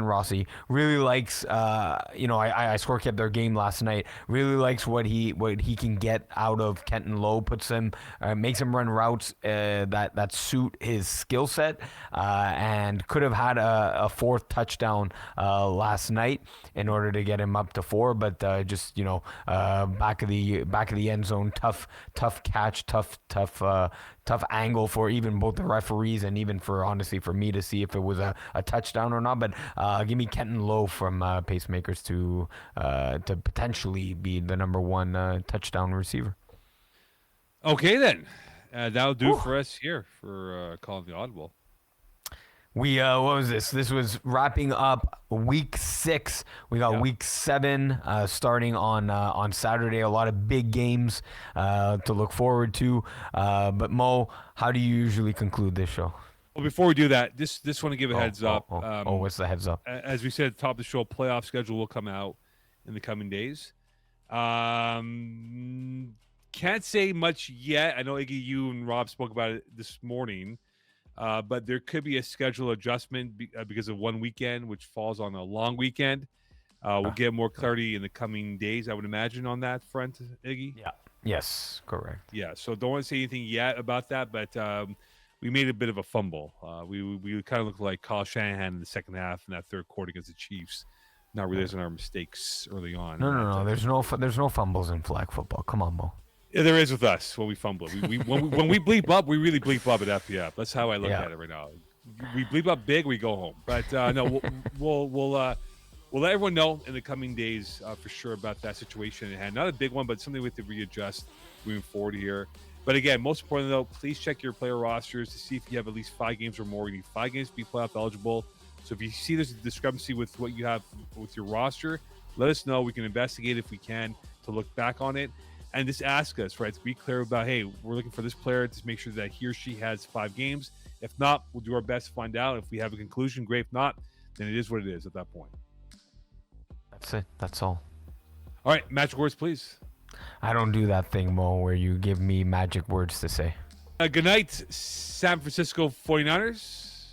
Rossi really likes, I score kept their game last night. Really likes what he can get out of Kenton Lowe. Makes him run routes that suit his skill set, and could have had a 4th touchdown last night in order to get him up to 4. But just back of the end zone, tough catch, tough angle for even both the referees and even honestly for me to see if it was a touchdown or not. But give me Kenton Lowe from Pacemakers to potentially be the number 1 touchdown receiver. Okay, then. That'll do for us here for calling the Audible. We what was this? This was wrapping up week 6. We got week 7 starting on Saturday. A lot of big games to look forward to. But Mo, how do you usually conclude this show? Well, before we do that, just want to give a heads up. What's the heads up? As we said at the top of the show, playoff schedule will come out in the coming days. Can't say much yet. I know Iggy, you and Rob spoke about it this morning. But there could be a schedule adjustment because of one weekend, which falls on a long weekend. We'll get more clarity in the coming days, I would imagine, on that front, Iggy. Yeah. Yes, correct. Yeah, so don't want to say anything yet about that, but we made a bit of a fumble. We kind of looked like Kyle Shanahan in the second half in that third quarter against the Chiefs, not realizing our mistakes early on. No. There's no fumbles in flag football. Come on, Mo. Yeah, there is with us when we fumble. When we bleep up, we really bleep up at FPF. That's how I look at it right now. We bleep up big, we go home. But no, we'll let everyone know in the coming days for sure about that situation at hand. Not a big one, but something we have to readjust moving forward here. But again, most importantly though, please check your player rosters to see if you have at least 5 games or more. You need 5 games to be playoff eligible. So if you see there's a discrepancy with what you have with your roster, let us know. We can investigate if we can to look back on it. And just ask us, right, to be clear about, hey, we're looking for this player to make sure that he or she has 5 games. If not, we'll do our best to find out. If we have a conclusion, great. If not, then it is what it is at that point. That's it. That's all. All right, magic words, please. I don't do that thing, Mo, where you give me magic words to say. Good night, San Francisco 49ers.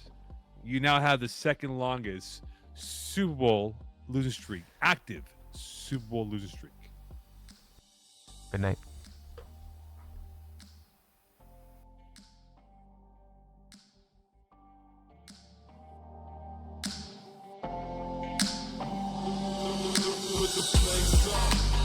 You now have the second longest Super Bowl losing streak, active Super Bowl losing streak. Good night. Put the place up.